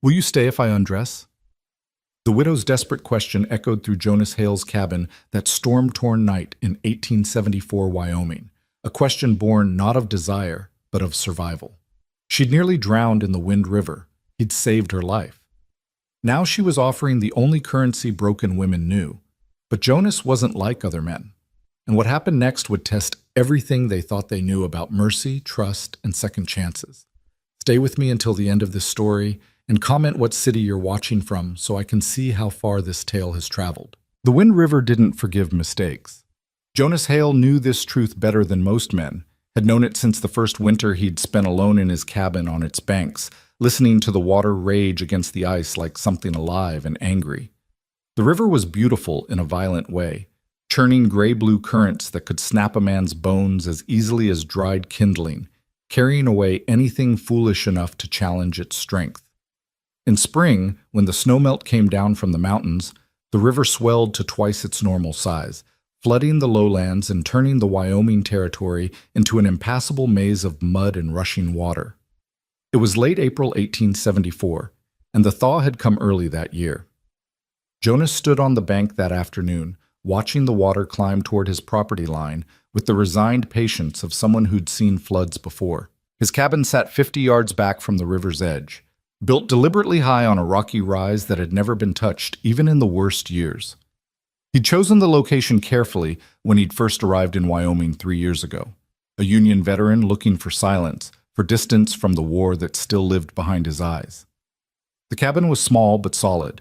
Will you stay if I undress? The widow's desperate question echoed through Jonas Hale's cabin that storm-torn night in 1874 Wyoming, a question born not of desire, but of survival. She'd nearly drowned in the Wind River. He'd saved her life. Now she was offering the only currency broken women knew. But Jonas wasn't like other men. And what happened next would test everything they thought they knew about mercy, trust, and second chances. Stay with me until the end of this story, and comment what city you're watching from so I can see how far this tale has traveled. The Wind River didn't forgive mistakes. Jonas Hale knew this truth better than most men, had known it since the first winter he'd spent alone in his cabin on its banks, listening to the water rage against the ice like something alive and angry. The river was beautiful in a violent way, churning gray-blue currents that could snap a man's bones as easily as dried kindling, carrying away anything foolish enough to challenge its strength. In spring, when the snowmelt came down from the mountains, the river swelled to twice its normal size, flooding the lowlands and turning the Wyoming territory into an impassable maze of mud and rushing water. It was late April 1874, and the thaw had come early that year. Jonas stood on the bank that afternoon, watching the water climb toward his property line with the resigned patience of someone who'd seen floods before. His cabin sat 50 yards back from the river's edge, built deliberately high on a rocky rise that had never been touched even in the worst years. He'd chosen the location carefully when he'd first arrived in Wyoming 3 years ago, a Union veteran looking for silence, for distance from the war that still lived behind his eyes. The cabin was small but solid,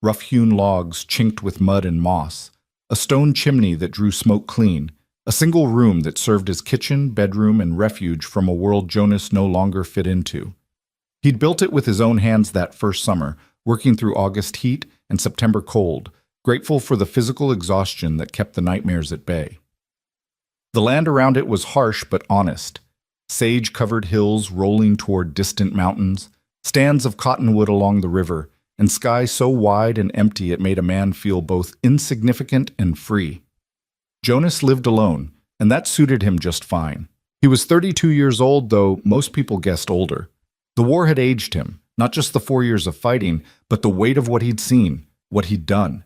rough-hewn logs chinked with mud and moss, a stone chimney that drew smoke clean, a single room that served as kitchen, bedroom, and refuge from a world Jonas no longer fit into. He'd built it with his own hands that first summer, working through August heat and September cold, grateful for the physical exhaustion that kept the nightmares at bay. The land around it was harsh but honest, sage-covered hills rolling toward distant mountains, stands of cottonwood along the river, and sky so wide and empty it made a man feel both insignificant and free. Jonas lived alone, and that suited him just fine. He was 32 years old, though most people guessed older. The war had aged him, not just the 4 years of fighting, but the weight of what he'd seen, what he'd done.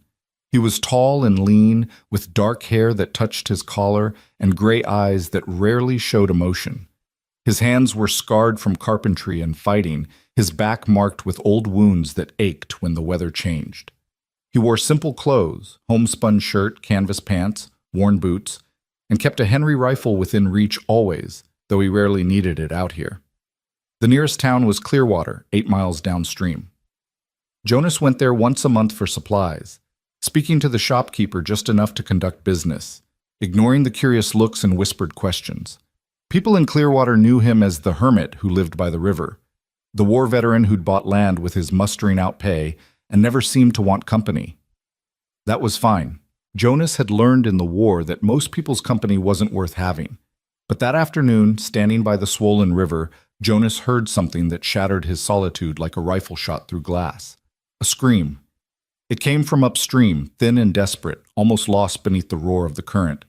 He was tall and lean, with dark hair that touched his collar and gray eyes that rarely showed emotion. His hands were scarred from carpentry and fighting, his back marked with old wounds that ached when the weather changed. He wore simple clothes, homespun shirt, canvas pants, worn boots, and kept a Henry rifle within reach always, though he rarely needed it out here. The nearest town was Clearwater, 8 miles downstream. Jonas went there once a month for supplies, speaking to the shopkeeper just enough to conduct business, ignoring the curious looks and whispered questions. People in Clearwater knew him as the hermit who lived by the river, the war veteran who'd bought land with his mustering out pay and never seemed to want company. That was fine. Jonas had learned in the war that most people's company wasn't worth having. But that afternoon, standing by the swollen river, Jonas heard something that shattered his solitude like a rifle shot through glass. A scream. It came from upstream, thin and desperate, almost lost beneath the roar of the current.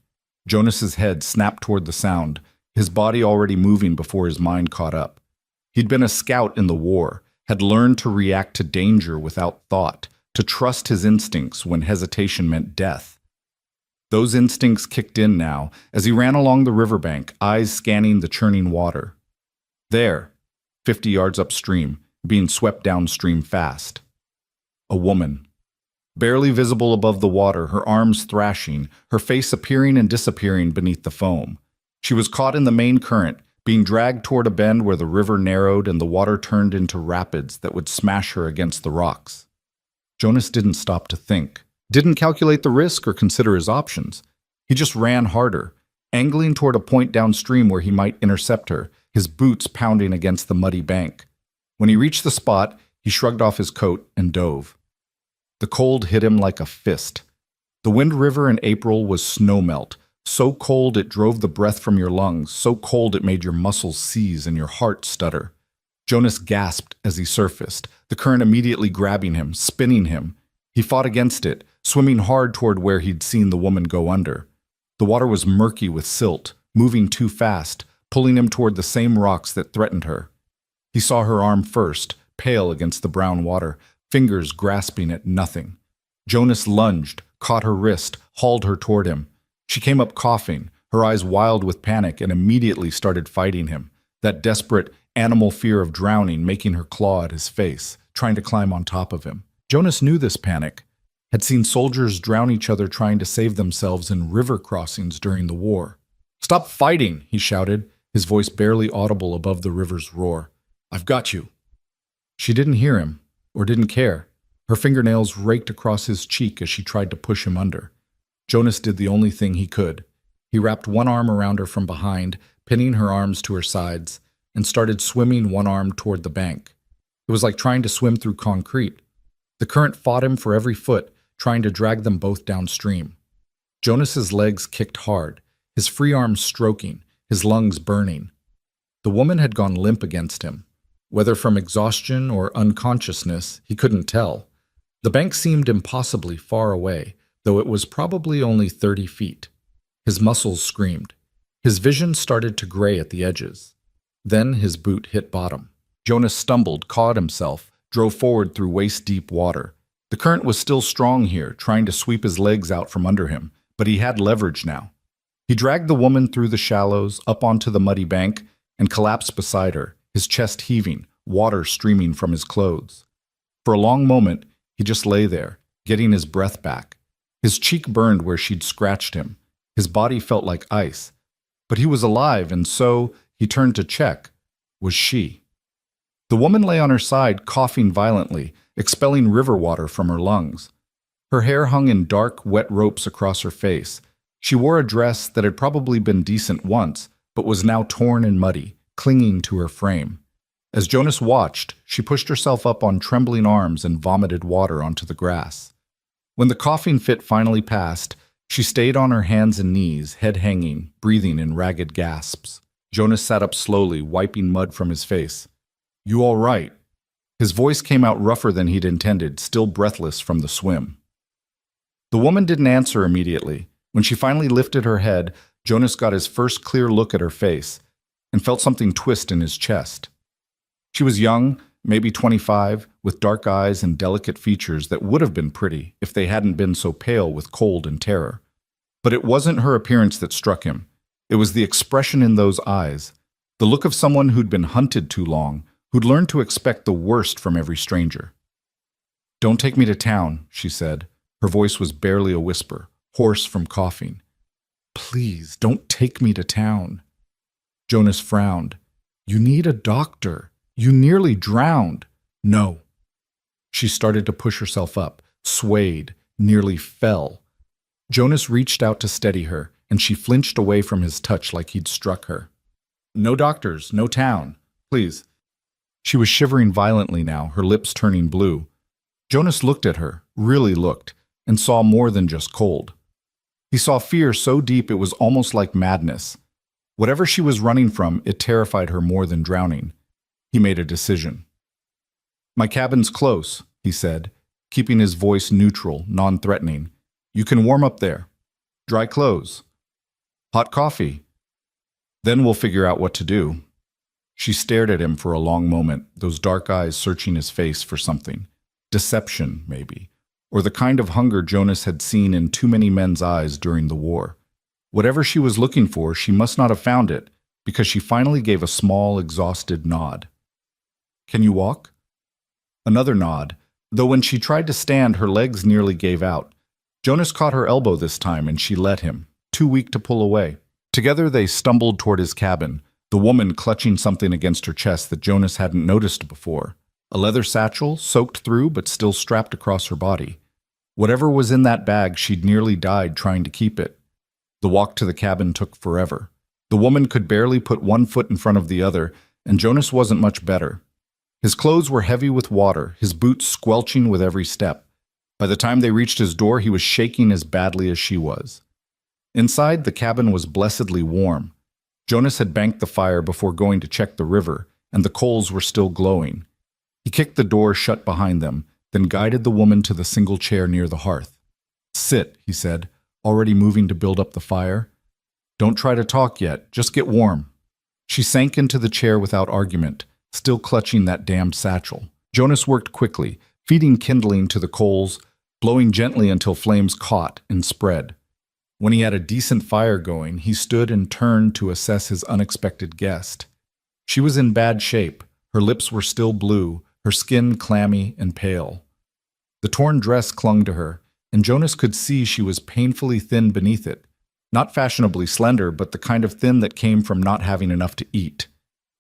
Jonas's head snapped toward the sound, his body already moving before his mind caught up. He'd been a scout in the war, had learned to react to danger without thought, to trust his instincts when hesitation meant death. Those instincts kicked in now as he ran along the riverbank, eyes scanning the churning water. There, 50 yards upstream, being swept downstream fast. A woman. Barely visible above the water, her arms thrashing, her face appearing and disappearing beneath the foam. She was caught in the main current, being dragged toward a bend where the river narrowed and the water turned into rapids that would smash her against the rocks. Jonas didn't stop to think, didn't calculate the risk or consider his options. He just ran harder, angling toward a point downstream where he might intercept her, his boots pounding against the muddy bank. When he reached the spot, he shrugged off his coat and dove. The cold hit him like a fist. The Wind River in April was snowmelt, so cold it drove the breath from your lungs, so cold it made your muscles seize and your heart stutter. Jonas gasped as he surfaced, the current immediately grabbing him, spinning him. He fought against it, swimming hard toward where he'd seen the woman go under. The water was murky with silt, moving too fast, pulling him toward the same rocks that threatened her. He saw her arm first, pale against the brown water, fingers grasping at nothing. Jonas lunged, caught her wrist, hauled her toward him. She came up coughing, her eyes wild with panic, and immediately started fighting him, that desperate, animal fear of drowning making her claw at his face, trying to climb on top of him. Jonas knew this panic, had seen soldiers drown each other trying to save themselves in river crossings during the war. "Stop fighting," he shouted, his voice barely audible above the river's roar. "I've got you." She didn't hear him, or didn't care. Her fingernails raked across his cheek as she tried to push him under. Jonas did the only thing he could. He wrapped one arm around her from behind, pinning her arms to her sides, and started swimming one arm toward the bank. It was like trying to swim through concrete. The current fought him for every foot, trying to drag them both downstream. Jonas's legs kicked hard, his free arms stroking, his lungs burning. The woman had gone limp against him. Whether from exhaustion or unconsciousness, he couldn't tell. The bank seemed impossibly far away, though it was probably only 30 feet. His muscles screamed. His vision started to gray at the edges. Then his boot hit bottom. Jonas stumbled, caught himself, drove forward through waist-deep water. The current was still strong here, trying to sweep his legs out from under him, but he had leverage now. He dragged the woman through the shallows, up onto the muddy bank, and collapsed beside her, his chest heaving, water streaming from his clothes. For a long moment, he just lay there, getting his breath back. His cheek burned where she'd scratched him. His body felt like ice. But he was alive, and so he turned to check. Was she? The woman lay on her side, coughing violently, expelling river water from her lungs. Her hair hung in dark, wet ropes across her face. She wore a dress that had probably been decent once, but was now torn and muddy, clinging to her frame. As Jonas watched, she pushed herself up on trembling arms and vomited water onto the grass. When the coughing fit finally passed, she stayed on her hands and knees, head hanging, breathing in ragged gasps. Jonas sat up slowly, wiping mud from his face. "You all right?" His voice came out rougher than he'd intended, still breathless from the swim. The woman didn't answer immediately. When she finally lifted her head, Jonas got his first clear look at her face and felt something twist in his chest. She was young, maybe 25, with dark eyes and delicate features that would have been pretty if they hadn't been so pale with cold and terror. But it wasn't her appearance that struck him. It was the expression in those eyes, the look of someone who'd been hunted too long, who'd learned to expect the worst from every stranger. "Don't take me to town," she said. Her voice was barely a whisper, hoarse from coughing. "Please, don't take me to town." Jonas frowned. "You need a doctor. You nearly drowned." "No." She started to push herself up, swayed, nearly fell. Jonas reached out to steady her, and she flinched away from his touch like he'd struck her. "No doctors, no town. Please." She was shivering violently now, her lips turning blue. Jonas looked at her, really looked, and saw more than just cold. He saw fear so deep it was almost like madness. Whatever she was running from, it terrified her more than drowning. He made a decision. "My cabin's close," he said, keeping his voice neutral, non-threatening. "You can warm up there. Dry clothes. Hot coffee. Then we'll figure out what to do." She stared at him for a long moment, those dark eyes searching his face for something. Deception, maybe, or the kind of hunger Jonas had seen in too many men's eyes during the war. Whatever she was looking for, she must not have found it, because she finally gave a small, exhausted nod. "Can you walk?" Another nod, though when she tried to stand, her legs nearly gave out. Jonas caught her elbow this time, and she let him, too weak to pull away. Together they stumbled toward his cabin, the woman clutching something against her chest that Jonas hadn't noticed before. A leather satchel, soaked through but still strapped across her body. Whatever was in that bag, she'd nearly died trying to keep it. The walk to the cabin took forever. The woman could barely put one foot in front of the other, and Jonas wasn't much better. His clothes were heavy with water, his boots squelching with every step. By the time they reached his door, he was shaking as badly as she was. Inside, the cabin was blessedly warm. Jonas had banked the fire before going to check the river, and the coals were still glowing. He kicked the door shut behind them, then guided the woman to the single chair near the hearth. "Sit," he said, already moving to build up the fire. "Don't try to talk yet, just get warm." She sank into the chair without argument, still clutching that damned satchel. Jonas worked quickly, feeding kindling to the coals, blowing gently until flames caught and spread. When he had a decent fire going, he stood and turned to assess his unexpected guest. She was in bad shape. Her lips were still blue, her skin clammy and pale. The torn dress clung to her, and Jonas could see she was painfully thin beneath it. Not fashionably slender, but the kind of thin that came from not having enough to eat.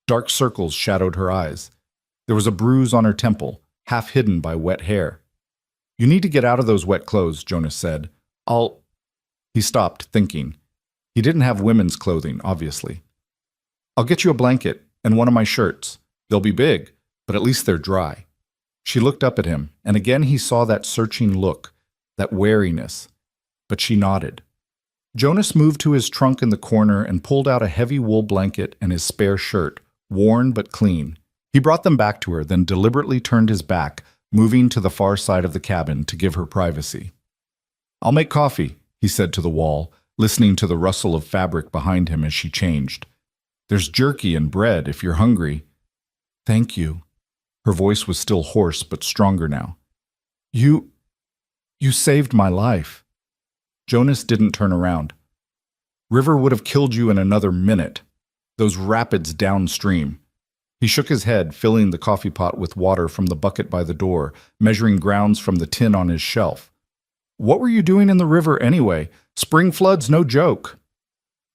Dark circles shadowed her eyes. There was a bruise on her temple, half hidden by wet hair. "You need to get out of those wet clothes," Jonas said. He stopped, thinking. He didn't have women's clothing, obviously. "I'll get you a blanket and one of my shirts. They'll be big, but at least they're dry." She looked up at him, and again he saw that searching look, that wariness. But she nodded. Jonas moved to his trunk in the corner and pulled out a heavy wool blanket and his spare shirt, worn but clean. He brought them back to her, then deliberately turned his back, moving to the far side of the cabin to give her privacy. "I'll make coffee," he said to the wall, listening to the rustle of fabric behind him as she changed. "There's jerky and bread if you're hungry." "Thank you." Her voice was still hoarse but stronger now. You saved my life." Jonas didn't turn around. "River would have killed you in another minute. Those rapids downstream." He shook his head, filling the coffee pot with water from the bucket by the door, measuring grounds from the tin on his shelf. "What were you doing in the river anyway? Spring flood's no joke."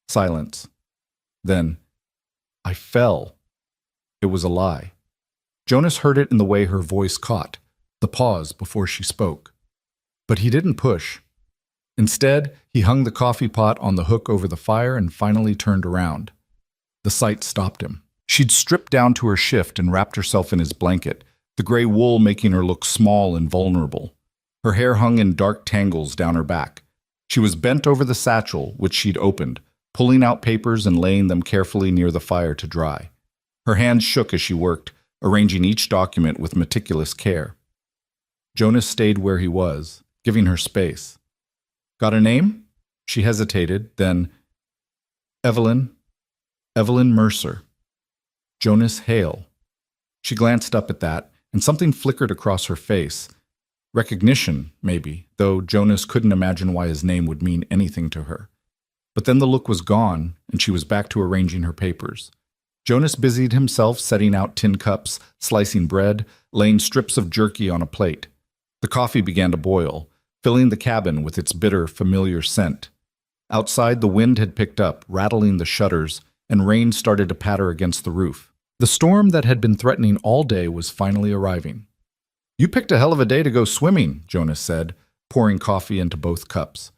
Silence. Then, "I fell." It was a lie. Jonas heard it in the way her voice caught, the pause before she spoke. But he didn't push. Instead, he hung the coffee pot on the hook over the fire and finally turned around. The sight stopped him. She'd stripped down to her shift and wrapped herself in his blanket, the gray wool making her look small and vulnerable. Her hair hung in dark tangles down her back. She was bent over the satchel, which she'd opened, pulling out papers and laying them carefully near the fire to dry. Her hands shook as she worked, arranging each document with meticulous care. Jonas stayed where he was, giving her space. "Got a name?" She hesitated, then, Evelyn Mercer. Jonas Hale." She glanced up at that, and something flickered across her face. Recognition, maybe, though Jonas couldn't imagine why his name would mean anything to her. But then the look was gone, and she was back to arranging her papers. Jonas busied himself setting out tin cups, slicing bread, laying strips of jerky on a plate. The coffee began to boil, filling the cabin with its bitter, familiar scent. Outside, the wind had picked up, rattling the shutters, and rain started to patter against the roof. The storm that had been threatening all day was finally arriving. "You picked a hell of a day to go swimming," Jonas said, pouring coffee into both cups.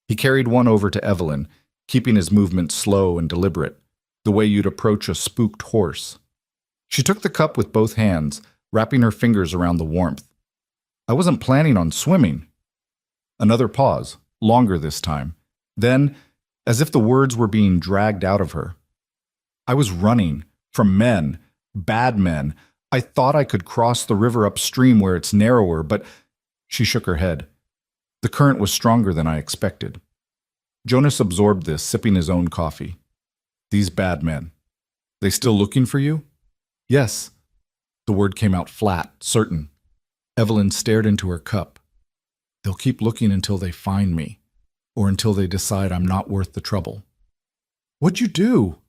He carried one over to Evelyn, keeping his movements slow and deliberate, the way you'd approach a spooked horse. She took the cup with both hands, wrapping her fingers around the warmth. "I wasn't planning on swimming." Another pause, longer this time. Then, as if the words were being dragged out of her, "I was running from men, bad men. I thought I could cross the river upstream where it's narrower, but—" She shook her head. "The current was stronger than I expected." Jonas absorbed this, sipping his own coffee. "These bad men. They still looking for you?" "Yes." The word came out flat, certain. Evelyn stared into her cup. "They'll keep looking until they find me, or until they decide I'm not worth the trouble." "What'd you do?"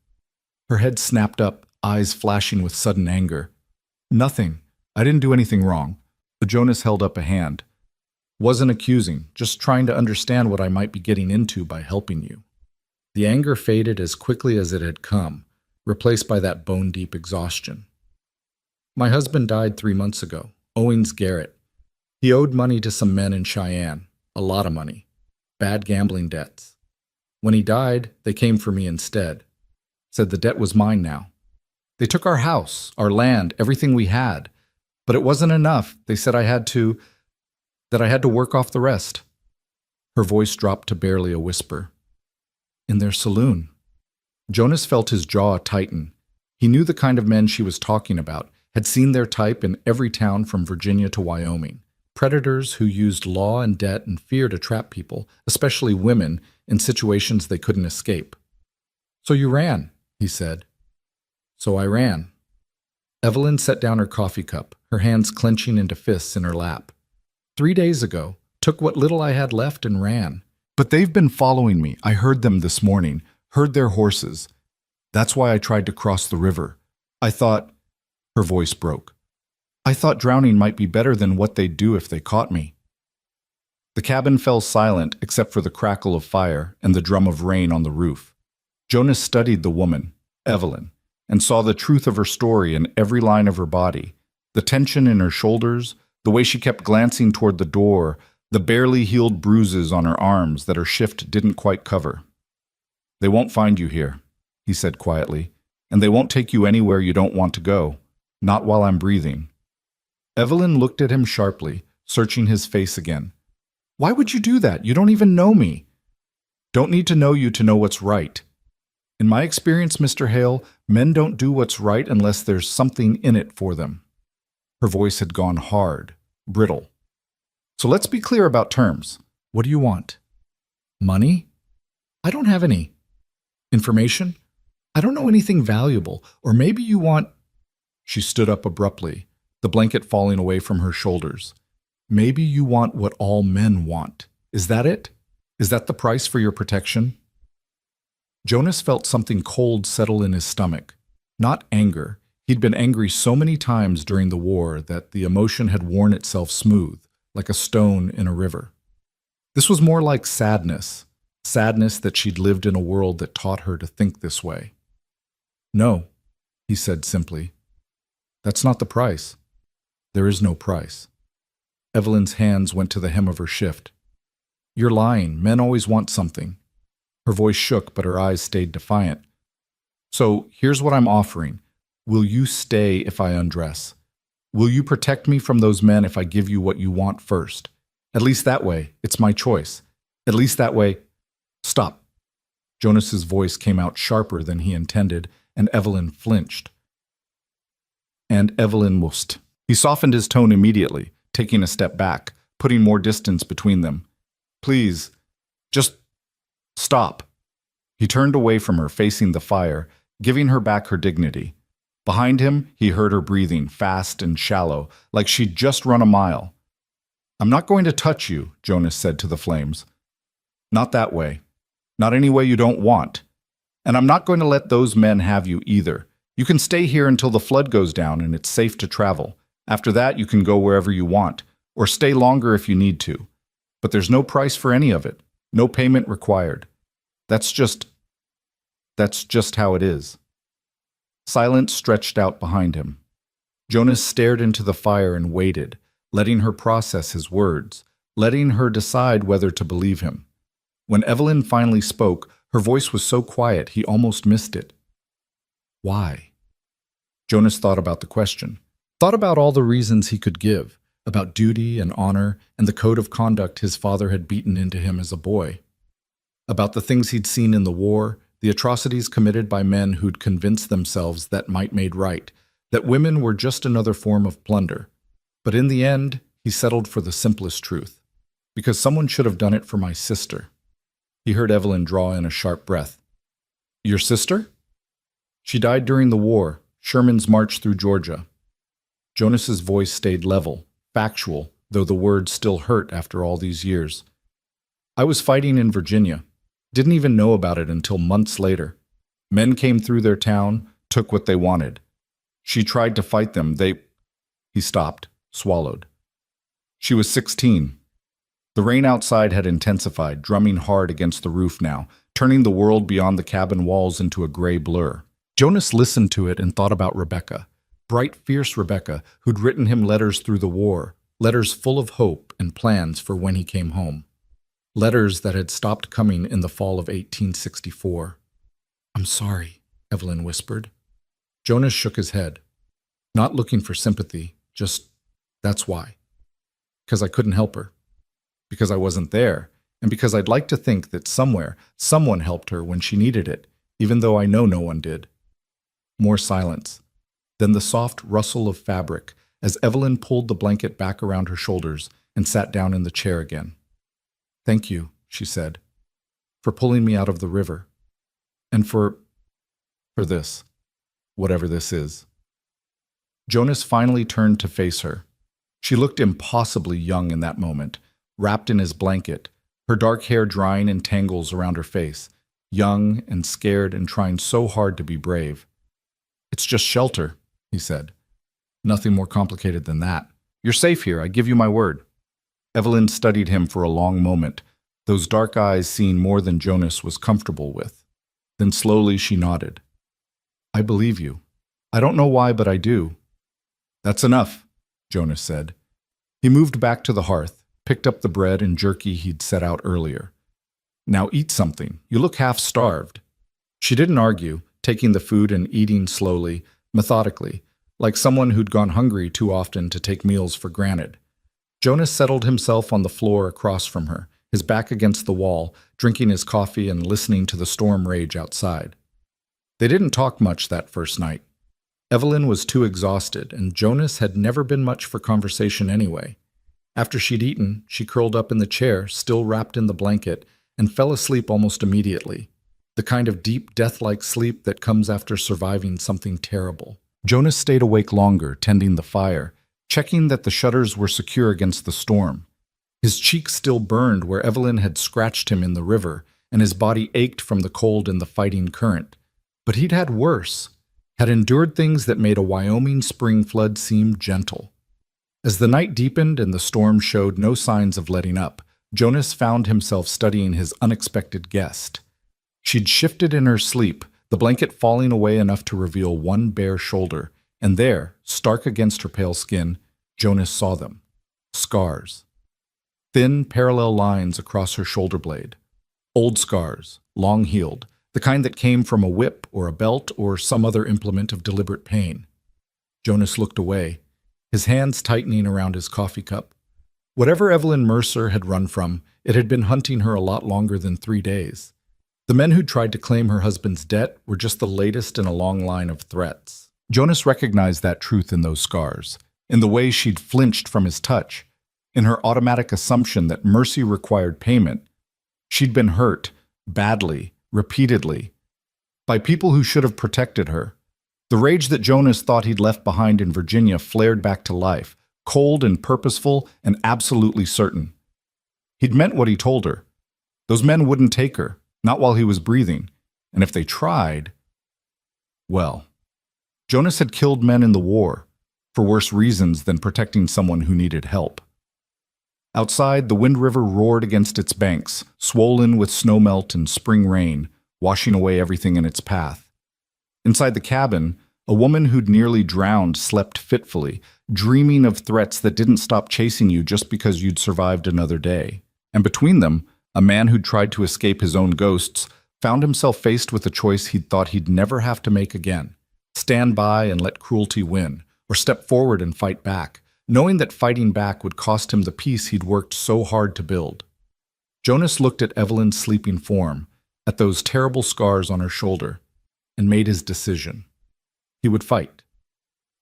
Her head snapped up, eyes flashing with sudden anger. "Nothing. I didn't do anything wrong." Jonas held up a hand. "Wasn't accusing, just trying to understand what I might be getting into by helping you." The anger faded as quickly as it had come, replaced by that bone-deep exhaustion. "My husband died 3 months ago, Owens Garrett. He owed money to some men in Cheyenne, a lot of money, bad gambling debts. When he died, they came for me instead. Said the debt was mine now. They took our house, our land, everything we had. But it wasn't enough. They said I had to work off the rest." Her voice dropped to barely a whisper. "In their saloon." Jonas felt his jaw tighten. He knew the kind of men she was talking about, had seen their type in every town from Virginia to Wyoming. Predators who used law and debt and fear to trap people, especially women, in situations they couldn't escape. "So you ran," he said. "So I ran." Evelyn set down her coffee cup, her hands clenching into fists in her lap. 3 days ago, took what little I had left and ran. But they've been following me. I heard them this morning, heard their horses. That's why I tried to cross the river. I thought—" her voice broke. "I thought drowning might be better than what they'd do if they caught me." The cabin fell silent except for the crackle of fire and the drum of rain on the roof. Jonas studied the woman, Evelyn, and saw the truth of her story in every line of her body, the tension in her shoulders, the way she kept glancing toward the door, the barely healed bruises on her arms that her shift didn't quite cover. "They won't find you here," he said quietly, "and they won't take you anywhere you don't want to go, not while I'm breathing." Evelyn looked at him sharply, searching his face again. "Why would you do that? You don't even know me." "Don't need to know you to know what's right. In my experience, Mr. Hale, men don't do what's right unless there's something in it for them." Her voice had gone hard, brittle. "So let's be clear about terms. What do you want? Money? I don't have any. Information? I don't know anything valuable. Or maybe you want—" She stood up abruptly, the blanket falling away from her shoulders. "Maybe you want what all men want. Is that it? Is that the price for your protection?" Jonas felt something cold settle in his stomach. Not anger. He'd been angry so many times during the war that the emotion had worn itself smooth, like a stone in a river. This was more like sadness, sadness that she'd lived in a world that taught her to think this way. "No," he said simply. "That's not the price. There is no price." Evelyn's hands went to the hem of her shift. "You're lying. Men always want something." Her voice shook, but her eyes stayed defiant. "So here's what I'm offering. Will you stay if I undress? Will you protect me from those men if I give you what you want first? At least that way, it's my choice. At least that way—" "Stop." Jonas's voice came out sharper than he intended, and Evelyn flinched. "And Evelyn must." He softened his tone immediately, taking a step back, putting more distance between them. "Please, just stop." He turned away from her, facing the fire, giving her back her dignity. Behind him, he heard her breathing, fast and shallow, like she'd just run a mile. "I'm not going to touch you," Jonas said to the flames. "Not that way. Not any way you don't want. And I'm not going to let those men have you either. You can stay here until the flood goes down and it's safe to travel. After that, you can go wherever you want, or stay longer if you need to. But there's no price for any of it. No payment required. That's just how it is." Silence stretched out behind him. Jonas stared into the fire and waited, letting her process his words, letting her decide whether to believe him. When Evelyn finally spoke, her voice was so quiet he almost missed it. "Why?" Jonas thought about the question, thought about all the reasons he could give, about duty and honor and the code of conduct his father had beaten into him as a boy, about the things he'd seen in the war, the atrocities committed by men who'd convinced themselves that might made right, that women were just another form of plunder. But in the end, he settled for the simplest truth. Because someone should have done it for my sister. He heard Evelyn draw in a sharp breath. "Your sister?" "She died during the war, Sherman's march through Georgia." Jonas's voice stayed level, factual, though the words still hurt after all these years. "I was fighting in Virginia. Didn't even know about it until months later. Men came through their town, took what they wanted. She tried to fight them. He stopped, swallowed. She was 16. The rain outside had intensified, drumming hard against the roof now, turning the world beyond the cabin walls into a gray blur. Jonas listened to it and thought about Rebecca, bright, fierce Rebecca, who'd written him letters through the war, letters full of hope and plans for when he came home. Letters that had stopped coming in the fall of 1864. "I'm sorry," Evelyn whispered. Jonas shook his head. Not looking for sympathy, just, "That's why. Because I couldn't help her. Because I wasn't there, and because I'd like to think that somewhere, someone helped her when she needed it, even though I know no one did." More silence. Then the soft rustle of fabric as Evelyn pulled the blanket back around her shoulders and sat down in the chair again. "Thank you," she said, "for pulling me out of the river. And for this, whatever this is." Jonas finally turned to face her. She looked impossibly young in that moment, wrapped in his blanket, her dark hair drying in tangles around her face, young and scared and trying so hard to be brave. "It's just shelter," he said. "Nothing more complicated than that. You're safe here, I give you my word." Evelyn studied him for a long moment, those dark eyes seeing more than Jonas was comfortable with. Then slowly she nodded. "I believe you. I don't know why, but I do." "That's enough," Jonas said. He moved back to the hearth, picked up the bread and jerky he'd set out earlier. "Now eat something. You look half-starved." She didn't argue, taking the food and eating slowly, methodically, like someone who'd gone hungry too often to take meals for granted. Jonas settled himself on the floor across from her, his back against the wall, drinking his coffee and listening to the storm rage outside. They didn't talk much that first night. Evelyn was too exhausted, and Jonas had never been much for conversation anyway. After she'd eaten, she curled up in the chair, still wrapped in the blanket, and fell asleep almost immediately. The kind of deep, death-like sleep that comes after surviving something terrible. Jonas stayed awake longer, tending the fire, checking that the shutters were secure against the storm. His cheeks still burned where Evelyn had scratched him in the river, and his body ached from the cold and the fighting current. But he'd had worse, had endured things that made a Wyoming spring flood seem gentle. As the night deepened and the storm showed no signs of letting up, Jonas found himself studying his unexpected guest. She'd shifted in her sleep, the blanket falling away enough to reveal one bare shoulder, and there, stark against her pale skin, Jonas saw them. Scars. Thin, parallel lines across her shoulder blade. Old scars, long-healed, the kind that came from a whip or a belt or some other implement of deliberate pain. Jonas looked away, his hands tightening around his coffee cup. Whatever Evelyn Mercer had run from, it had been hunting her a lot longer than 3 days. The men who'd tried to claim her husband's debt were just the latest in a long line of threats. Jonas recognized that truth in those scars, in the way she'd flinched from his touch, in her automatic assumption that mercy required payment. She'd been hurt, badly, repeatedly, by people who should have protected her. The rage that Jonas thought he'd left behind in Virginia flared back to life, cold and purposeful and absolutely certain. He'd meant what he told her. Those men wouldn't take her, not while he was breathing, and if they tried, well, Jonas had killed men in the war, for worse reasons than protecting someone who needed help. Outside, the Wind River roared against its banks, swollen with snowmelt and spring rain, washing away everything in its path. Inside the cabin, a woman who'd nearly drowned slept fitfully, dreaming of threats that didn't stop chasing you just because you'd survived another day. And between them, a man who'd tried to escape his own ghosts found himself faced with a choice he'd thought he'd never have to make again. Stand by and let cruelty win, or step forward and fight back, knowing that fighting back would cost him the peace he'd worked so hard to build. Jonas looked at Evelyn's sleeping form, at those terrible scars on her shoulder, and made his decision. He would fight.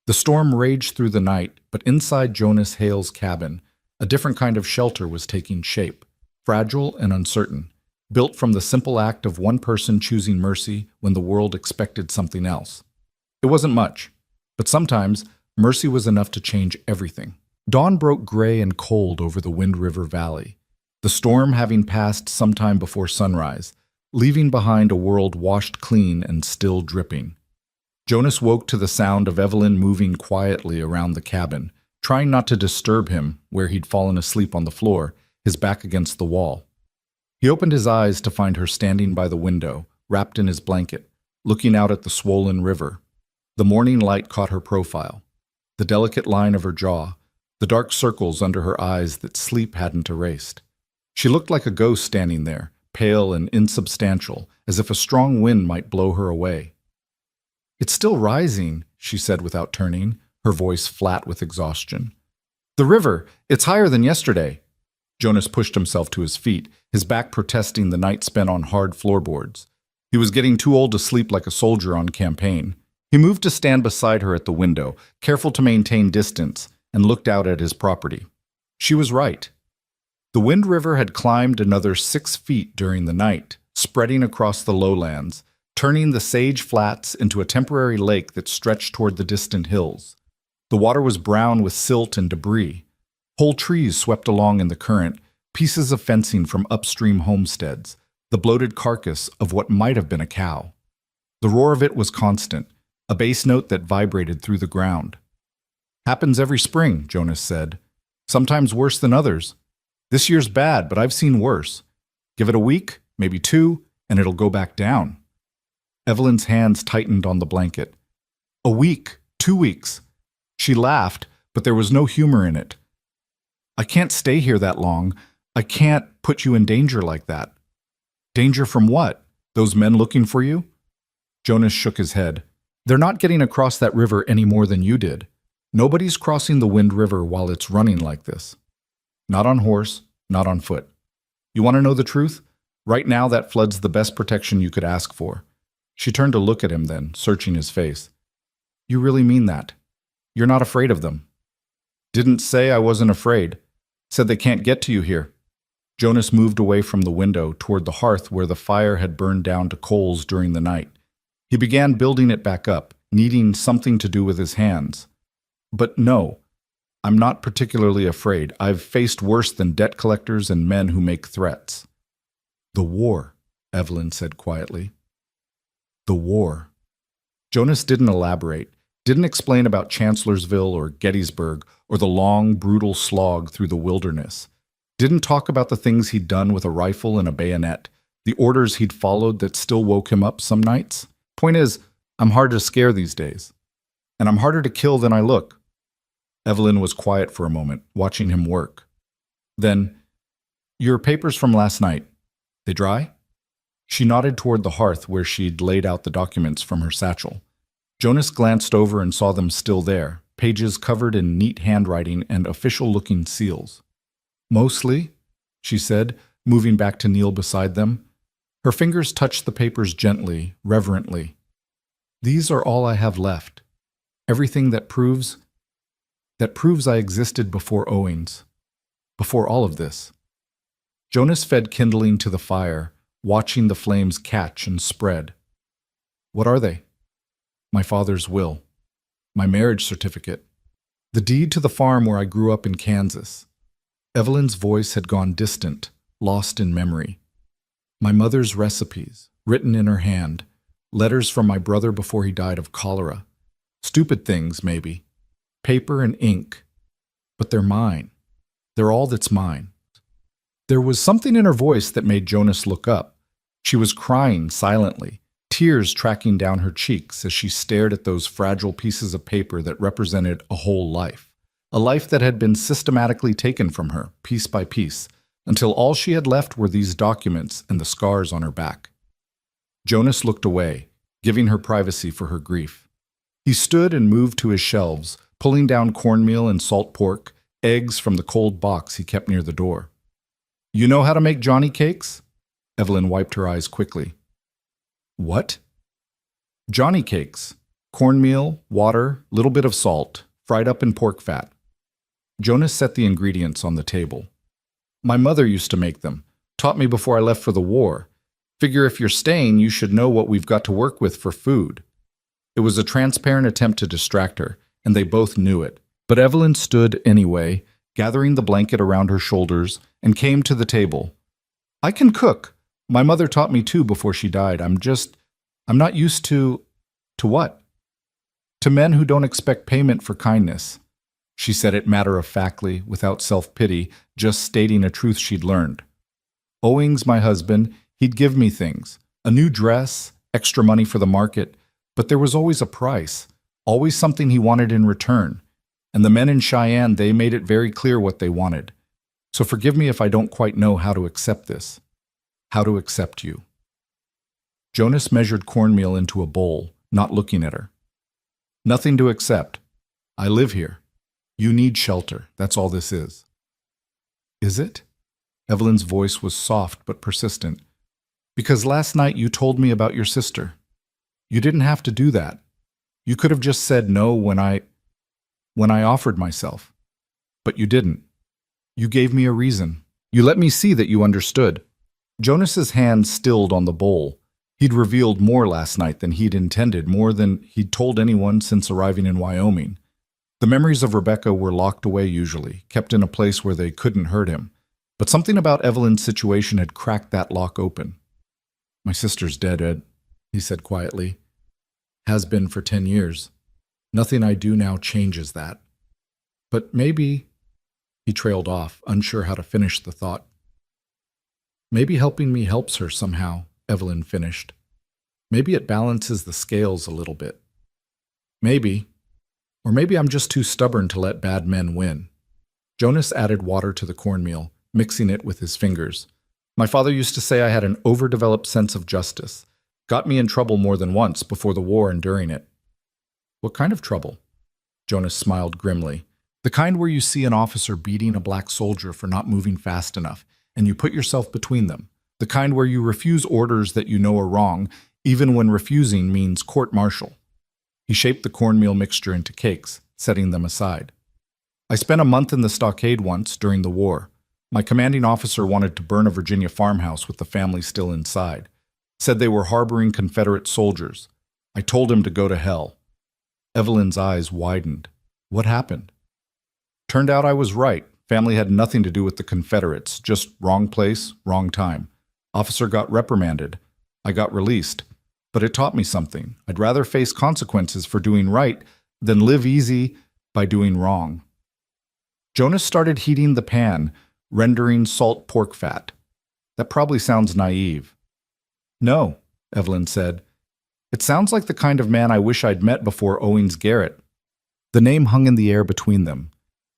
The storm raged through the night, but inside Jonas Hale's cabin, a different kind of shelter was taking shape, fragile and uncertain, built from the simple act of one person choosing mercy when the world expected something else. It wasn't much, but sometimes mercy was enough to change everything. Dawn broke gray and cold over the Wind River Valley, the storm having passed sometime before sunrise, leaving behind a world washed clean and still dripping. Jonas woke to the sound of Evelyn moving quietly around the cabin, trying not to disturb him where he'd fallen asleep on the floor, his back against the wall. He opened his eyes to find her standing by the window, wrapped in his blanket, looking out at the swollen river. The morning light caught her profile, the delicate line of her jaw, the dark circles under her eyes that sleep hadn't erased. She looked like a ghost standing there, pale and insubstantial, as if a strong wind might blow her away. "It's still rising," she said without turning, her voice flat with exhaustion. "The river, it's higher than yesterday." Jonas pushed himself to his feet, his back protesting the night spent on hard floorboards. He was getting too old to sleep like a soldier on campaign. He moved to stand beside her at the window, careful to maintain distance, and looked out at his property. She was right. The Wind River had climbed another 6 feet during the night, spreading across the lowlands, turning the Sage Flats into a temporary lake that stretched toward the distant hills. The water was brown with silt and debris. Whole trees swept along in the current, pieces of fencing from upstream homesteads, the bloated carcass of what might have been a cow. The roar of it was constant, a bass note that vibrated through the ground. "Happens every spring," Jonas said. "Sometimes worse than others. This year's bad, but I've seen worse. Give it a week, maybe two, and it'll go back down." Evelyn's hands tightened on the blanket. "A week, 2 weeks." She laughed, but there was no humor in it. "I can't stay here that long. I can't put you in danger like that." "Danger from what? Those men looking for you?" Jonas shook his head. "They're not getting across that river any more than you did. Nobody's crossing the Wind River while it's running like this. Not on horse, not on foot. You want to know the truth? Right now that flood's the best protection you could ask for." She turned to look at him then, searching his face. "You really mean that? You're not afraid of them?" "Didn't say I wasn't afraid. Said they can't get to you here." Jonas moved away from the window toward the hearth where the fire had burned down to coals during the night. He began building it back up, needing something to do with his hands. "But no, I'm not particularly afraid. I've faced worse than debt collectors and men who make threats." "The war," Evelyn said quietly. "The war." Jonas didn't elaborate, didn't explain about Chancellorsville or Gettysburg or the long, brutal slog through the wilderness. Didn't talk about the things he'd done with a rifle and a bayonet, the orders he'd followed that still woke him up some nights. Point is, I'm hard to scare these days. And I'm harder to kill than I look. Evelyn was quiet for a moment, watching him work. Then, "Your papers from last night, they dry?" She nodded toward the hearth where she'd laid out the documents from her satchel. Jonas glanced over and saw them still there, pages covered in neat handwriting and official-looking seals. "Mostly," she said, moving back to kneel beside them. Her fingers touched the papers gently, reverently. "These are all I have left. Everything that proves I existed before Owings, before all of this." Jonas fed kindling to the fire, watching the flames catch and spread. "What are they?" "My father's will, my marriage certificate, the deed to the farm where I grew up in Kansas." Evelyn's voice had gone distant, lost in memory. "My mother's recipes, written in her hand, letters from my brother before he died of cholera. Stupid things, maybe. Paper and ink. But they're mine. They're all that's mine." There was something in her voice that made Jonas look up. She was crying silently, tears tracking down her cheeks as she stared at those fragile pieces of paper that represented a whole life. A life that had been systematically taken from her, piece by piece, until all she had left were these documents and the scars on her back. Jonas looked away, giving her privacy for her grief. He stood and moved to his shelves, pulling down cornmeal and salt pork, eggs from the cold box he kept near the door. "You know how to make Johnny cakes?" Evelyn wiped her eyes quickly. "What?" "Johnny cakes. Cornmeal, water, little bit of salt, fried up in pork fat." Jonas set the ingredients on the table. "My mother used to make them. Taught me before I left for the war. Figure if you're staying, you should know what we've got to work with for food." It was a transparent attempt to distract her, and they both knew it. But Evelyn stood anyway, gathering the blanket around her shoulders, and came to the table. "I can cook. My mother taught me too before she died. I'm not used to..." "To what?" "To men who don't expect payment for kindness." She said it matter-of-factly, without self-pity, just stating a truth she'd learned. "Owings, my husband, he'd give me things. A new dress, extra money for the market, but there was always a price, always something he wanted in return. And the men in Cheyenne, they made it very clear what they wanted. So forgive me if I don't quite know how to accept this. How to accept you." Jonas measured cornmeal into a bowl, not looking at her. "Nothing to accept. I live here. You need shelter. That's all this is." "Is it?" Evelyn's voice was soft but persistent. "Because last night you told me about your sister. You didn't have to do that. You could have just said no when I offered myself. But you didn't. You gave me a reason. You let me see that you understood." Jonas's hand stilled on the bowl. He'd revealed more last night than he'd intended, more than he'd told anyone since arriving in Wyoming. The memories of Rebecca were locked away usually, kept in a place where they couldn't hurt him. But something about Evelyn's situation had cracked that lock open. "My sister's dead, Ed," he said quietly. "Has been for 10 years. Nothing I do now changes that. But maybe—" He trailed off, unsure how to finish the thought. "Maybe helping me helps her somehow," Evelyn finished. "Maybe it balances the scales a little bit. Maybe. Or maybe I'm just too stubborn to let bad men win." Jonas added water to the cornmeal, mixing it with his fingers. "My father used to say I had an overdeveloped sense of justice. Got me in trouble more than once before the war and during it." "What kind of trouble?" Jonas smiled grimly. "The kind where you see an officer beating a black soldier for not moving fast enough, and you put yourself between them. The kind where you refuse orders that you know are wrong, even when refusing means court-martial." He shaped the cornmeal mixture into cakes, setting them aside. "I spent a month in the stockade once during the war. My commanding officer wanted to burn a Virginia farmhouse with the family still inside. Said they were harboring Confederate soldiers. I told him to go to hell." Evelyn's eyes widened. "What happened?" "Turned out I was right. Family had nothing to do with the Confederates, just wrong place, wrong time. Officer got reprimanded. I got released. But it taught me something. I'd rather face consequences for doing right than live easy by doing wrong." Jonas started heating the pan, rendering salt pork fat. "That probably sounds naive." "No," Evelyn said. "It sounds like the kind of man I wish I'd met before Owens Garrett." The name hung in the air between them.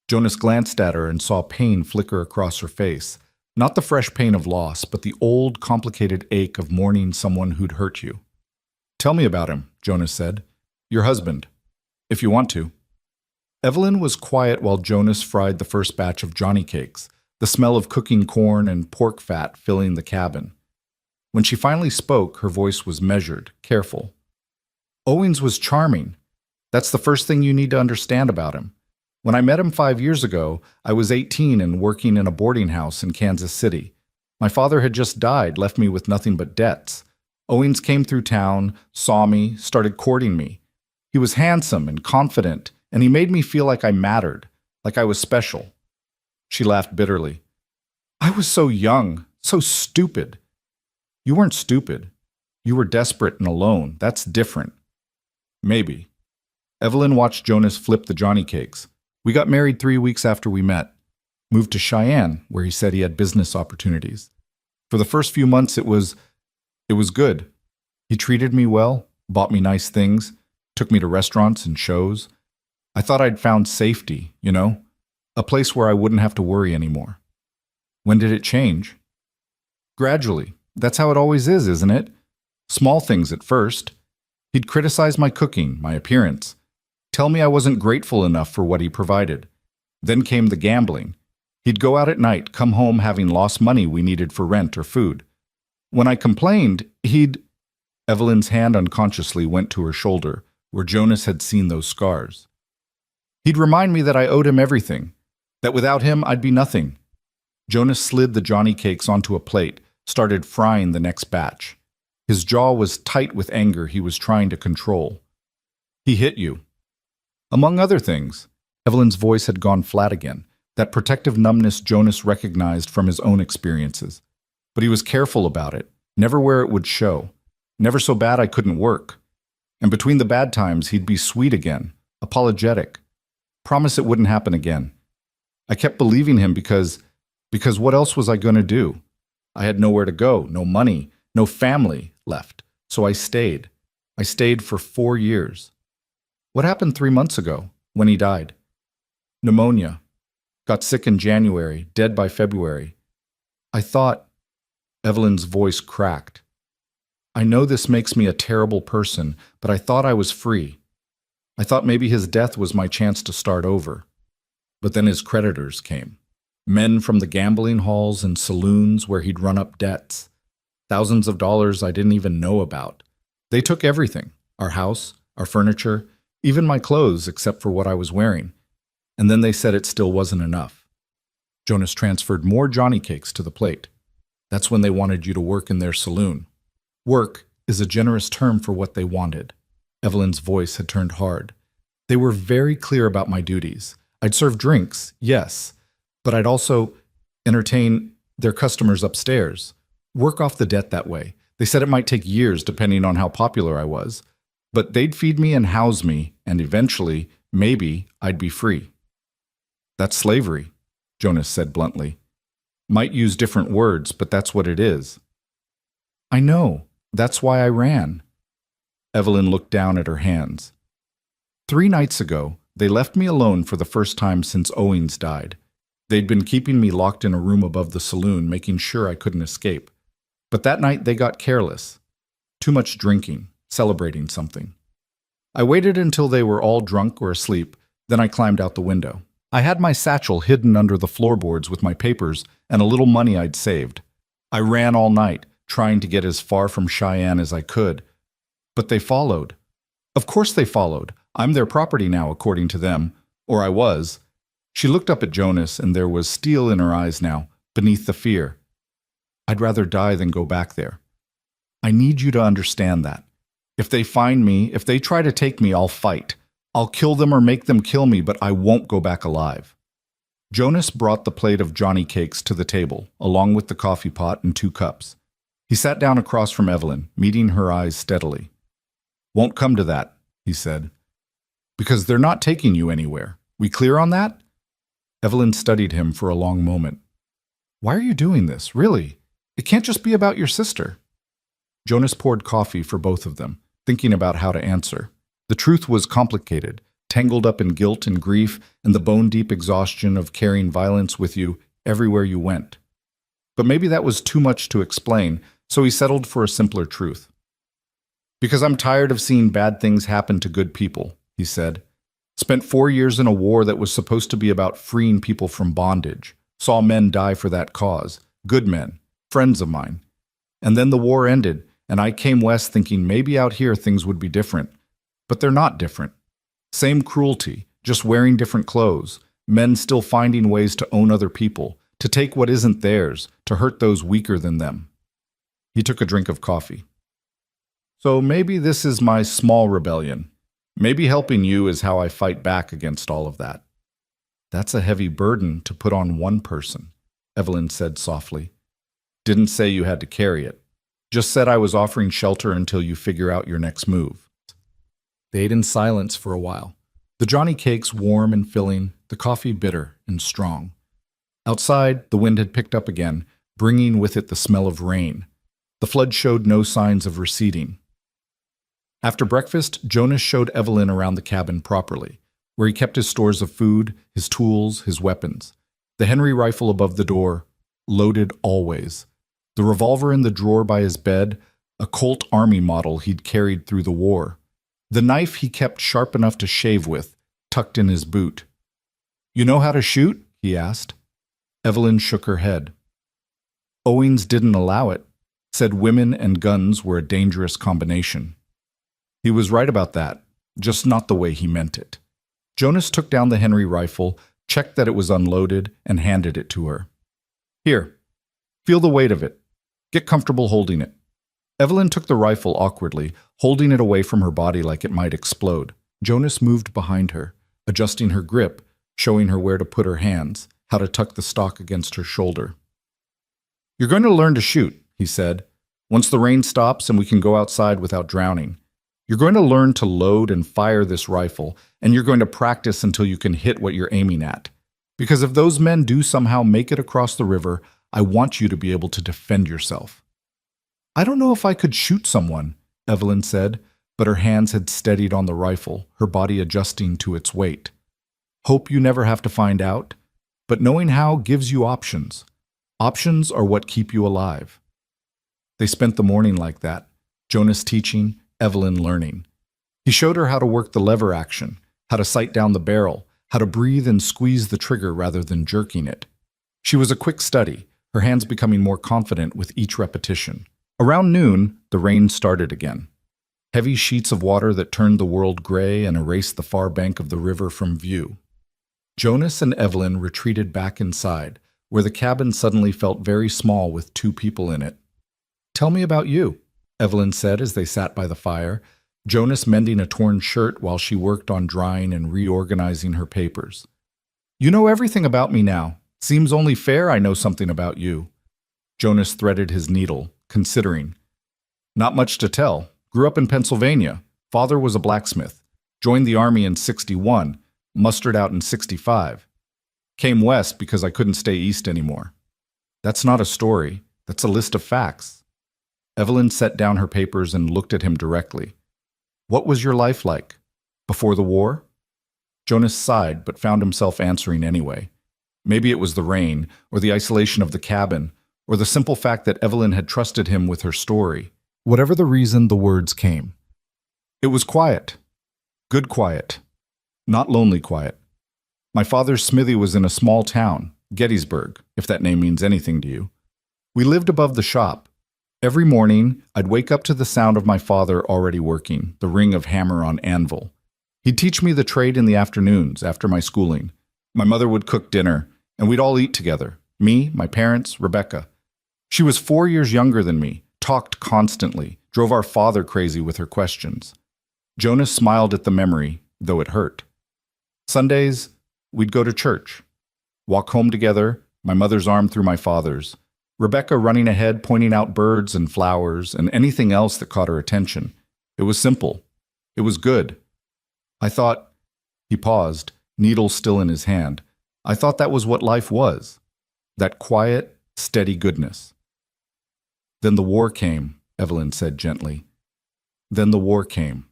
Jonas glanced at her and saw pain flicker across her face. Not the fresh pain of loss, but the old, complicated ache of mourning someone who'd hurt you. "Tell me about him," Jonas said. "Your husband, if you want to." Evelyn was quiet while Jonas fried the first batch of Johnny cakes, the smell of cooking corn and pork fat filling the cabin. When she finally spoke, her voice was measured, careful. "Owens was charming. That's the first thing you need to understand about him. When I met him 5 years ago, I was 18 and working in a boarding house in Kansas City. My father had just died, left me with nothing but debts. Owens came through town, saw me, started courting me. He was handsome and confident, and he made me feel like I mattered, like I was special." She laughed bitterly. "I was so young, so stupid." "You weren't stupid. You were desperate and alone. That's different." "Maybe." Evelyn watched Jonas flip the Johnny cakes. "We got married 3 weeks after we met. Moved to Cheyenne, where he said he had business opportunities. For the first few months it was good. He treated me well, bought me nice things, took me to restaurants and shows. I thought I'd found safety, a place where I wouldn't have to worry anymore." "When did it change?" "Gradually. That's how it always is, isn't it? Small things at first. He'd criticize my cooking, my appearance. Tell me I wasn't grateful enough for what he provided. Then came the gambling. He'd go out at night, come home having lost money we needed for rent or food. When I complained, he'd—" Evelyn's hand unconsciously went to her shoulder, where Jonas had seen those scars. "He'd remind me that I owed him everything, that without him I'd be nothing." Jonas slid the Johnny cakes onto a plate, started frying the next batch. His jaw was tight with anger he was trying to control. "He hit you." "Among other things." Evelyn's voice had gone flat again, that protective numbness Jonas recognized from his own experiences. But he was careful about it, never where it would show, never so bad I couldn't work. And between the bad times, he'd be sweet again, apologetic. Promise it wouldn't happen again. I kept believing him because what else was I going to do? I had nowhere to go, no money, no family left, so I stayed. I stayed for 4 years. What happened 3 months ago, when he died? Pneumonia. Got sick in January, dead by February. I thought—" Evelyn's voice cracked. "I know this makes me a terrible person, but I thought I was free. I thought maybe his death was my chance to start over. But then his creditors came. Men from the gambling halls and saloons where he'd run up debts. Thousands of dollars I didn't even know about. They took everything, our house, our furniture, even my clothes except for what I was wearing. And then they said it still wasn't enough." Jonas transferred more Johnny cakes to the plate. "That's when they wanted you to work in their saloon." "Work is a generous term for what they wanted." Evelyn's voice had turned hard. They were very clear about my duties. I'd serve drinks, yes, but I'd also entertain their customers upstairs, work off the debt that way. They said it might take years depending on how popular I was, but they'd feed me and house me, and eventually, maybe, I'd be free. That's slavery, Jonas said bluntly. Might use different words, but that's what it is. I know. That's why I ran. Evelyn looked down at her hands. 3 nights ago, they left me alone for the first time since Owings died. They'd been keeping me locked in a room above the saloon, making sure I couldn't escape. But that night they got careless. Too much drinking, celebrating something. I waited until they were all drunk or asleep, then I climbed out the window. I had my satchel hidden under the floorboards with my papers and a little money I'd saved. I ran all night, trying to get as far from Cheyenne as I could. But they followed. Of course they followed. I'm their property now, according to them. Or I was. She looked up at Jonas, and there was steel in her eyes now, beneath the fear. I'd rather die than go back there. I need you to understand that. If they find me, if they try to take me, I'll fight. I'll kill them or make them kill me, but I won't go back alive. Jonas brought the plate of Johnny cakes to the table, along with the coffee pot and 2 cups. He sat down across from Evelyn, meeting her eyes steadily. Won't come to that, he said. Because they're not taking you anywhere. We clear on that? Evelyn studied him for a long moment. Why are you doing this, really? It can't just be about your sister. Jonas poured coffee for both of them, thinking about how to answer. The truth was complicated, tangled up in guilt and grief and the bone-deep exhaustion of carrying violence with you everywhere you went. But maybe that was too much to explain, so he settled for a simpler truth. Because I'm tired of seeing bad things happen to good people, he said. Spent 4 years in a war that was supposed to be about freeing people from bondage. Saw men die for that cause. Good men. Friends of mine. And then the war ended, and I came west thinking maybe out here things would be different. But they're not different. Same cruelty, just wearing different clothes. Men still finding ways to own other people, to take what isn't theirs, to hurt those weaker than them. He took a drink of coffee. So maybe this is my small rebellion. Maybe helping you is how I fight back against all of that. That's a heavy burden to put on one person, Evelyn said softly. Didn't say you had to carry it. Just said I was offering shelter until you figure out your next move. They ate in silence for a while. The Johnny cakes warm and filling, the coffee bitter and strong. Outside, the wind had picked up again, bringing with it the smell of rain. The flood showed no signs of receding. After breakfast, Jonas showed Evelyn around the cabin properly, where he kept his stores of food, his tools, his weapons. The Henry rifle above the door, loaded always. The revolver in the drawer by his bed, a Colt Army model he'd carried through the war. The knife he kept sharp enough to shave with, tucked in his boot. You know how to shoot? He asked. Evelyn shook her head. Owings didn't allow it, said women and guns were a dangerous combination. He was right about that, just not the way he meant it. Jonas took down the Henry rifle, checked that it was unloaded, and handed it to her. Here, feel the weight of it. Get comfortable holding it. Evelyn took the rifle awkwardly, holding it away from her body like it might explode. Jonas moved behind her, adjusting her grip, showing her where to put her hands, how to tuck the stock against her shoulder. You're going to learn to shoot, he said, once the rain stops and we can go outside without drowning. You're going to learn to load and fire this rifle, and you're going to practice until you can hit what you're aiming at. Because if those men do somehow make it across the river, I want you to be able to defend yourself. I don't know if I could shoot someone, Evelyn said, but her hands had steadied on the rifle, her body adjusting to its weight. Hope you never have to find out, but knowing how gives you options. Options are what keep you alive. They spent the morning like that, Jonas teaching, Evelyn learning. He showed her how to work the lever action, how to sight down the barrel, how to breathe and squeeze the trigger rather than jerking it. She was a quick study, her hands becoming more confident with each repetition. Around noon, the rain started again. Heavy sheets of water that turned the world gray and erased the far bank of the river from view. Jonas and Evelyn retreated back inside, where the cabin suddenly felt very small with 2 people in it. Tell me about you, Evelyn said as they sat by the fire, Jonas mending a torn shirt while she worked on drying and reorganizing her papers. You know everything about me now. Seems only fair I know something about you. Jonas threaded his needle, considering. Not much to tell. Grew up in Pennsylvania. Father was a blacksmith. Joined the army in '61. Mustered out in '65. Came west because I couldn't stay east anymore. That's not a story. That's a list of facts. Evelyn set down her papers and looked at him directly. What was your life like? Before the war? Jonas sighed, but found himself answering anyway. Maybe it was the rain, or the isolation of the cabin, or the simple fact that Evelyn had trusted him with her story. Whatever the reason, the words came. It was quiet. Good quiet. Not lonely quiet. My father's smithy was in a small town, Gettysburg, if that name means anything to you. We lived above the shop. Every morning, I'd wake up to the sound of my father already working, the ring of hammer on anvil. He'd teach me the trade in the afternoons after my schooling. My mother would cook dinner, and we'd all eat together. Me, my parents, Rebecca. She was 4 years younger than me, talked constantly, drove our father crazy with her questions. Jonas smiled at the memory, though it hurt. Sundays, we'd go to church. Walk home together, my mother's arm through my father's. Rebecca running ahead, pointing out birds and flowers and anything else that caught her attention. It was simple. It was good. I thought, he paused, needle still in his hand. I thought that was what life was. That quiet, steady goodness. Then the war came, Evelyn said gently. Then the war came.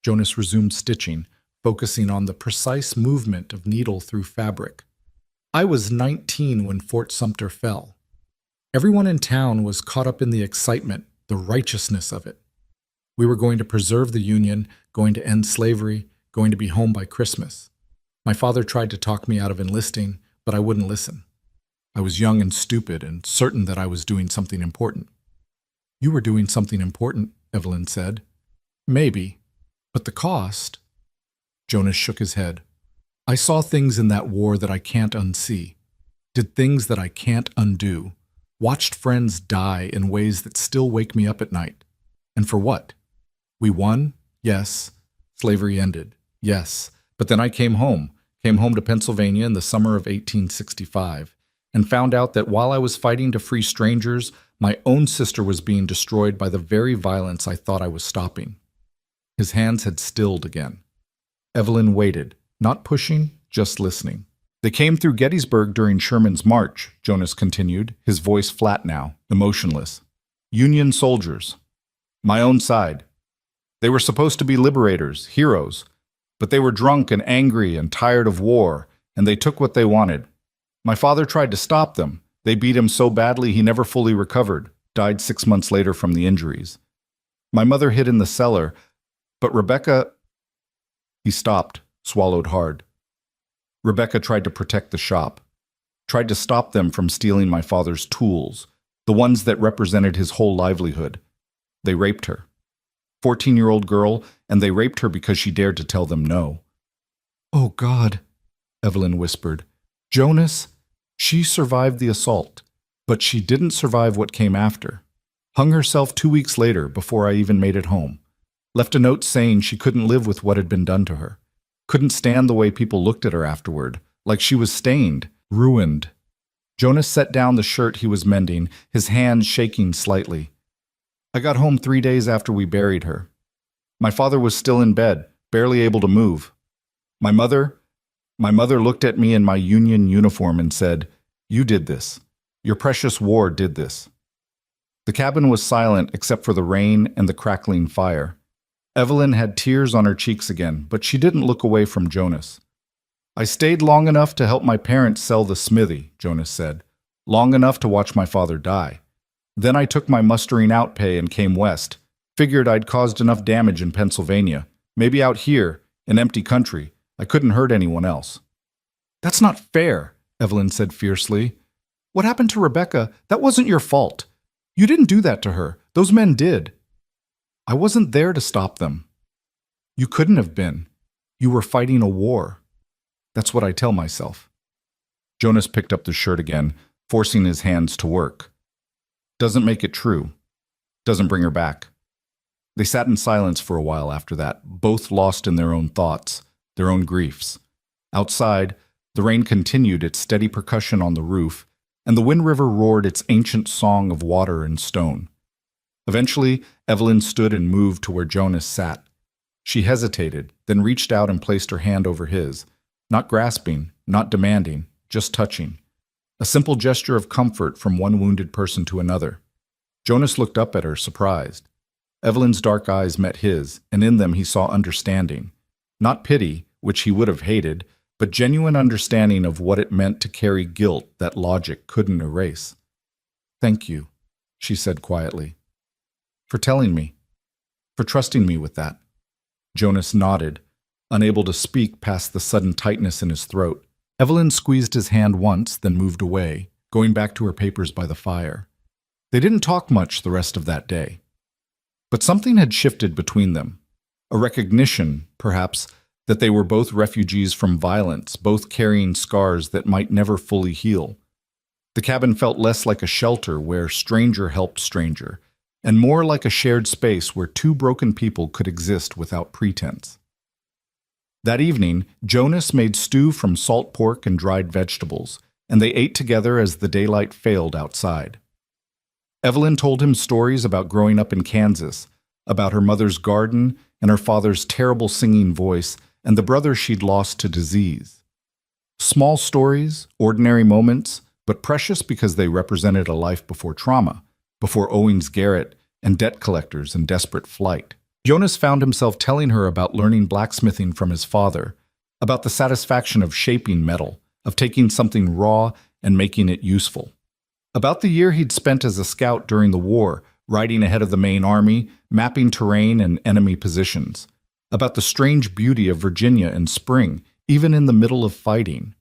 Jonas resumed stitching, focusing on the precise movement of needle through fabric. I was 19 when Fort Sumter fell. Everyone in town was caught up in the excitement, the righteousness of it. We were going to preserve the Union, going to end slavery, going to be home by Christmas. My father tried to talk me out of enlisting, but I wouldn't listen. I was young and stupid and certain that I was doing something important. You were doing something important, Evelyn said. Maybe, but the cost... Jonas shook his head. I saw things in that war that I can't unsee. Did things that I can't undo. Watched friends die in ways that still wake me up at night. And for what? We won? Yes. Slavery ended? Yes. But then I came home to Pennsylvania in the summer of 1865, and found out that while I was fighting to free strangers, my own sister was being destroyed by the very violence I thought I was stopping. His hands had stilled again. Evelyn waited, not pushing, just listening. They came through Gettysburg during Sherman's march, Jonas continued, his voice flat now, emotionless. Union soldiers. My own side. They were supposed to be liberators, heroes, but they were drunk and angry and tired of war, and they took what they wanted. My father tried to stop them. They beat him so badly he never fully recovered, died 6 months later from the injuries. My mother hid in the cellar, but Rebecca... He stopped, swallowed hard. Rebecca tried to protect the shop, tried to stop them from stealing my father's tools, the ones that represented his whole livelihood. They raped her. 14-year-old girl, and they raped her because she dared to tell them no. Oh, God, Evelyn whispered. Jonas, she survived the assault, but she didn't survive what came after. Hung herself 2 weeks later before I even made it home. Left a note saying she couldn't live with what had been done to her. Couldn't stand the way people looked at her afterward, like she was stained, ruined. Jonas set down the shirt he was mending, his hand shaking slightly. I got home 3 days after we buried her. My father was still in bed, barely able to move. My mother looked at me in my Union uniform and said, "You did this. Your precious war did this." The cabin was silent except for the rain and the crackling fire. Evelyn had tears on her cheeks again, but she didn't look away from Jonas. I stayed long enough to help my parents sell the smithy, Jonas said. Long enough to watch my father die. Then I took my mustering out pay and came west. Figured I'd caused enough damage in Pennsylvania. Maybe out here, in empty country, I couldn't hurt anyone else. That's not fair, Evelyn said fiercely. What happened to Rebecca? That wasn't your fault. You didn't do that to her. Those men did. I wasn't there to stop them. You couldn't have been. You were fighting a war. That's what I tell myself. Jonas picked up the shirt again, forcing his hands to work. Doesn't make it true. Doesn't bring her back. They sat in silence for a while after that, both lost in their own thoughts, their own griefs. Outside, the rain continued its steady percussion on the roof, and the Wind River roared its ancient song of water and stone. Eventually, Evelyn stood and moved to where Jonas sat. She hesitated, then reached out and placed her hand over his, not grasping, not demanding, just touching. A simple gesture of comfort from one wounded person to another. Jonas looked up at her, surprised. Evelyn's dark eyes met his, and in them he saw understanding. Not pity, which he would have hated, but genuine understanding of what it meant to carry guilt that logic couldn't erase. "Thank you," she said quietly. "For telling me. For trusting me with that." Jonas nodded, unable to speak past the sudden tightness in his throat. Evelyn squeezed his hand once, then moved away, going back to her papers by the fire. They didn't talk much the rest of that day. But something had shifted between them. A recognition, perhaps, that they were both refugees from violence, both carrying scars that might never fully heal. The cabin felt less like a shelter where stranger helped stranger, and more like a shared space where two broken people could exist without pretense. That evening, Jonas made stew from salt pork and dried vegetables, and they ate together as the daylight failed outside. Evelyn told him stories about growing up in Kansas, about her mother's garden and her father's terrible singing voice and the brother she'd lost to disease. Small stories, ordinary moments, but precious because they represented a life before trauma, before Owings Garrett and debt collectors in desperate flight. Jonas found himself telling her about learning blacksmithing from his father, about the satisfaction of shaping metal, of taking something raw and making it useful. About the year he'd spent as a scout during the war, riding ahead of the main army, mapping terrain and enemy positions. About the strange beauty of Virginia in spring, even in the middle of fighting.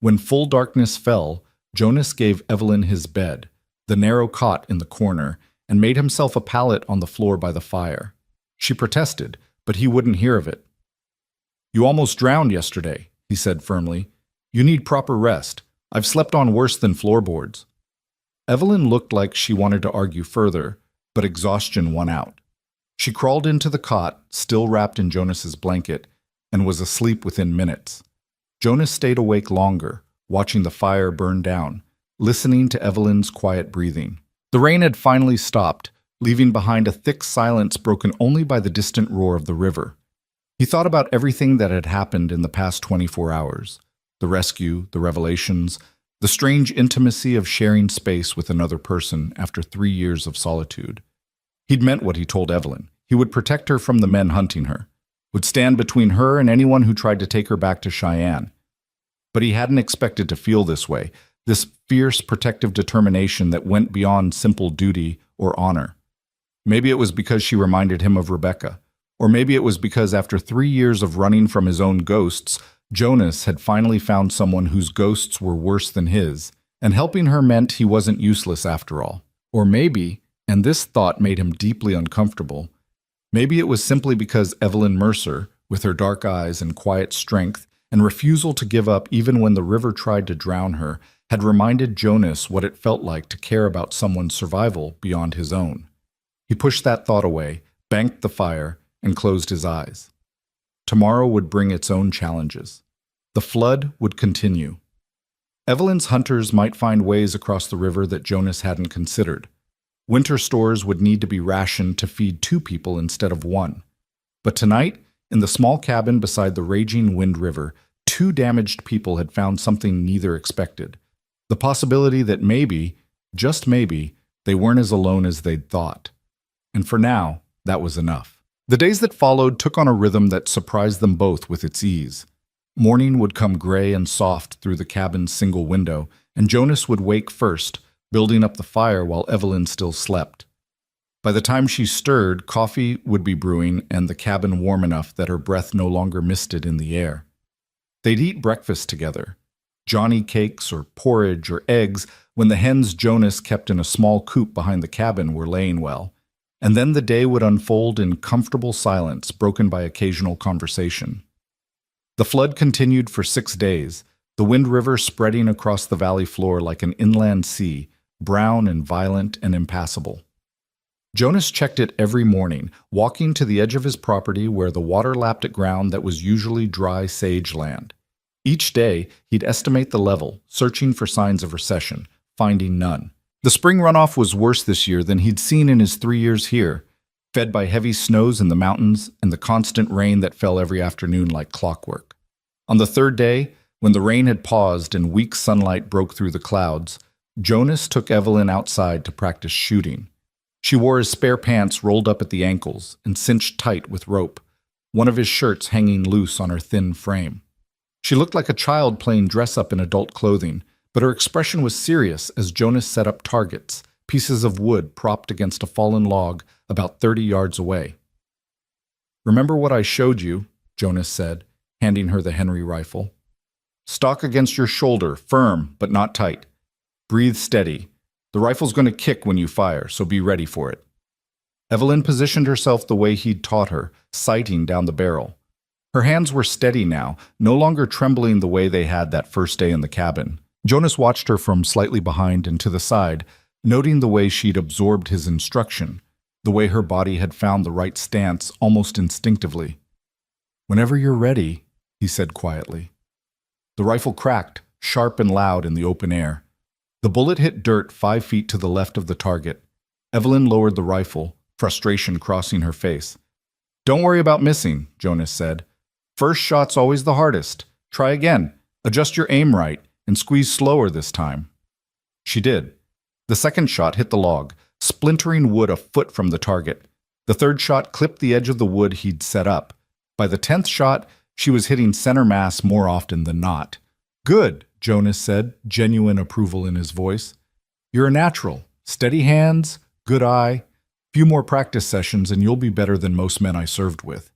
When full darkness fell, Jonas gave Evelyn his bed, the narrow cot in the corner, and made himself a pallet on the floor by the fire. She protested, but he wouldn't hear of it. "You almost drowned yesterday," he said firmly. "You need proper rest. I've slept on worse than floorboards." Evelyn looked like she wanted to argue further, but exhaustion won out. She crawled into the cot, still wrapped in Jonas's blanket, and was asleep within minutes. Jonas stayed awake longer, watching the fire burn down, listening to Evelyn's quiet breathing. The rain had finally stopped, leaving behind a thick silence broken only by the distant roar of the river. He thought about everything that had happened in the past 24 hours. The rescue, the revelations, the strange intimacy of sharing space with another person after 3 years of solitude. He'd meant what he told Evelyn. He would protect her from the men hunting her, would stand between her and anyone who tried to take her back to Cheyenne. But he hadn't expected to feel this way, this fierce protective determination that went beyond simple duty or honor. Maybe it was because she reminded him of Rebecca, or maybe it was because after 3 years of running from his own ghosts, Jonas had finally found someone whose ghosts were worse than his, and helping her meant he wasn't useless after all. Or maybe, and this thought made him deeply uncomfortable, maybe it was simply because Evelyn Mercer, with her dark eyes and quiet strength and refusal to give up even when the river tried to drown her, had reminded Jonas what it felt like to care about someone's survival beyond his own. He pushed that thought away, banked the fire, and closed his eyes. Tomorrow would bring its own challenges. The flood would continue. Evelyn's hunters might find ways across the river that Jonas hadn't considered. Winter stores would need to be rationed to feed 2 people instead of 1. But tonight, in the small cabin beside the raging Wind River, 2 damaged people had found something neither expected. The possibility that maybe, just maybe, they weren't as alone as they'd thought. And for now, that was enough. The days that followed took on a rhythm that surprised them both with its ease. Morning would come gray and soft through the cabin's single window, and Jonas would wake first, building up the fire while Evelyn still slept. By the time she stirred, coffee would be brewing and the cabin warm enough that her breath no longer misted in the air. They'd eat breakfast together, Johnny cakes or porridge or eggs when the hens Jonas kept in a small coop behind the cabin were laying well, and then the day would unfold in comfortable silence broken by occasional conversation. The flood continued for 6 days, the Wind River spreading across the valley floor like an inland sea, brown and violent and impassable. Jonas checked it every morning, walking to the edge of his property where the water lapped at ground that was usually dry sage land. Each day, he'd estimate the level, searching for signs of recession, finding none. The spring runoff was worse this year than he'd seen in his 3 years here, fed by heavy snows in the mountains and the constant rain that fell every afternoon like clockwork. On the third day, when the rain had paused and weak sunlight broke through the clouds, Jonas took Evelyn outside to practice shooting. She wore his spare pants rolled up at the ankles and cinched tight with rope, one of his shirts hanging loose on her thin frame. She looked like a child playing dress-up in adult clothing, but her expression was serious as Jonas set up targets, pieces of wood propped against a fallen log about 30 yards away. "Remember what I showed you," Jonas said, handing her the Henry rifle. "Stock against your shoulder, firm but not tight. Breathe steady. The rifle's going to kick when you fire, so be ready for it." Evelyn positioned herself the way he'd taught her, sighting down the barrel. Her hands were steady now, no longer trembling the way they had that first day in the cabin. Jonas watched her from slightly behind and to the side, noting the way she'd absorbed his instruction, the way her body had found the right stance almost instinctively. "Whenever you're ready," he said quietly. The rifle cracked, sharp and loud in the open air. The bullet hit dirt 5 feet to the left of the target. Evelyn lowered the rifle, frustration crossing her face. "Don't worry about missing," Jonas said. "First shot's always the hardest. Try again. Adjust your aim right and squeeze slower this time." She did. The second shot hit the log, splintering wood a foot from the target. The third shot clipped the edge of the wood he'd set up. By the 10th shot, she was hitting center mass more often than not. "Good," Jonas said, genuine approval in his voice. "You're a natural. Steady hands, good eye. Few more practice sessions and you'll be better than most men I served with."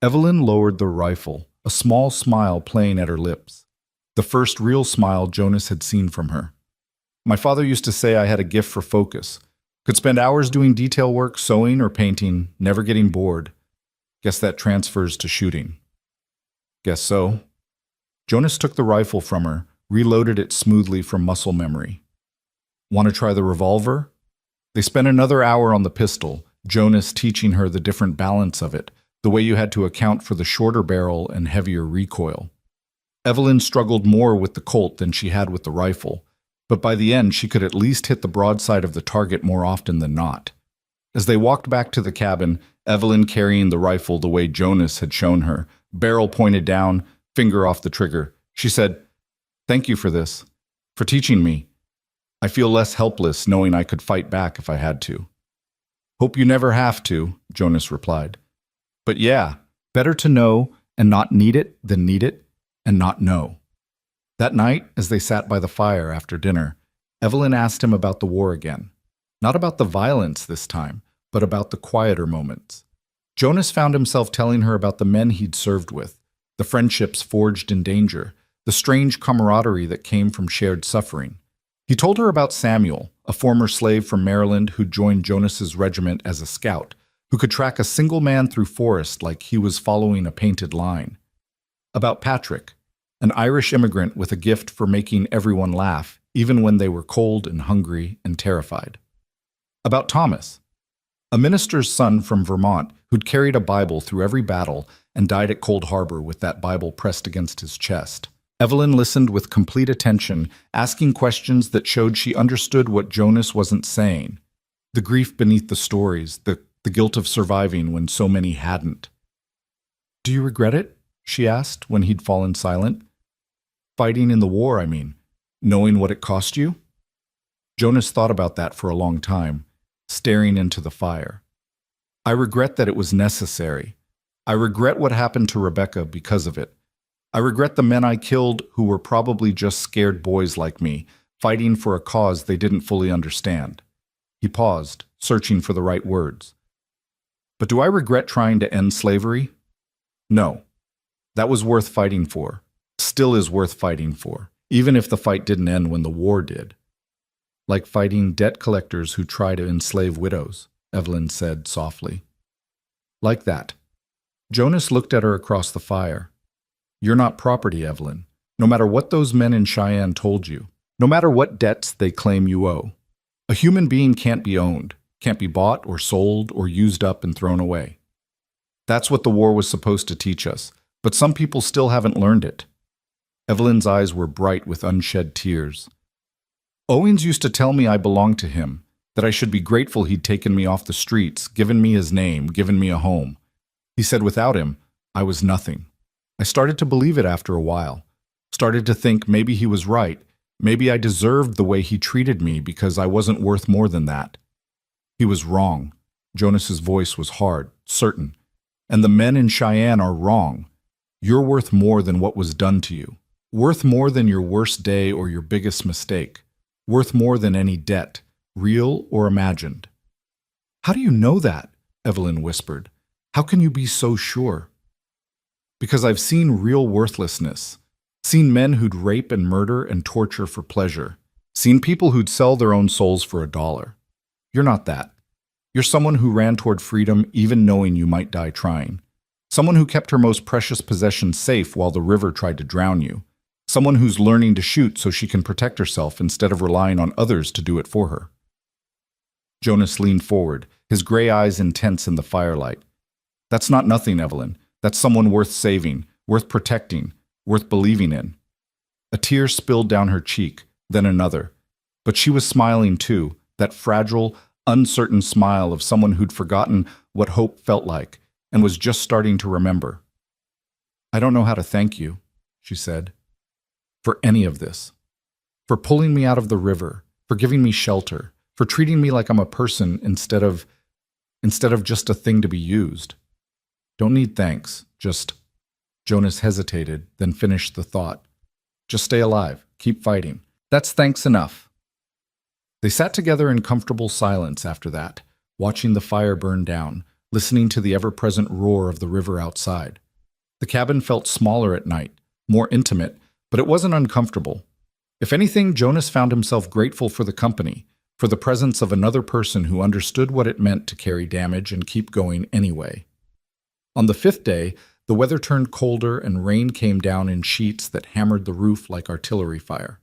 Evelyn lowered the rifle, a small smile playing at her lips. The first real smile Jonas had seen from her. "My father used to say I had a gift for focus. Could spend hours doing detail work, sewing or painting, never getting bored. Guess that transfers to shooting." "Guess so." Jonas took the rifle from her, reloaded it smoothly from muscle memory. "Want to try the revolver?" They spent another hour on the pistol, Jonas teaching her the different balance of it, the way you had to account for the shorter barrel and heavier recoil. Evelyn struggled more with the Colt than she had with the rifle, but by the end she could at least hit the broadside of the target more often than not. As they walked back to the cabin, Evelyn carrying the rifle the way Jonas had shown her, barrel pointed down, finger off the trigger, she said, "Thank you for this, for teaching me. I feel less helpless knowing I could fight back if I had to." "Hope you never have to," Jonas replied. "But yeah, better to know and not need it than need it and not know." That night, as they sat by the fire after dinner, Evelyn asked him about the war again. Not about the violence this time, but about the quieter moments. Jonas found himself telling her about the men he'd served with, the friendships forged in danger, the strange camaraderie that came from shared suffering. He told her about Samuel, a former slave from Maryland who joined Jonas's regiment as a scout, who could track a single man through forest like he was following a painted line. About Patrick, an Irish immigrant with a gift for making everyone laugh, even when they were cold and hungry and terrified. About Thomas, a minister's son from Vermont who'd carried a Bible through every battle and died at Cold Harbor with that Bible pressed against his chest. Evelyn listened with complete attention, asking questions that showed she understood what Jonas wasn't saying. The grief beneath the stories, the guilt of surviving when so many hadn't. "Do you regret it?" she asked when he'd fallen silent. "Fighting in the war, I mean. Knowing what it cost you?" Jonas thought about that for a long time, staring into the fire. "I regret that it was necessary. I regret what happened to Rebecca because of it. I regret the men I killed who were probably just scared boys like me, fighting for a cause they didn't fully understand." He paused, searching for the right words. "But do I regret trying to end slavery? No. That was worth fighting for. Still is worth fighting for, even if the fight didn't end when the war did. Like fighting debt collectors who try to enslave widows," Evelyn said softly. "Like that." Jonas looked at her across the fire. "You're not property, Evelyn, no matter what those men in Cheyenne told you, no matter what debts they claim you owe. A human being can't be owned. can't be bought or sold or used up and thrown away. That's what the war was supposed to teach us, but some people still haven't learned it. Evelyn's eyes were bright with unshed tears. Owens used to tell me I belonged to him, that I should be grateful he'd taken me off the streets, given me his name, given me a home. He said without him, I was nothing. I started to believe it after a while. Started to think maybe he was right. Maybe I deserved the way he treated me because I wasn't worth more than that. He was wrong. Jonas's voice was hard, certain. And the men in Cheyenne are wrong. You're worth more than what was done to you. Worth more than your worst day or your biggest mistake. Worth more than any debt, real or imagined. How do you know that? Evelyn whispered. How can you be so sure? Because I've seen real worthlessness. Seen men who'd rape and murder and torture for pleasure. Seen people who'd sell their own souls for $1. You're not that. You're someone who ran toward freedom even knowing you might die trying. Someone who kept her most precious possession safe while the river tried to drown you. Someone who's learning to shoot so she can protect herself instead of relying on others to do it for her. Jonas leaned forward, his gray eyes intense in the firelight. That's not nothing, Evelyn. That's someone worth saving, worth protecting, worth believing in. A tear spilled down her cheek, then another. But she was smiling too, that fragile, uncertain smile of someone who'd forgotten what hope felt like and was just starting to remember. I don't know how to thank you, she said, for any of this. For pulling me out of the river, for giving me shelter, for treating me like I'm a person instead of just a thing to be used. Don't need thanks, just... Jonas hesitated, then finished the thought. Just stay alive, keep fighting. That's thanks enough. They sat together in comfortable silence after that, watching the fire burn down, listening to the ever-present roar of the river outside. The cabin felt smaller at night, more intimate, but it wasn't uncomfortable. If anything, Jonas found himself grateful for the company, for the presence of another person who understood what it meant to carry damage and keep going anyway. On the 5th day, the weather turned colder and rain came down in sheets that hammered the roof like artillery fire.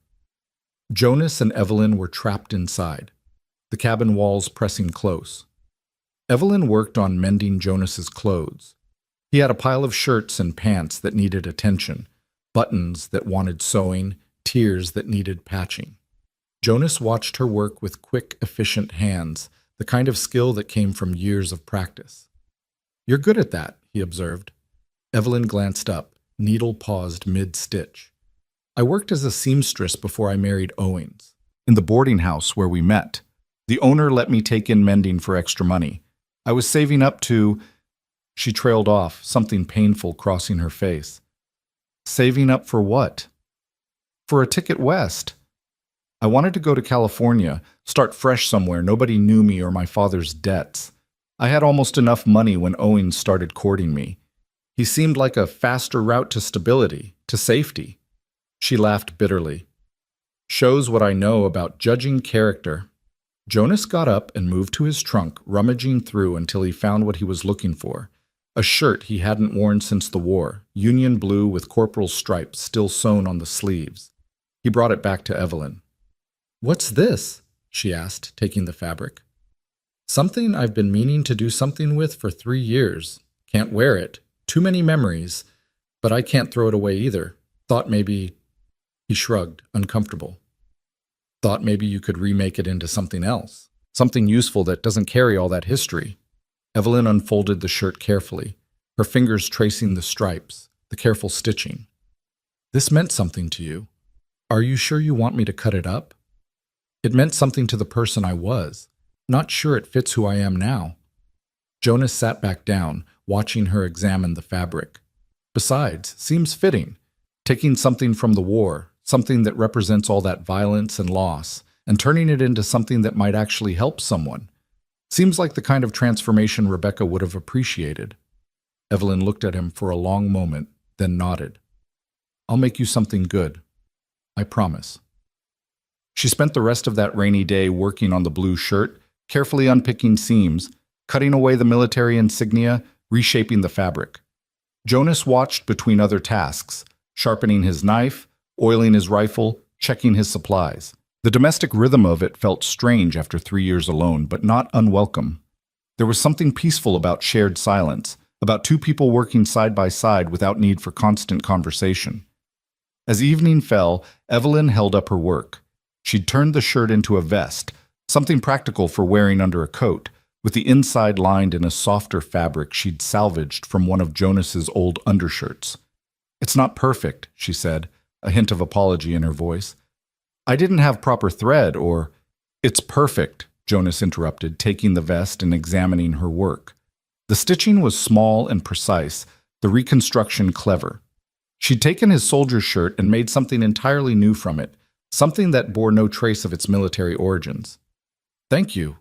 Jonas and Evelyn were trapped inside, the cabin walls pressing close. Evelyn worked on mending Jonas's clothes. He had a pile of shirts and pants that needed attention, buttons that wanted sewing, tears that needed patching. Jonas watched her work with quick, efficient hands, the kind of skill that came from years of practice. You're good at that, he observed. Evelyn glanced up, needle paused mid-stitch. I worked as a seamstress before I married Owens. In the boarding house where we met, the owner let me take in mending for extra money. I was saving up to... She trailed off, something painful crossing her face. Saving up for what? For a ticket west. I wanted to go to California, start fresh somewhere nobody knew me or my father's debts. I had almost enough money when Owens started courting me. He seemed like a faster route to stability, to safety. She laughed bitterly. Shows what I know about judging character. Jonas got up and moved to his trunk, rummaging through until he found what he was looking for. A shirt he hadn't worn since the war, union blue with corporal stripes still sewn on the sleeves. He brought it back to Evelyn. What's this? She asked, taking the fabric. Something I've been meaning to do something with for 3 years. Can't wear it. Too many memories. But I can't throw it away either. Thought maybe... He shrugged, uncomfortable. Thought maybe you could remake it into something else. Something useful that doesn't carry all that history. Evelyn unfolded the shirt carefully, her fingers tracing the stripes, the careful stitching. This meant something to you. Are you sure you want me to cut it up? It meant something to the person I was. Not sure it fits who I am now. Jonas sat back down, watching her examine the fabric. Besides, seems fitting. Taking something from the war, something that represents all that violence and loss, and turning it into something that might actually help someone. Seems like the kind of transformation Rebecca would have appreciated. Evelyn looked at him for a long moment, then nodded. I'll make you something good. I promise. She spent the rest of that rainy day working on the blue shirt, carefully unpicking seams, cutting away the military insignia, reshaping the fabric. Jonas watched between other tasks, sharpening his knife, oiling his rifle, checking his supplies. The domestic rhythm of it felt strange after 3 years alone, but not unwelcome. There was something peaceful about shared silence, about two people working side by side without need for constant conversation. As evening fell, Evelyn held up her work. She'd turned the shirt into a vest, something practical for wearing under a coat, with the inside lined in a softer fabric she'd salvaged from one of Jonas's old undershirts. "It's not perfect," she said, a hint of apology in her voice. "I didn't have proper thread or—" "It's perfect," Jonas interrupted, taking the vest and examining her work. The stitching was small and precise, the reconstruction clever. She'd taken his soldier's shirt and made something entirely new from it, something that bore no trace of its military origins. "Thank you.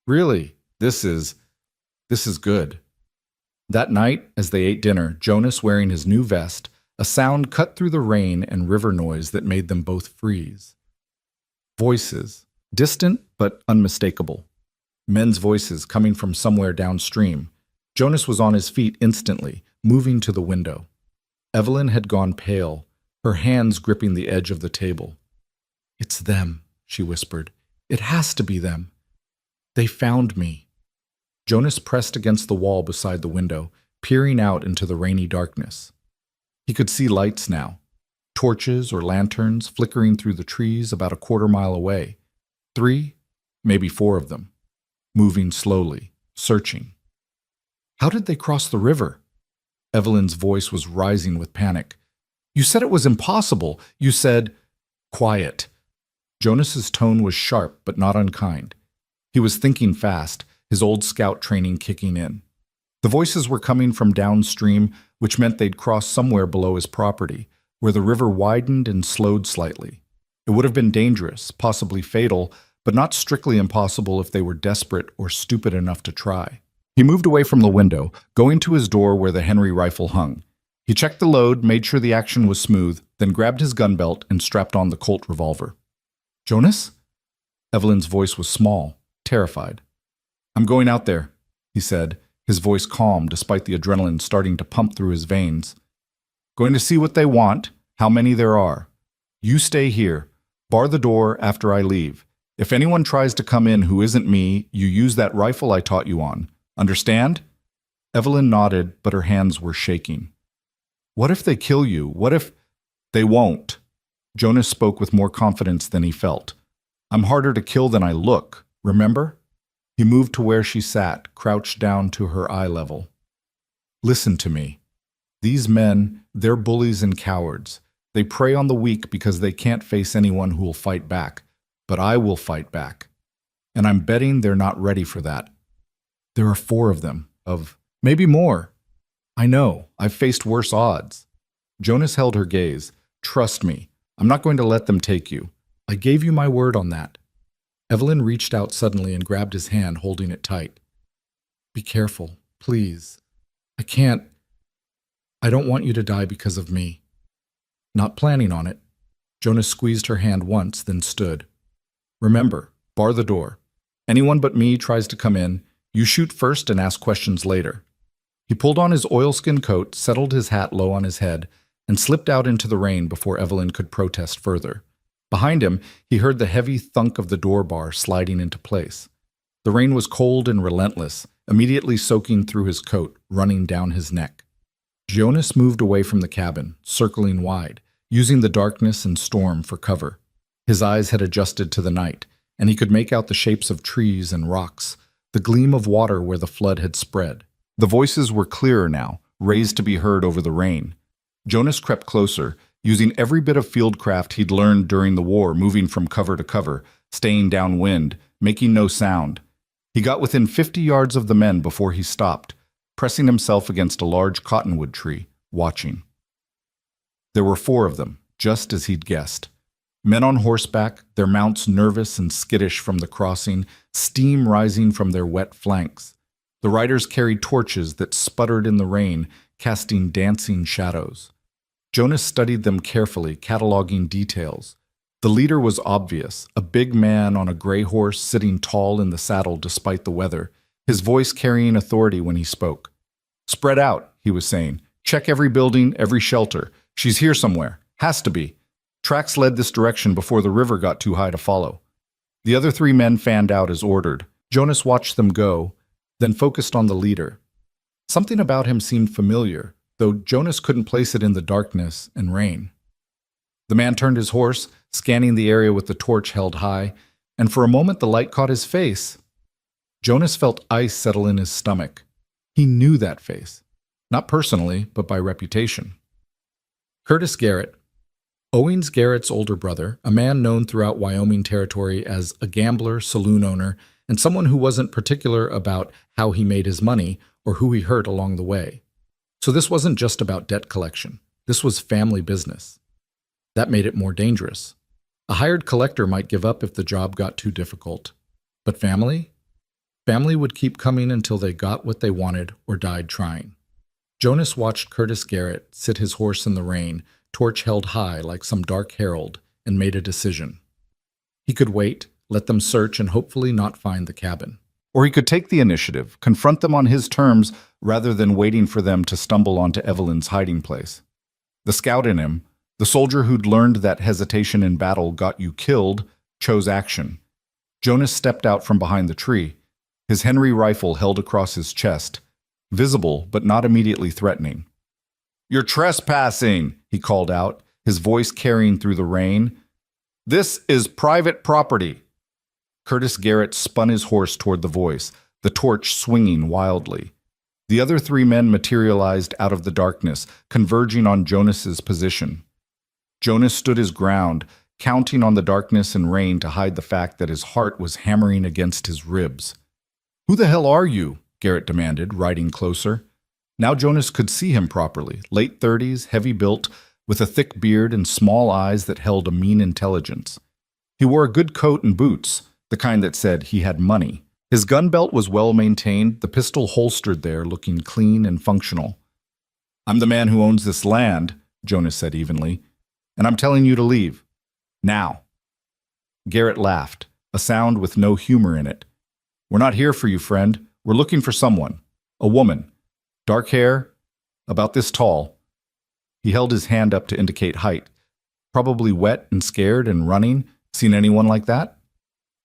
Really, this is good." That night, as they ate dinner, Jonas wearing his new vest, a sound cut through the rain and river noise that made them both freeze. Voices, distant but unmistakable. Men's voices coming from somewhere downstream. Jonas was on his feet instantly, moving to the window. Evelyn had gone pale, her hands gripping the edge of the table. "It's them," she whispered. "It has to be them. They found me." Jonas pressed against the wall beside the window, peering out into the rainy darkness. He could see lights now, torches or lanterns flickering through the trees about a quarter-mile away. 3, maybe 4 of them, moving slowly, searching. "How did they cross the river?" Evelyn's voice was rising with panic. "You said it was impossible. You said—" "Quiet." Jonas's tone was sharp but not unkind. He was thinking fast, his old scout training kicking in. The voices were coming from downstream, which meant they'd cross somewhere below his property, where the river widened and slowed slightly. It would have been dangerous, possibly fatal, but not strictly impossible if they were desperate or stupid enough to try. He moved away from the window, going to his door where the Henry rifle hung. He checked the load, made sure the action was smooth, then grabbed his gun belt and strapped on the Colt revolver. "Jonas?" Evelyn's voice was small, terrified. "I'm going out there," he said, his voice calm despite the adrenaline starting to pump through his veins. "Going to see what they want, how many there are. You stay here. Bar the door after I leave. If anyone tries to come in who isn't me, you use that rifle I taught you on. Understand?" Evelyn nodded, but her hands were shaking. "What if they kill you? What if—" "They won't." Jonas spoke with more confidence than he felt. "I'm harder to kill than I look, remember?" He moved to where she sat, crouched down to her eye level. "Listen to me. These men, they're bullies and cowards. They prey on the weak because they can't face anyone who will fight back. But I will fight back. And I'm betting they're not ready for that. There are 4 of them, maybe more. I know, I've faced worse odds." Jonas held her gaze. "Trust me, I'm not going to let them take you. I gave you my word on that." Evelyn reached out suddenly and grabbed his hand, holding it tight. "Be careful, please. I don't want you to die because of me." "Not planning on it." Jonas squeezed her hand once, then stood. "Remember, bar the door. Anyone but me tries to come in, you shoot first and ask questions later." He pulled on his oilskin coat, settled his hat low on his head, and slipped out into the rain before Evelyn could protest further. Behind him, he heard the heavy thunk of the door bar sliding into place. The rain was cold and relentless, immediately soaking through his coat, running down his neck. Jonas moved away from the cabin, circling wide, using the darkness and storm for cover. His eyes had adjusted to the night, and he could make out the shapes of trees and rocks, the gleam of water where the flood had spread. The voices were clearer now, raised to be heard over the rain. Jonas crept closer, using every bit of fieldcraft he'd learned during the war, moving from cover to cover, staying downwind, making no sound. He got within 50 yards of the men before he stopped, pressing himself against a large cottonwood tree, watching. There were 4 of them, just as he'd guessed. Men on horseback, their mounts nervous and skittish from the crossing, steam rising from their wet flanks. The riders carried torches that sputtered in the rain, casting dancing shadows. Jonas studied them carefully, cataloging details. The leader was obvious, a big man on a gray horse sitting tall in the saddle despite the weather, his voice carrying authority when he spoke. "Spread out," he was saying. "Check every building, every shelter. She's here somewhere. Has to be. Tracks led this direction before the river got too high to follow. The other 3 men fanned out as ordered. Jonas watched them go, then focused on the leader. Something about him seemed familiar, though Jonas couldn't place it in the darkness and rain. The man turned his horse, scanning the area with the torch held high, and for a moment the light caught his face. Jonas felt ice settle in his stomach. He knew that face, not personally, but by reputation. Curtis Garrett. Owings Garrett's older brother, a man known throughout Wyoming territory as a gambler, saloon owner, and someone who wasn't particular about how he made his money or who he hurt along the way. So this wasn't just about debt collection. This was family business. That made it more dangerous. A hired collector might give up if the job got too difficult. But family? Family would keep coming until they got what they wanted or died trying. Jonas watched Curtis Garrett sit his horse in the rain, torch held high like some dark herald, and made a decision. He could wait, let them search, and hopefully not find the cabin. Or he could take the initiative, confront them on his terms, rather than waiting for them to stumble onto Evelyn's hiding place. The scout in him, the soldier who'd learned that hesitation in battle got you killed, chose action. Jonas stepped out from behind the tree, his Henry rifle held across his chest, visible but not immediately threatening. "You're trespassing," he called out, his voice carrying through the rain. "This is private property." Curtis Garrett spun his horse toward the voice, the torch swinging wildly. The other 3 men materialized out of the darkness, converging on Jonas's position. Jonas stood his ground, counting on the darkness and rain to hide the fact that his heart was hammering against his ribs. "Who the hell are you?" Garrett demanded, riding closer. Now Jonas could see him properly, late 30s, heavy-built, with a thick beard and small eyes that held a mean intelligence. He wore a good coat and boots, the kind that said he had money. His gun belt was well-maintained, the pistol holstered there, looking clean and functional. "I'm the man who owns this land," Jonas said evenly, "and I'm telling you to leave. Now." Garrett laughed, a sound with no humor in it. "We're not here for you, friend. We're looking for someone. A woman. Dark hair, about this tall." He held his hand up to indicate height. "Probably wet and scared and running. Seen anyone like that?"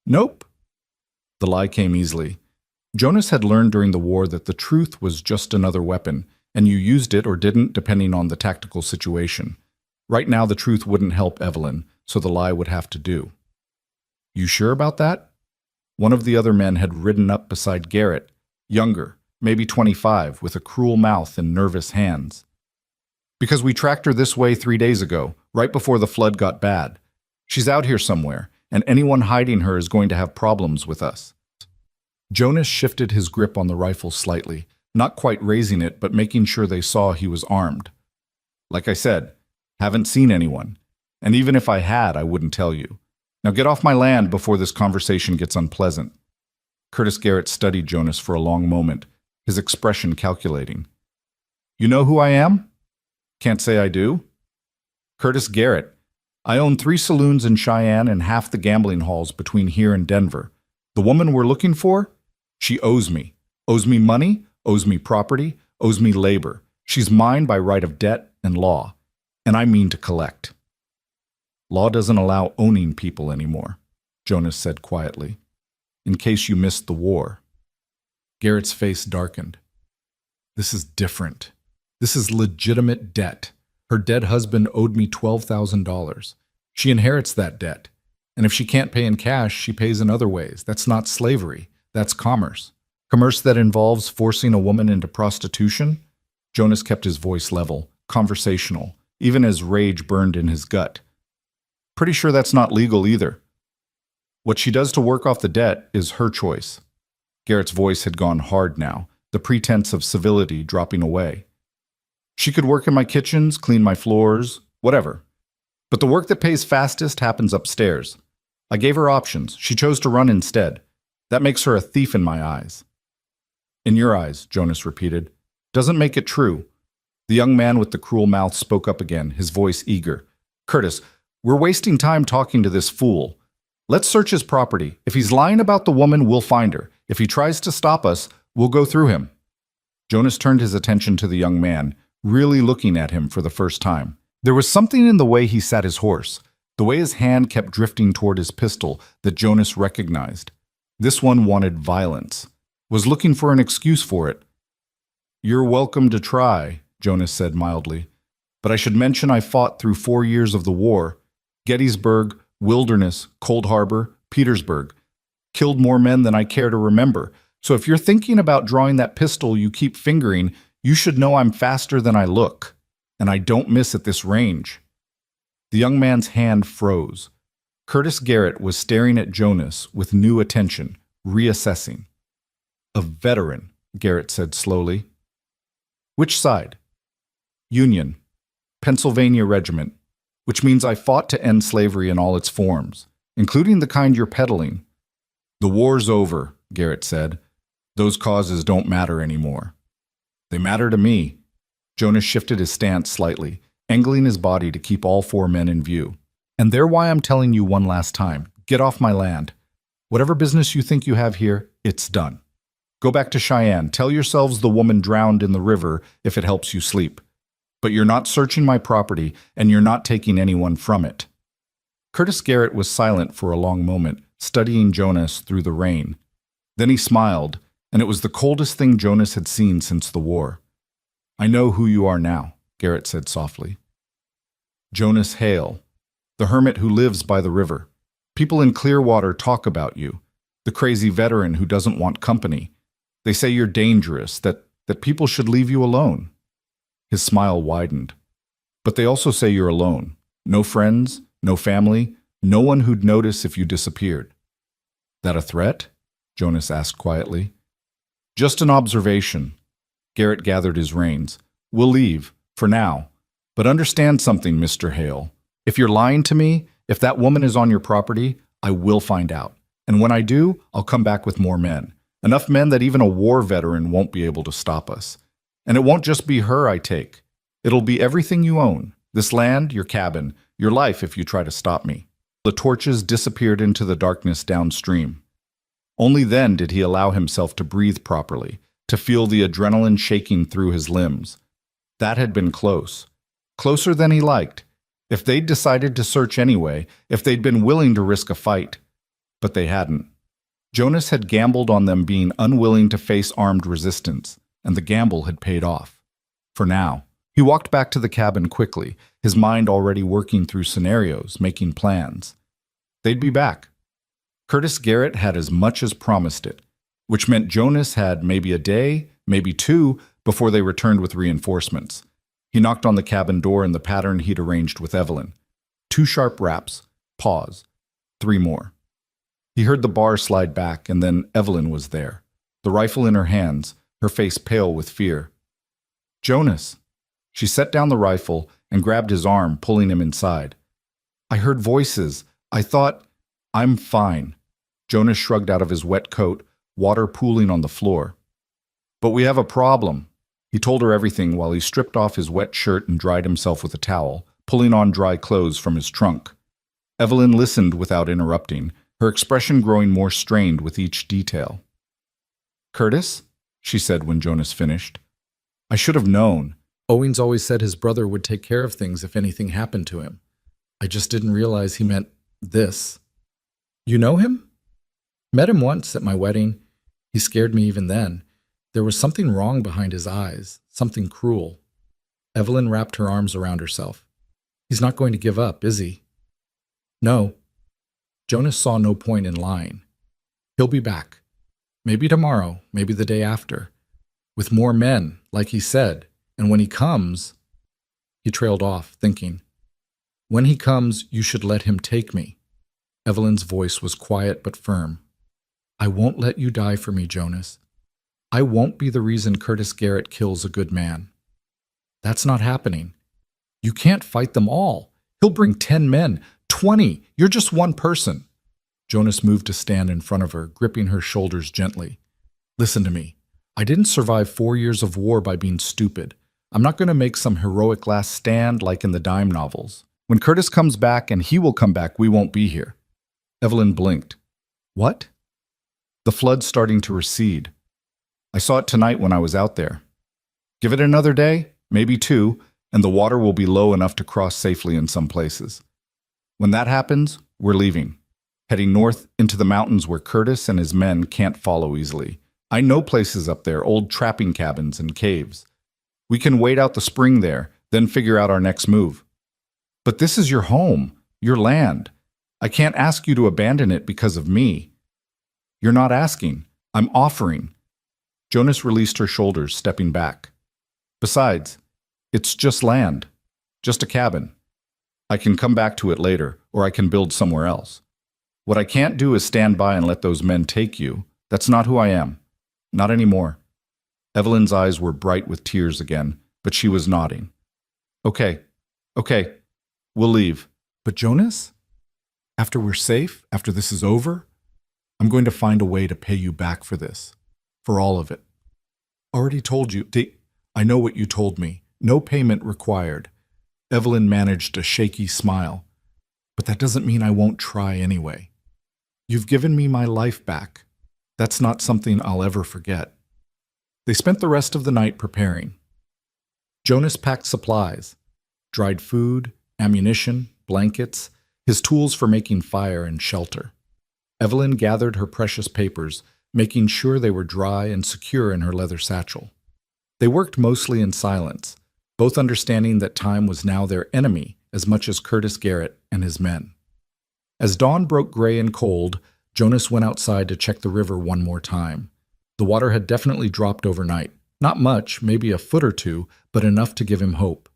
"Nope." The lie came easily. Jonas had learned during the war that the truth was just another weapon, and you used it or didn't depending on the tactical situation. Right now the truth wouldn't help Evelyn, so the lie would have to do. "You sure about that?" One of the other men had ridden up beside Garrett, younger, maybe 25, with a cruel mouth and nervous hands. "Because we tracked her this way 3 days ago, right before the flood got bad. She's out here somewhere, and anyone hiding her is going to have problems with us." Jonas shifted his grip on the rifle slightly, not quite raising it, but making sure they saw he was armed. "Like I said, haven't seen anyone, and even if I had, I wouldn't tell you. Now get off my land before this conversation gets unpleasant." Curtis Garrett studied Jonas for a long moment, his expression calculating. "You know who I am?" "Can't say I do." "Curtis Garrett. I own 3 saloons in Cheyenne and half the gambling halls between here and Denver. The woman we're looking for? She owes me. Owes me money, owes me property, owes me labor. She's mine by right of debt and law, and I mean to collect." "Law doesn't allow owning people anymore," Jonas said quietly. "In case you missed the war." Garrett's face darkened. "This is different. This is legitimate debt. Her dead husband owed me $12,000. She inherits that debt. And if she can't pay in cash, she pays in other ways. That's not slavery. That's commerce. Commerce that involves forcing a woman into prostitution?" Jonas kept his voice level, conversational, even as rage burned in his gut. "Pretty sure that's not legal either. What she does to work off the debt is her choice." Garrett's voice had gone hard now, the pretense of civility dropping away. "She could work in my kitchens, clean my floors, whatever. But the work that pays fastest happens upstairs. I gave her options. She chose to run instead. That makes her a thief in my eyes." "In your eyes," Jonas repeated. "Doesn't make it true." The young man with the cruel mouth spoke up again, his voice eager. "Curtis, we're wasting time talking to this fool. Let's search his property. If he's lying about the woman, we'll find her. If he tries to stop us, we'll go through him." Jonas turned his attention to the young man, really looking at him for the first time. There was something in the way he sat his horse, The way his hand kept drifting toward his pistol that Jonas recognized. This one wanted violence, was looking for an excuse for it. "You're welcome to try," Jonas said mildly. "But I should mention I fought through 4 years of the war. Gettysburg, Wilderness, Cold Harbor, Petersburg. Killed more men than I care to remember. So if you're thinking about drawing that pistol you keep fingering, you should know I'm faster than I look. And I don't miss at this range." The young man's hand froze. Curtis Garrett was staring at Jonas with new attention, reassessing. "A veteran," Garrett said slowly. "Which side?" "Union. Pennsylvania Regiment. Which means I fought to end slavery in all its forms, including the kind you're peddling." "The war's over," Garrett said. "Those causes don't matter anymore." "They matter to me." Jonas shifted his stance slightly, angling his body to keep all 4 men in view. "And they're why I'm telling you one last time. Get off my land. Whatever business you think you have here, it's done. Go back to Cheyenne. Tell yourselves the woman drowned in the river if it helps you sleep. But you're not searching my property, and you're not taking anyone from it." Curtis Garrett was silent for a long moment, studying Jonas through the rain. Then he smiled, and it was the coldest thing Jonas had seen since the war. "I know who you are now," Garrett said softly. "Jonas Hale, the hermit who lives by the river. People in Clearwater talk about you. The crazy veteran who doesn't want company. They say you're dangerous, that people should leave you alone." His smile widened. "But they also say you're alone. No friends, no family, no one who'd notice if you disappeared." "That a threat?" Jonas asked quietly. "Just an observation." Garrett gathered his reins. "We'll leave, for now. But understand something, Mr. Hale. If you're lying to me, if that woman is on your property, I will find out. And when I do, I'll come back with more men. Enough men that even a war veteran won't be able to stop us. And it won't just be her I take. It'll be everything you own. This land, your cabin, your life if you try to stop me." The torches disappeared into the darkness downstream. Only then did he allow himself to breathe properly, to feel the adrenaline shaking through his limbs. That had been close. Closer than he liked. If they'd decided to search anyway, if they'd been willing to risk a fight. But they hadn't. Jonas had gambled on them being unwilling to face armed resistance, and the gamble had paid off. For now. He walked back to the cabin quickly, his mind already working through scenarios, making plans. They'd be back. Curtis Garrett had as much as promised it, which meant Jonas had maybe a day, maybe 2, before they returned with reinforcements. He knocked on the cabin door in the pattern he'd arranged with Evelyn. 2 sharp raps, pause, 3 more. He heard the bar slide back, and then Evelyn was there, the rifle in her hands, her face pale with fear. "Jonas." She set down the rifle and grabbed his arm, pulling him inside. "I heard voices. I thought—" "I'm fine." Jonas shrugged out of his wet coat, water pooling on the floor. "But we have a problem." He told her everything while he stripped off his wet shirt and dried himself with a towel, pulling on dry clothes from his trunk. Evelyn listened without interrupting, her expression growing more strained with each detail. "Curtis?" she said when Jonas finished. "I should have known. Owings always said his brother would take care of things if anything happened to him. I just didn't realize he meant this." "You know him?" "Met him once at my wedding. He scared me even then. There was something wrong behind his eyes, something cruel." Evelyn wrapped her arms around herself. "He's not going to give up, is he?" "No." Jonas saw no point in lying. "He'll be back. Maybe tomorrow, maybe the day after. With more men, like he said. And when he comes—" He trailed off, thinking. "When he comes, you should let him take me." Evelyn's voice was quiet but firm. "I won't let you die for me, Jonas. I won't be the reason Curtis Garrett kills a good man. That's not happening. You can't fight them all. He'll bring 10 men, 20. You're just one person." Jonas moved to stand in front of her, gripping her shoulders gently. "Listen to me. I didn't survive 4 years of war by being stupid. I'm not going to make some heroic last stand like in the dime novels. When Curtis comes back, and he will come back, we won't be here." Evelyn blinked. "What?" "The flood's starting to recede. I saw it tonight when I was out there. Give it another day, maybe 2, and the water will be low enough to cross safely in some places. When that happens, we're leaving. Heading north into the mountains where Curtis and his men can't follow easily. I know places up there, old trapping cabins and caves. We can wait out the spring there, then figure out our next move. But this is your home, your land. I can't ask you to abandon it because of me. You're not asking. I'm offering. Jonas released her shoulders, stepping back. Besides, it's just land. Just a cabin. I can come back to it later, or I can build somewhere else. What I can't do is stand by and let those men take you. That's not who I am. Not anymore. Evelyn's eyes were bright with tears again, but she was nodding. Okay, we'll leave. But Jonas? After we're safe, after this is over, I'm going to find a way to pay you back for this. For all of it. Already told you. I know what you told me. No payment required. Evelyn managed a shaky smile. But that doesn't mean I won't try anyway. You've given me my life back. That's not something I'll ever forget. They spent the rest of the night preparing. Jonas packed supplies, dried food, ammunition, blankets, his tools for making fire and shelter. Evelyn gathered her precious papers, making sure they were dry and secure in her leather satchel. They worked mostly in silence, both understanding that time was now their enemy as much as Curtis Garrett and his men. As dawn broke gray and cold, Jonas went outside to check the river one more time. The water had definitely dropped overnight. Not much, maybe a foot or two, but enough to give him hope.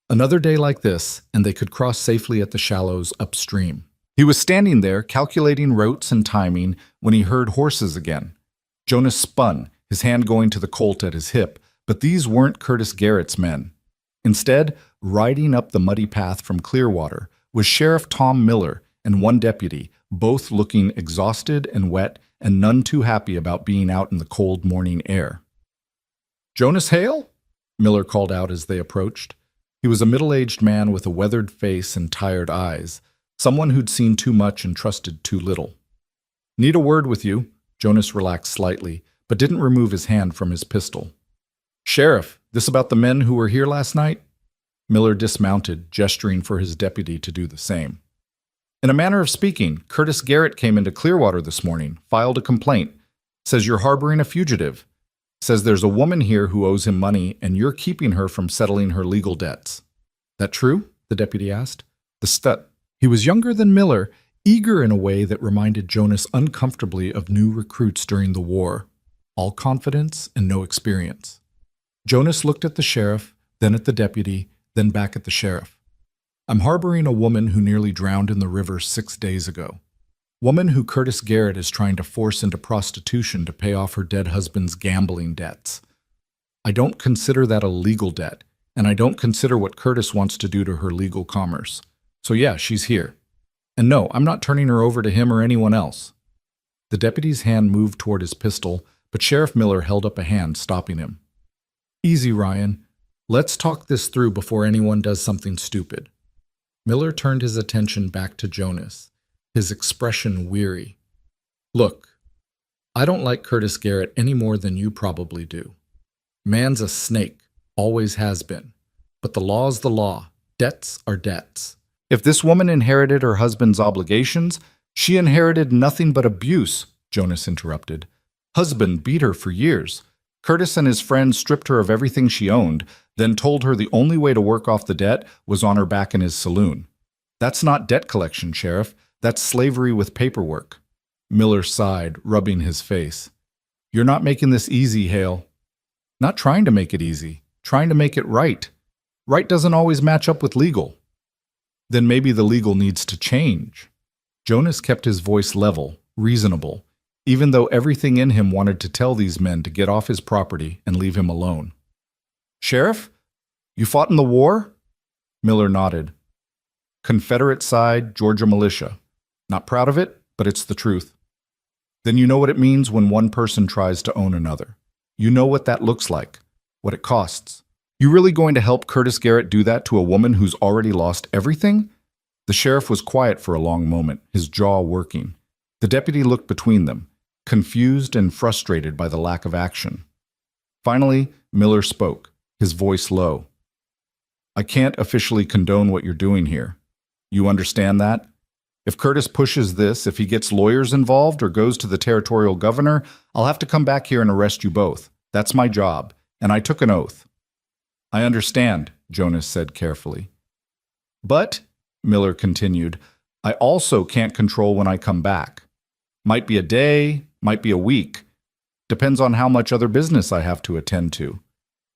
Another day like this, and they could cross safely at the shallows upstream. He was standing there, calculating routes and timing, when he heard horses again. Jonas spun, his hand going to the colt at his hip, but these weren't Curtis Garrett's men. Instead, riding up the muddy path from Clearwater was Sheriff Tom Miller and one deputy, both looking exhausted and wet and none too happy about being out in the cold morning air. "Jonas Hale?" Miller called out as they approached. He was a middle-aged man with a weathered face and tired eyes, someone who'd seen too much and trusted too little. "Need a word with you." Jonas relaxed slightly, but didn't remove his hand from his pistol. "Sheriff, this about the men who were here last night?" Miller dismounted, gesturing for his deputy to do the same. "In a manner of speaking, Curtis Garrett came into Clearwater this morning, filed a complaint, says you're harboring a fugitive, says there's a woman here who owes him money and you're keeping her from settling her legal debts." "That true?" the deputy asked. He was younger than Miller, eager in a way that reminded Jonas uncomfortably of new recruits during the war. All confidence and no experience. Jonas looked at the sheriff, then at the deputy, then back at the sheriff. "I'm harboring a woman who nearly drowned in the river 6 days ago. Woman who Curtis Garrett is trying to force into prostitution to pay off her dead husband's gambling debts. I don't consider that a legal debt, and I don't consider what Curtis wants to do to her legal commerce. So yeah, she's here. And no, I'm not turning her over to him or anyone else." The deputy's hand moved toward his pistol, but Sheriff Miller held up a hand, stopping him. "Easy, Ryan. Let's talk this through before anyone does something stupid." Miller turned his attention back to Jonas, his expression weary. "Look, I don't like Curtis Garrett any more than you probably do. Man's a snake, always has been. But the law's the law. Debts are debts. If this woman inherited her husband's obligations, she inherited nothing but abuse," Jonas interrupted. "Husband beat her for years. Curtis and his friends stripped her of everything she owned, then told her the only way to work off the debt was on her back in his saloon. That's not debt collection, Sheriff. That's slavery with paperwork." Miller sighed, rubbing his face. "You're not making this easy, Hale." "Not trying to make it easy. Trying to make it right. Right doesn't always match up with legal." "Then maybe the legal needs to change." Jonas kept his voice level, reasonable, even though everything in him wanted to tell these men to get off his property and leave him alone. "Sheriff, you fought in the war?" Miller nodded. "Confederate side, Georgia militia. Not proud of it, but it's the truth." "Then you know what it means when one person tries to own another. You know what that looks like, what it costs. You really going to help Curtis Garrett do that to a woman who's already lost everything?" The sheriff was quiet for a long moment, his jaw working. The deputy looked between them, confused and frustrated by the lack of action. Finally, Miller spoke, his voice low. "I can't officially condone what you're doing here. You understand that? If Curtis pushes this, if he gets lawyers involved or goes to the territorial governor, I'll have to come back here and arrest you both. That's my job, and I took an oath." "I understand," Jonas said carefully. "But," Miller continued, "I also can't control when I come back. Might be a day, might be a week. Depends on how much other business I have to attend to.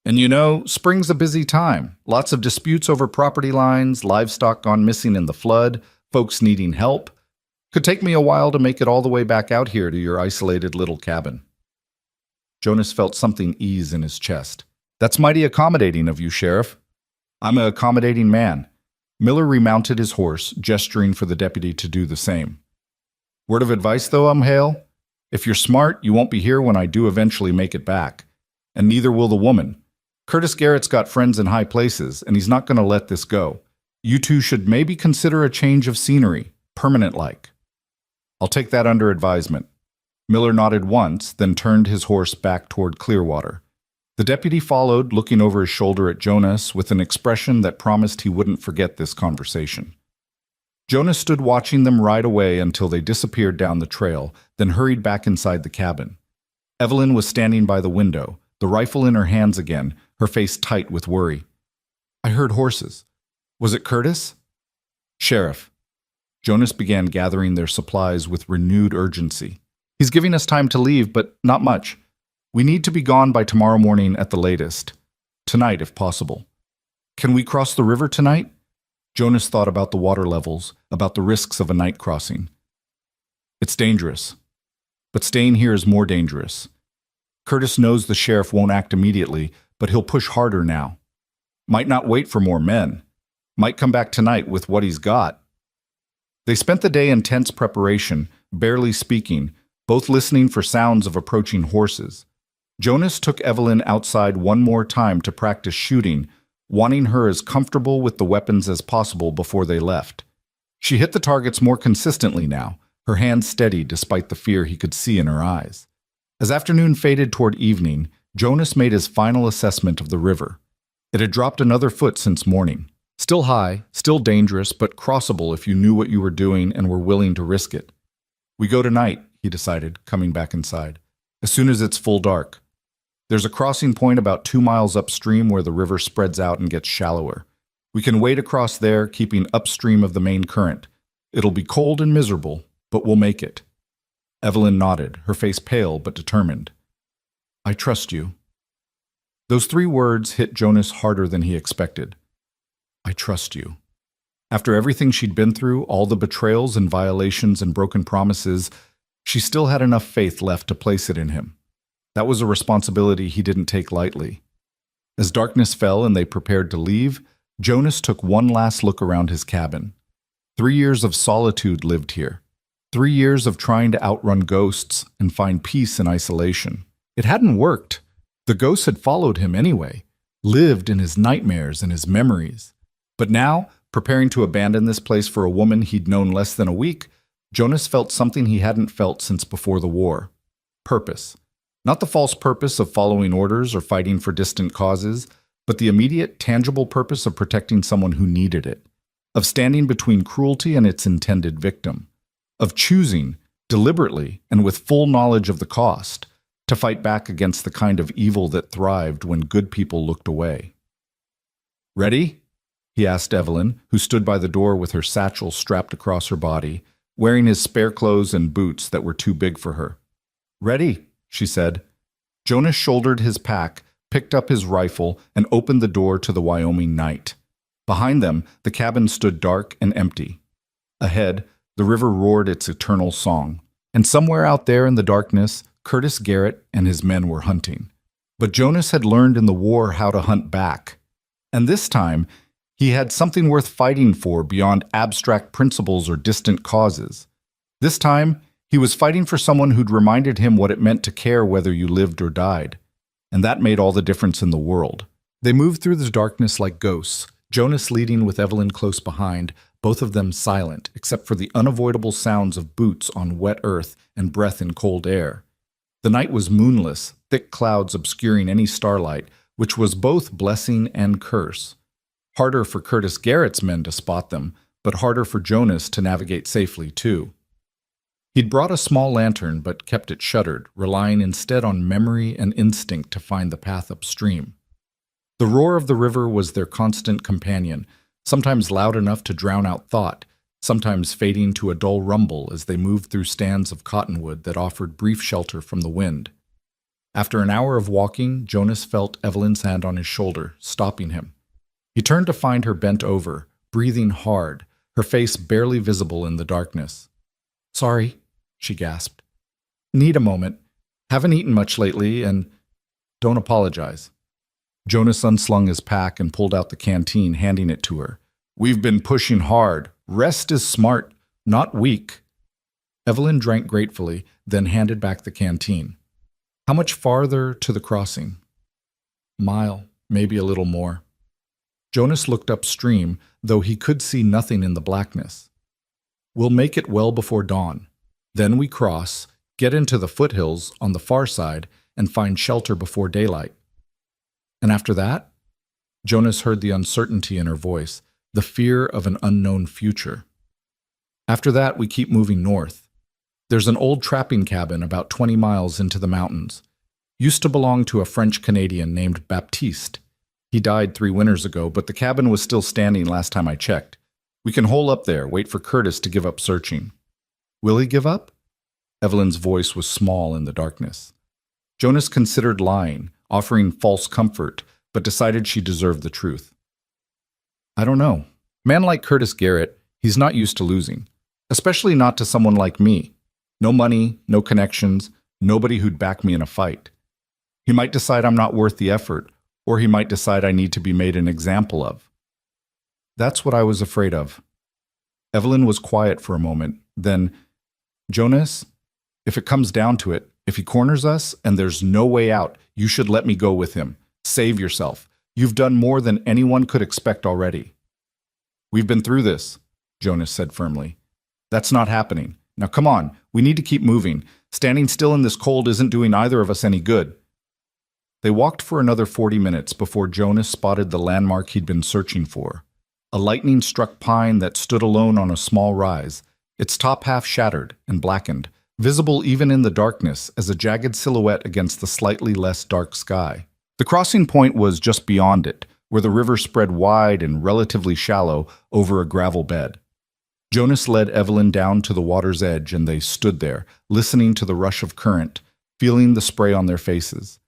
And you know, spring's a busy time. Lots of disputes over property lines, livestock gone missing in the flood, folks needing help. Could take me a while to make it all the way back out here to your isolated little cabin." Jonas felt something ease in his chest. "That's mighty accommodating of you, Sheriff." "I'm an accommodating man." Miller remounted his horse, gesturing for the deputy to do the same. "Word of advice, though, Hale? If you're smart, you won't be here when I do eventually make it back. And neither will the woman. Curtis Garrett's got friends in high places, and he's not going to let this go. You two should maybe consider a change of scenery, permanent-like." "I'll take that under advisement." Miller nodded once, then turned his horse back toward Clearwater. The deputy followed, looking over his shoulder at Jonas with an expression that promised he wouldn't forget this conversation. Jonas stood watching them ride away until they disappeared down the trail, then hurried back inside the cabin. Evelyn was standing by the window, the rifle in her hands again, her face tight with worry. "I heard horses. Was it Curtis?" "Sheriff." Jonas began gathering their supplies with renewed urgency. "He's giving us time to leave, but not much. We need to be gone by tomorrow morning at the latest. Tonight, if possible. Can we cross the river tonight?" Jonas thought about the water levels, about the risks of a night crossing. "It's dangerous. But staying here is more dangerous. Curtis knows the sheriff won't act immediately, but he'll push harder now. Might not wait for more men. Might come back tonight with what he's got." They spent the day in tense preparation, barely speaking, both listening for sounds of approaching horses. Jonas took Evelyn outside one more time to practice shooting, wanting her as comfortable with the weapons as possible before they left. She hit the targets more consistently now, her hands steady despite the fear he could see in her eyes. As afternoon faded toward evening, Jonas made his final assessment of the river. It had dropped another foot since morning. Still high, still dangerous, but crossable if you knew what you were doing and were willing to risk it. "We go tonight," he decided, coming back inside, "as soon as it's full dark. There's a crossing point about 2 miles upstream where the river spreads out and gets shallower. We can wade across there, keeping upstream of the main current. It'll be cold and miserable, but we'll make it." Evelyn nodded, her face pale but determined. "I trust you." Those 3 words hit Jonas harder than he expected. "I trust you." After everything she'd been through, all the betrayals and violations and broken promises, she still had enough faith left to place it in him. That was a responsibility he didn't take lightly. As darkness fell and they prepared to leave, Jonas took one last look around his cabin. 3 years of solitude lived here. 3 years of trying to outrun ghosts and find peace in isolation. It hadn't worked. The ghosts had followed him anyway, lived in his nightmares and his memories. But now, preparing to abandon this place for a woman he'd known less than a week, Jonas felt something he hadn't felt since before the war. Purpose. Not the false purpose of following orders or fighting for distant causes, but the immediate, tangible purpose of protecting someone who needed it, of standing between cruelty and its intended victim, of choosing, deliberately and with full knowledge of the cost, to fight back against the kind of evil that thrived when good people looked away. "Ready?" he asked Evelyn, who stood by the door with her satchel strapped across her body, wearing his spare clothes and boots that were too big for her. "Ready," she said. Jonas shouldered his pack, picked up his rifle, and opened the door to the Wyoming night. Behind them, the cabin stood dark and empty. Ahead, the river roared its eternal song. And somewhere out there in the darkness, Curtis Garrett and his men were hunting. But Jonas had learned in the war how to hunt back. And this time, he had something worth fighting for beyond abstract principles or distant causes. This time, he was fighting for someone who'd reminded him what it meant to care whether you lived or died. And that made all the difference in the world. They moved through the darkness like ghosts, Jonas leading with Evelyn close behind, both of them silent, except for the unavoidable sounds of boots on wet earth and breath in cold air. The night was moonless, thick clouds obscuring any starlight, which was both blessing and curse. Harder for Curtis Garrett's men to spot them, but harder for Jonas to navigate safely, too. He'd brought a small lantern but kept it shuttered, relying instead on memory and instinct to find the path upstream. The roar of the river was their constant companion, sometimes loud enough to drown out thought, sometimes fading to a dull rumble as they moved through stands of cottonwood that offered brief shelter from the wind. After an hour of walking, Jonas felt Evelyn's hand on his shoulder, stopping him. He turned to find her bent over, breathing hard, her face barely visible in the darkness. "Sorry," she gasped. "Need a moment. Haven't eaten much lately, and don't apologize." Jonas unslung his pack and pulled out the canteen, handing it to her. "We've been pushing hard. Rest is smart, not weak." Evelyn drank gratefully, then handed back the canteen. "How much farther to the crossing?" "Mile, maybe a little more." Jonas looked upstream, though he could see nothing in the blackness. "We'll make it well before dawn. Then we cross, get into the foothills on the far side, and find shelter before daylight." "And after that?" Jonas heard the uncertainty in her voice, the fear of an unknown future. "After that, we keep moving north. There's an old trapping cabin about 20 miles into the mountains. Used to belong to a French-Canadian named Baptiste. He died 3 winters ago, but the cabin was still standing last time I checked. We can hole up there, wait for Curtis to give up searching." "Will he give up?" Evelyn's voice was small in the darkness. Jonas considered lying, offering false comfort, but decided she deserved the truth. "I don't know. A man like Curtis Garrett, he's not used to losing. Especially not to someone like me. No money, no connections, nobody who'd back me in a fight. He might decide I'm not worth the effort, or he might decide I need to be made an example of." "That's what I was afraid of." Evelyn was quiet for a moment, then, "Jonas, if it comes down to it, if he corners us and there's no way out, you should let me go with him. Save yourself. You've done more than anyone could expect already." "We've been through this," Jonas said firmly. "That's not happening. Now come on, we need to keep moving. Standing still in this cold isn't doing either of us any good." They walked for another 40 minutes before Jonas spotted the landmark he'd been searching for. A lightning-struck pine that stood alone on a small rise, its top half shattered and blackened, visible even in the darkness as a jagged silhouette against the slightly less dark sky. The crossing point was just beyond it, where the river spread wide and relatively shallow over a gravel bed. Jonas led Evelyn down to the water's edge, and they stood there, listening to the rush of current, feeling the spray on their faces.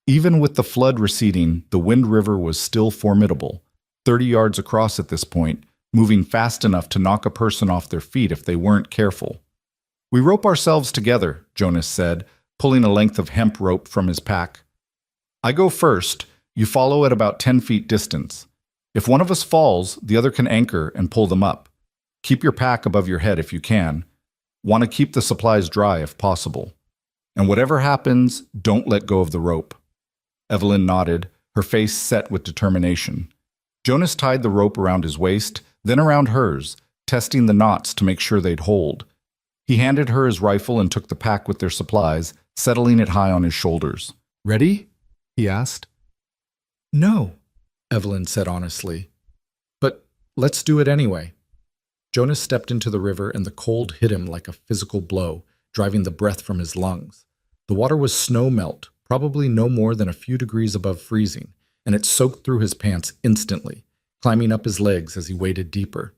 Even with the flood receding, the Wind River was still formidable, 30 yards across at this point, moving fast enough to knock a person off their feet if they weren't careful. "We rope ourselves together," Jonas said, pulling a length of hemp rope from his pack. "I go first, you follow at about 10 feet distance. If one of us falls, the other can anchor and pull them up. Keep your pack above your head if you can. Want to keep the supplies dry if possible. And whatever happens, don't let go of the rope." Evelyn nodded, her face set with determination. Jonas tied the rope around his waist, then around hers, testing the knots to make sure they'd hold. He handed her his rifle and took the pack with their supplies, settling it high on his shoulders. "Ready?" he asked. "No," Evelyn said honestly. "But let's do it anyway." Jonas stepped into the river, and the cold hit him like a physical blow, driving the breath from his lungs. The water was snow melt, probably no more than a few degrees above freezing, and it soaked through his pants instantly, climbing up his legs as he waded deeper.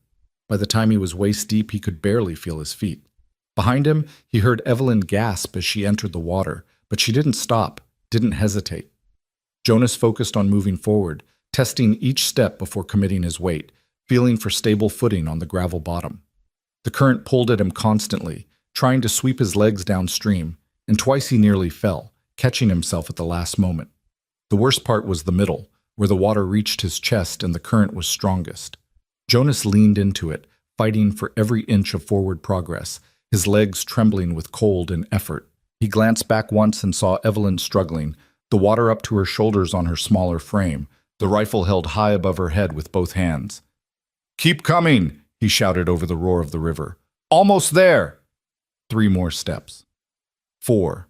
By the time he was waist-deep, he could barely feel his feet. Behind him, he heard Evelyn gasp as she entered the water, but she didn't stop, didn't hesitate. Jonas focused on moving forward, testing each step before committing his weight, feeling for stable footing on the gravel bottom. The current pulled at him constantly, trying to sweep his legs downstream, and twice he nearly fell, catching himself at the last moment. The worst part was the middle, where the water reached his chest and the current was strongest. Jonas leaned into it, fighting for every inch of forward progress, his legs trembling with cold and effort. He glanced back once and saw Evelyn struggling, the water up to her shoulders on her smaller frame, the rifle held high above her head with both hands. "Keep coming!" he shouted over the roar of the river. "Almost there!" 3 more steps. 4.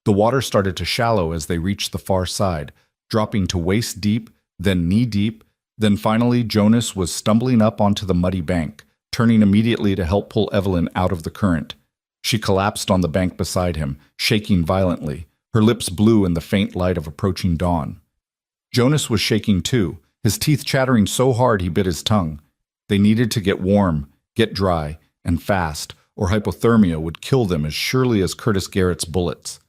The water started to shallow as they reached the far side, dropping to waist-deep, then knee-deep, then finally Jonas was stumbling up onto the muddy bank, turning immediately to help pull Evelyn out of the current. She collapsed on the bank beside him, shaking violently, her lips blue in the faint light of approaching dawn. Jonas was shaking too, his teeth chattering so hard he bit his tongue. They needed to get warm, get dry, and fast, or hypothermia would kill them as surely as Curtis Garrett's bullets.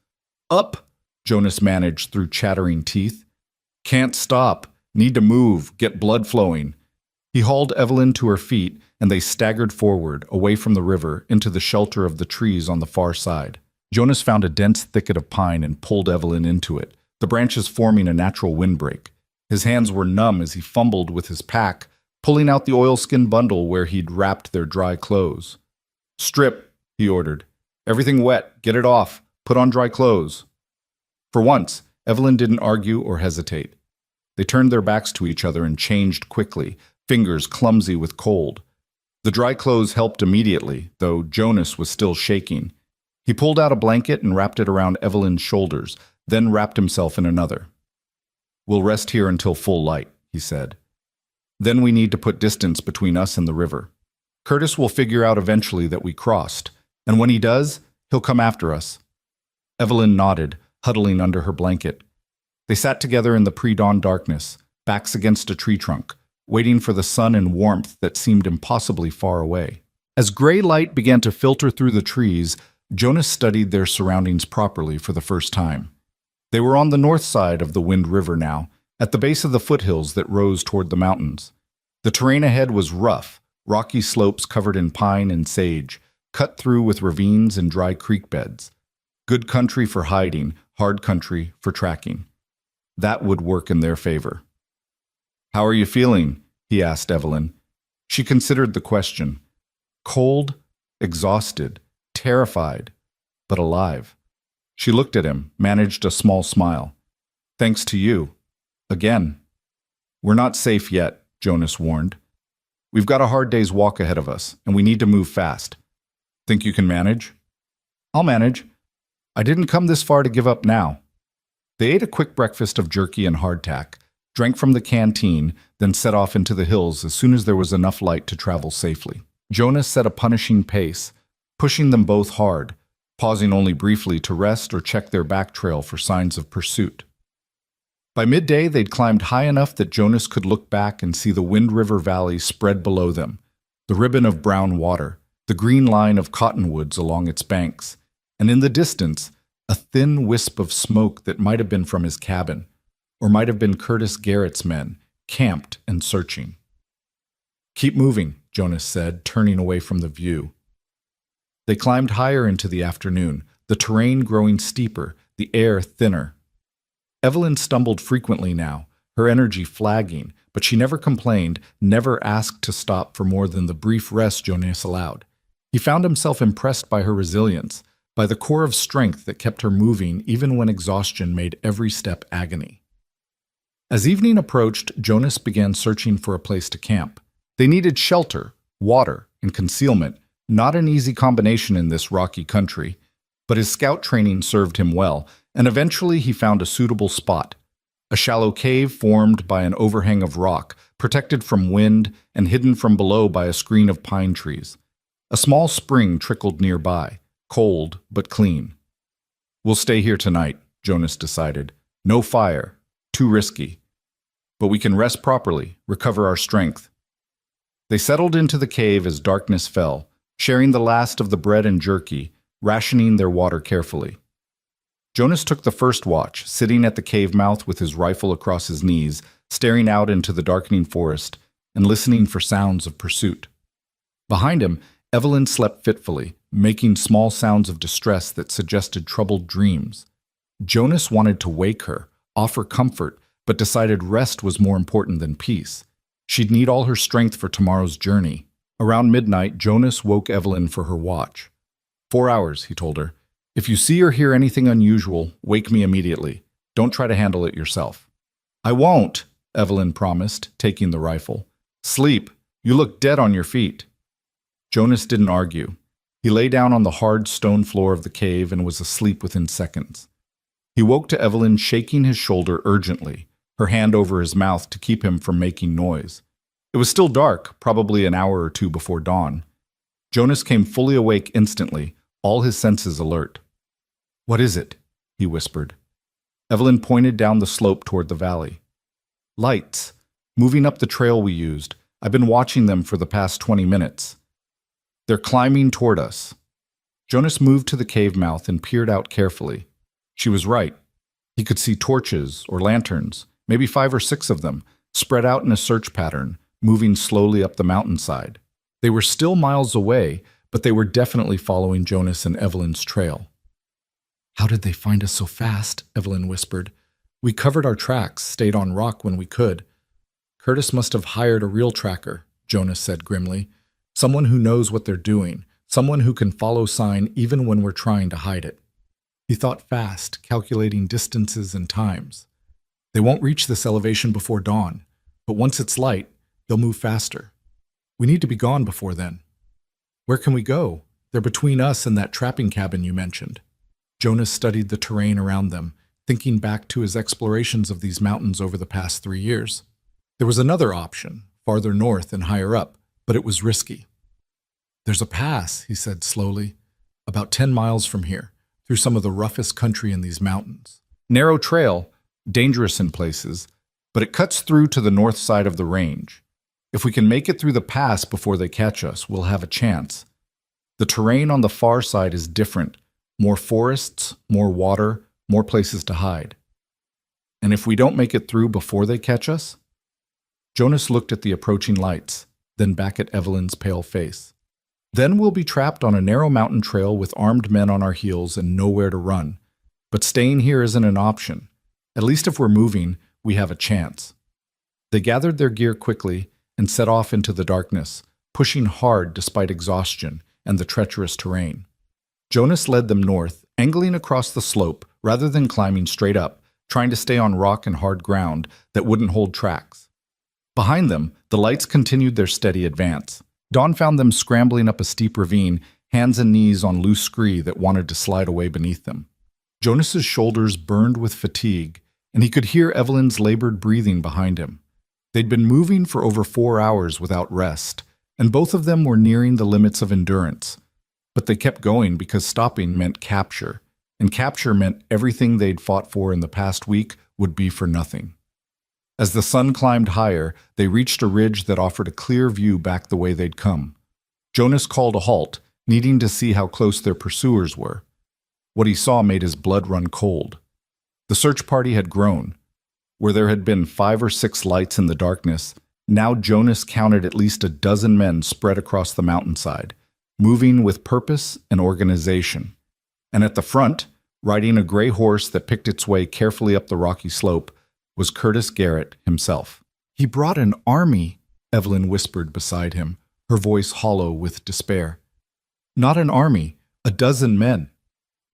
Up, Jonas managed through chattering teeth. Can't stop. Need to move, get blood flowing. He hauled Evelyn to her feet, and they staggered forward, away from the river, into the shelter of the trees on the far side. Jonas found a dense thicket of pine and pulled Evelyn into it, the branches forming a natural windbreak. His hands were numb as he fumbled with his pack, pulling out the oilskin bundle where he'd wrapped their dry clothes. Strip, he ordered. Everything wet, get it off, put on dry clothes. For once, Evelyn didn't argue or hesitate. They turned their backs to each other and changed quickly, fingers clumsy with cold. The dry clothes helped immediately, though Jonas was still shaking. He pulled out a blanket and wrapped it around Evelyn's shoulders, then wrapped himself in another. We'll rest here until full light, he said. Then we need to put distance between us and the river. Curtis will figure out eventually that we crossed, and when he does, he'll come after us. Evelyn nodded, huddling under her blanket. They sat together in the pre-dawn darkness, backs against a tree trunk, waiting for the sun and warmth that seemed impossibly far away. As gray light began to filter through the trees, Jonas studied their surroundings properly for the first time. They were on the north side of the Wind River now, at the base of the foothills that rose toward the mountains. The terrain ahead was rough, rocky slopes covered in pine and sage, cut through with ravines and dry creek beds. Good country for hiding, hard country for tracking. That would work in their favor. How are you feeling? He asked Evelyn. She considered the question. Cold, exhausted, terrified, but alive. She looked at him, managed a small smile. Thanks to you. Again. We're not safe yet, Jonas warned. We've got a hard day's walk ahead of us, and we need to move fast. Think you can manage? I'll manage. I didn't come this far to give up now. They ate a quick breakfast of jerky and hardtack, drank from the canteen, then set off into the hills as soon as there was enough light to travel safely. Jonas set a punishing pace, pushing them both hard, pausing only briefly to rest or check their back trail for signs of pursuit. By midday, they'd climbed high enough that Jonas could look back and see the Wind River Valley spread below them, the ribbon of brown water, the green line of cottonwoods along its banks, and in the distance, a thin wisp of smoke that might have been from his cabin, or might have been Curtis Garrett's men, camped and searching. Keep moving, Jonas said, turning away from the view. They climbed higher into the afternoon, the terrain growing steeper, the air thinner. Evelyn stumbled frequently now, her energy flagging, but she never complained, never asked to stop for more than the brief rest Jonas allowed. He found himself impressed by her resilience, by the core of strength that kept her moving even when exhaustion made every step agony. As evening approached, Jonas began searching for a place to camp. They needed shelter, water, and concealment, not an easy combination in this rocky country, but his scout training served him well, and eventually he found a suitable spot, a shallow cave formed by an overhang of rock, protected from wind and hidden from below by a screen of pine trees. A small spring trickled nearby, cold but clean. We'll stay here tonight, Jonas decided. No fire, too risky. But we can rest properly, recover our strength. They settled into the cave as darkness fell, sharing the last of the bread and jerky, rationing their water carefully. Jonas took the first watch, sitting at the cave mouth with his rifle across his knees, staring out into the darkening forest and listening for sounds of pursuit. Behind him, Evelyn slept fitfully, making small sounds of distress that suggested troubled dreams. Jonas wanted to wake her, offer comfort, but decided rest was more important than peace. She'd need all her strength for tomorrow's journey. Around midnight, Jonas woke Evelyn for her watch. 4 hours, he told her. If you see or hear anything unusual, wake me immediately. Don't try to handle it yourself. I won't, Evelyn promised, taking the rifle. Sleep. You look dead on your feet. Jonas didn't argue. He lay down on the hard stone floor of the cave and was asleep within seconds. He woke to Evelyn shaking his shoulder urgently, her hand over his mouth to keep him from making noise. It was still dark, probably an hour or two before dawn. Jonas came fully awake instantly, all his senses alert. "What is it?" he whispered. Evelyn pointed down the slope toward the valley. "Lights, moving up the trail we used. I've been watching them for the past 20 minutes. They're climbing toward us." Jonas moved to the cave mouth and peered out carefully. She was right. He could see torches or lanterns, maybe 5 or 6 of them, spread out in a search pattern, moving slowly up the mountainside. They were still miles away, but they were definitely following Jonas and Evelyn's trail. "How did they find us so fast?" Evelyn whispered. "We covered our tracks, stayed on rock when we could." "Curtis must have hired a real tracker," Jonas said grimly. "Someone who knows what they're doing, someone who can follow sign even when we're trying to hide it." He thought fast, calculating distances and times. "They won't reach this elevation before dawn, but once it's light, they'll move faster. We need to be gone before then." "Where can we go? They're between us and that trapping cabin you mentioned." Jonas studied the terrain around them, thinking back to his explorations of these mountains over the past 3 years. There was another option, farther north and higher up, but it was risky. "There's a pass," he said slowly, "about 10 miles from here, through some of the roughest country in these mountains. Narrow trail, dangerous in places, but it cuts through to the north side of the range. If we can make it through the pass before they catch us, we'll have a chance. The terrain on the far side is different, more forests, more water, more places to hide. And if we don't make it through before they catch us?" Jonas looked at the approaching lights, then back at Evelyn's pale face. "Then we'll be trapped on a narrow mountain trail with armed men on our heels and nowhere to run. But staying here isn't an option. At least if we're moving, we have a chance." They gathered their gear quickly and set off into the darkness, pushing hard despite exhaustion and the treacherous terrain. Jonas led them north, angling across the slope rather than climbing straight up, trying to stay on rock and hard ground that wouldn't hold tracks. Behind them, the lights continued their steady advance. Dawn found them scrambling up a steep ravine, hands and knees on loose scree that wanted to slide away beneath them. Jonas's shoulders burned with fatigue, and he could hear Evelyn's labored breathing behind him. They'd been moving for over 4 hours without rest, and both of them were nearing the limits of endurance. But they kept going because stopping meant capture, and capture meant everything they'd fought for in the past week would be for nothing. As the sun climbed higher, they reached a ridge that offered a clear view back the way they'd come. Jonas called a halt, needing to see how close their pursuers were. What he saw made his blood run cold. The search party had grown. Where there had been 5 or 6 lights in the darkness, now Jonas counted at least a dozen men spread across the mountainside, moving with purpose and organization. And at the front, riding a gray horse that picked its way carefully up the rocky slope, was Curtis Garrett himself. "He brought an army," Evelyn whispered beside him, her voice hollow with despair. "Not an army, a dozen men."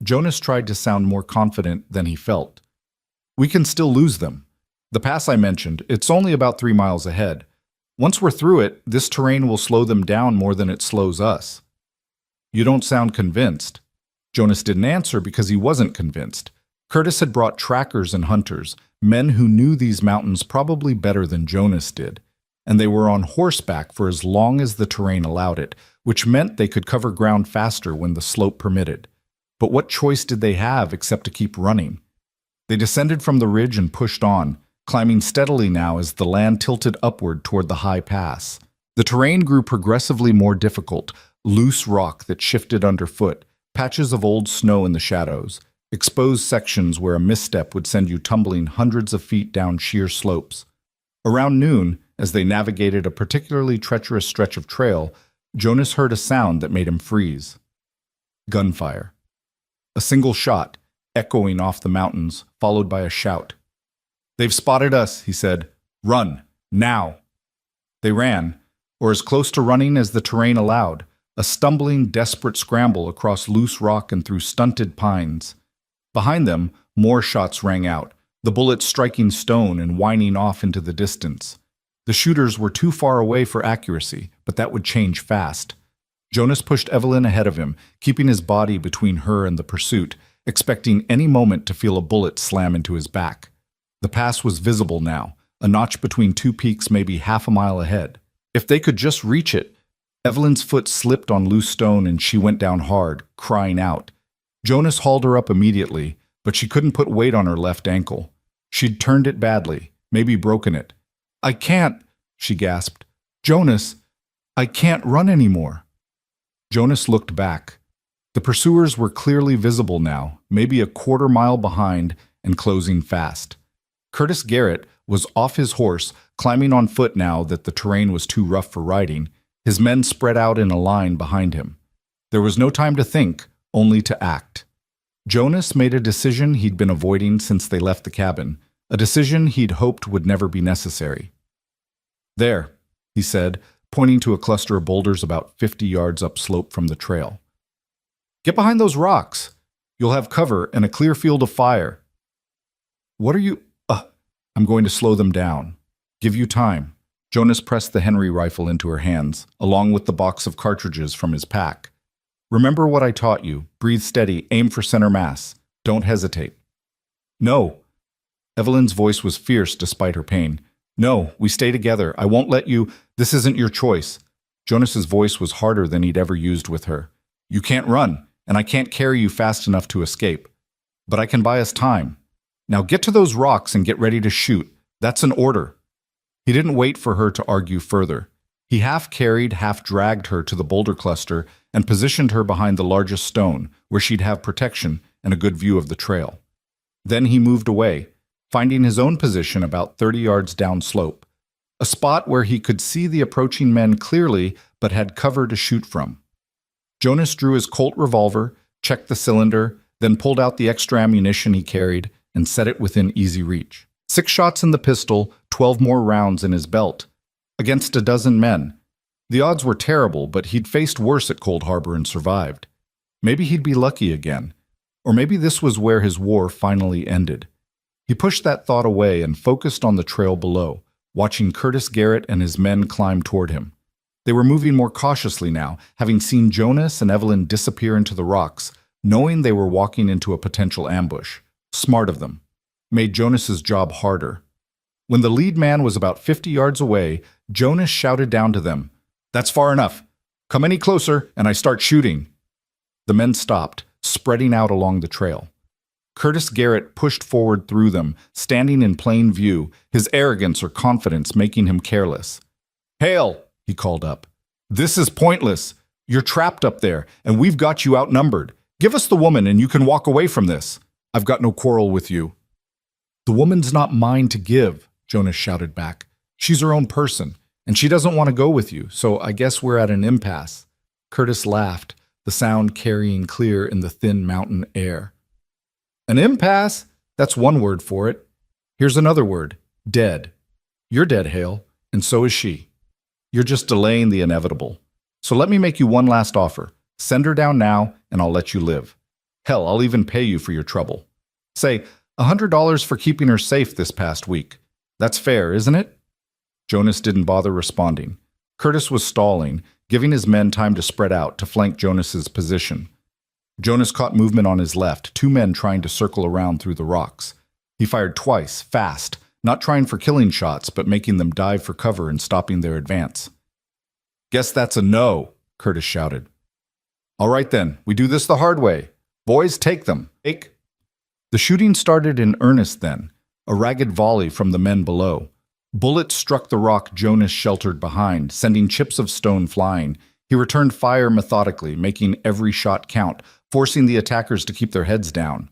Jonas tried to sound more confident than he felt. "We can still lose them. The pass I mentioned, it's only about 3 miles ahead. Once we're through it, this terrain will slow them down more than it slows us." "You don't sound convinced." Jonas didn't answer because he wasn't convinced. Curtis had brought trackers and hunters, men who knew these mountains probably better than Jonas did, and they were on horseback for as long as the terrain allowed it, which meant they could cover ground faster when the slope permitted. But what choice did they have except to keep running? They descended from the ridge and pushed on, climbing steadily now as the land tilted upward toward the high pass. The terrain grew progressively more difficult, loose rock that shifted underfoot, patches of old snow in the shadows, exposed sections where a misstep would send you tumbling hundreds of feet down sheer slopes. Around noon, as they navigated a particularly treacherous stretch of trail, Jonas heard a sound that made him freeze. Gunfire. A single shot, echoing off the mountains, followed by a shout. "They've spotted us," he said. "Run, now." They ran, or as close to running as the terrain allowed, a stumbling, desperate scramble across loose rock and through stunted pines. Behind them, more shots rang out, the bullets striking stone and whining off into the distance. The shooters were too far away for accuracy, but that would change fast. Jonas pushed Evelyn ahead of him, keeping his body between her and the pursuit, expecting any moment to feel a bullet slam into his back. The pass was visible now, a notch between 2 peaks maybe half a mile ahead. If they could just reach it. Evelyn's foot slipped on loose stone and she went down hard, crying out. Jonas hauled her up immediately, but she couldn't put weight on her left ankle. She'd turned it badly, maybe broken it. I can't, she gasped. Jonas, I can't run anymore. Jonas looked back. The pursuers were clearly visible now, maybe a quarter-mile behind and closing fast. Curtis Garrett was off his horse, climbing on foot now that the terrain was too rough for riding, his men spread out in a line behind him. There was no time to think, only to act. Jonas made a decision he'd been avoiding since they left the cabin, a decision he'd hoped would never be necessary. There, he said, pointing to a cluster of boulders about 50 yards upslope from the trail. Get behind those rocks. You'll have cover and a clear field of fire. What are you... I'm going to slow them down. Give you time. Jonas pressed the Henry rifle into her hands, along with the box of cartridges from his pack. Remember what I taught you. Breathe steady, aim for center mass. Don't hesitate. No. Evelyn's voice was fierce despite her pain. No, we stay together. I won't let you. This isn't your choice. Jonas's voice was harder than he'd ever used with her. You can't run, and I can't carry you fast enough to escape. But I can buy us time. Now get to those rocks and get ready to shoot. That's an order. He didn't wait for her to argue further. He half-carried, half-dragged her to the boulder cluster and positioned her behind the largest stone, where she'd have protection and a good view of the trail. Then he moved away, finding his own position about 30 yards downslope, a spot where he could see the approaching men clearly but had cover to shoot from. Jonas drew his Colt revolver, checked the cylinder, then pulled out the extra ammunition he carried and set it within easy reach. 6 shots in the pistol, 12 more rounds in his belt. Against a dozen men. The odds were terrible, but he'd faced worse at Cold Harbor and survived. Maybe he'd be lucky again. Or maybe this was where his war finally ended. He pushed that thought away and focused on the trail below, watching Curtis Garrett and his men climb toward him. They were moving more cautiously now, having seen Jonas and Evelyn disappear into the rocks, knowing they were walking into a potential ambush. Smart of them. Made Jonas's job harder. When the lead man was about 50 yards away, Jonas shouted down to them, "That's far enough. Come any closer, and I start shooting." The men stopped, spreading out along the trail. Curtis Garrett pushed forward through them, standing in plain view, his arrogance or confidence making him careless. "Hale," he called up. "This is pointless. You're trapped up there, and we've got you outnumbered. Give us the woman, and you can walk away from this. I've got no quarrel with you." "The woman's not mine to give," Jonas shouted back. "She's her own person, and she doesn't want to go with you, so I guess we're at an impasse." Curtis laughed, the sound carrying clear in the thin mountain air. "An impasse? That's one word for it. Here's another word. Dead. You're dead, Hale, and so is she. You're just delaying the inevitable. So let me make you one last offer. Send her down now, and I'll let you live. Hell, I'll even pay you for your trouble. Say, $100 for keeping her safe this past week. That's fair, isn't it?" Jonas didn't bother responding. Curtis was stalling, giving his men time to spread out to flank Jonas's position. Jonas caught movement on his left, 2 men trying to circle around through the rocks. He fired twice, fast, not trying for killing shots, but making them dive for cover and stopping their advance. "Guess that's a no," Curtis shouted. "All right then, we do this the hard way. Boys, take them. Take." The shooting started in earnest then, a ragged volley from the men below. Bullets struck the rock Jonas sheltered behind, sending chips of stone flying. He returned fire methodically, making every shot count, forcing the attackers to keep their heads down.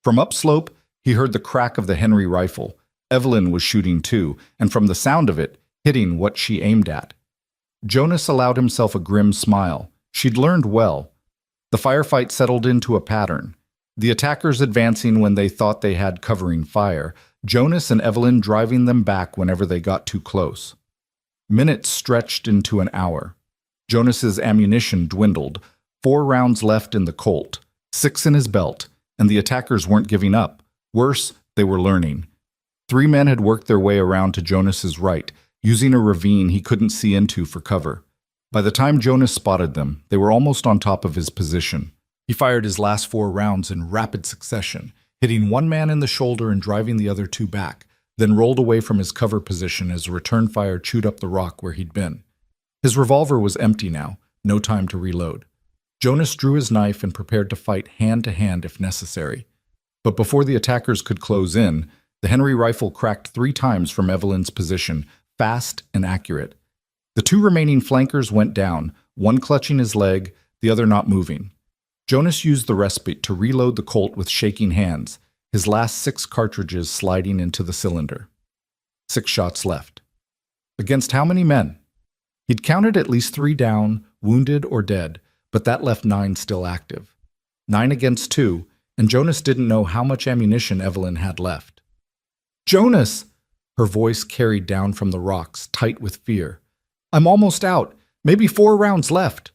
From upslope, he heard the crack of the Henry rifle. Evelyn was shooting too, and from the sound of it, hitting what she aimed at. Jonas allowed himself a grim smile. She'd learned well. The firefight settled into a pattern. The attackers advancing when they thought they had covering fire, Jonas and Evelyn driving them back whenever they got too close. Minutes stretched into an hour. Jonas's ammunition dwindled, 4 rounds left in the Colt, 6 in his belt, and the attackers weren't giving up. Worse, they were learning. 3 men had worked their way around to Jonas's right, using a ravine he couldn't see into for cover. By the time Jonas spotted them, they were almost on top of his position. He fired his last 4 rounds in rapid succession, hitting 1 man in the shoulder and driving the other 2 back, then rolled away from his cover position as a return fire chewed up the rock where he'd been. His revolver was empty now, no time to reload. Jonas drew his knife and prepared to fight hand to hand if necessary. But before the attackers could close in, the Henry rifle cracked 3 times from Evelyn's position, fast and accurate. The 2 remaining flankers went down, one clutching his leg, the other not moving. Jonas used the respite to reload the Colt with shaking hands, his last 6 cartridges sliding into the cylinder. 6 shots left. Against how many men? He'd counted at least 3 down, wounded or dead, but that left 9 still active. 9 against 2, and Jonas didn't know how much ammunition Evelyn had left. "Jonas!" Her voice carried down from the rocks, tight with fear. "I'm almost out. Maybe 4 rounds left."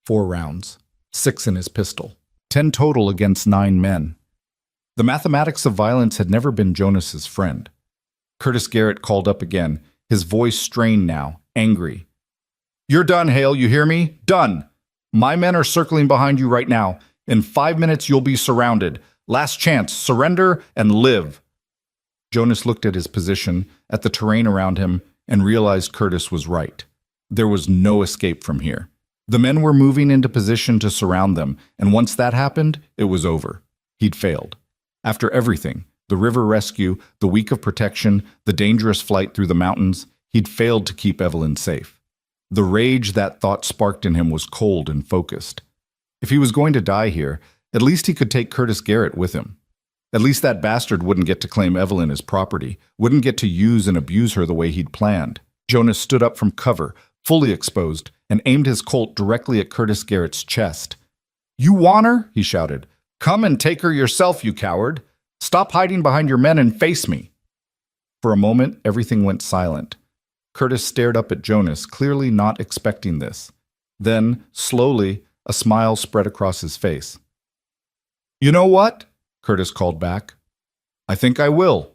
4 rounds. 6 in his pistol. 10 total against 9 men. The mathematics of violence had never been Jonas's friend. Curtis Garrett called up again, his voice strained now, angry. "You're done, Hale, you hear me? Done! My men are circling behind you right now. In 5 minutes you'll be surrounded. Last chance, surrender and live." Jonas looked at his position, at the terrain around him, and realized Curtis was right. There was no escape from here. The men were moving into position to surround them, and once that happened, it was over. He'd failed. After everything, the river rescue, the week of protection, the dangerous flight through the mountains, he'd failed to keep Evelyn safe. The rage that thought sparked in him was cold and focused. If he was going to die here, at least he could take Curtis Garrett with him. At least that bastard wouldn't get to claim Evelyn as property, wouldn't get to use and abuse her the way he'd planned. Jonas stood up from cover, fully exposed, and aimed his Colt directly at Curtis Garrett's chest. "You want her?" he shouted. "Come and take her yourself, you coward! Stop hiding behind your men and face me!" For a moment, everything went silent. Curtis stared up at Jonas, clearly not expecting this. Then, slowly, a smile spread across his face. "You know what?" Curtis called back. "I think I will."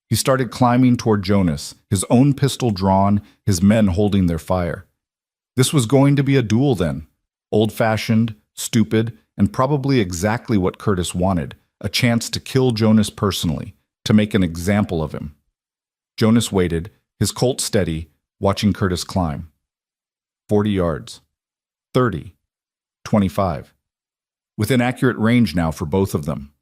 He started climbing toward Jonas, his own pistol drawn, his men holding their fire. This was going to be a duel then. Old-fashioned, stupid, and probably exactly what Curtis wanted, a chance to kill Jonas personally, to make an example of him. Jonas waited, his Colt steady, watching Curtis climb. 40 yards. 30. 25. Within accurate range now for both of them.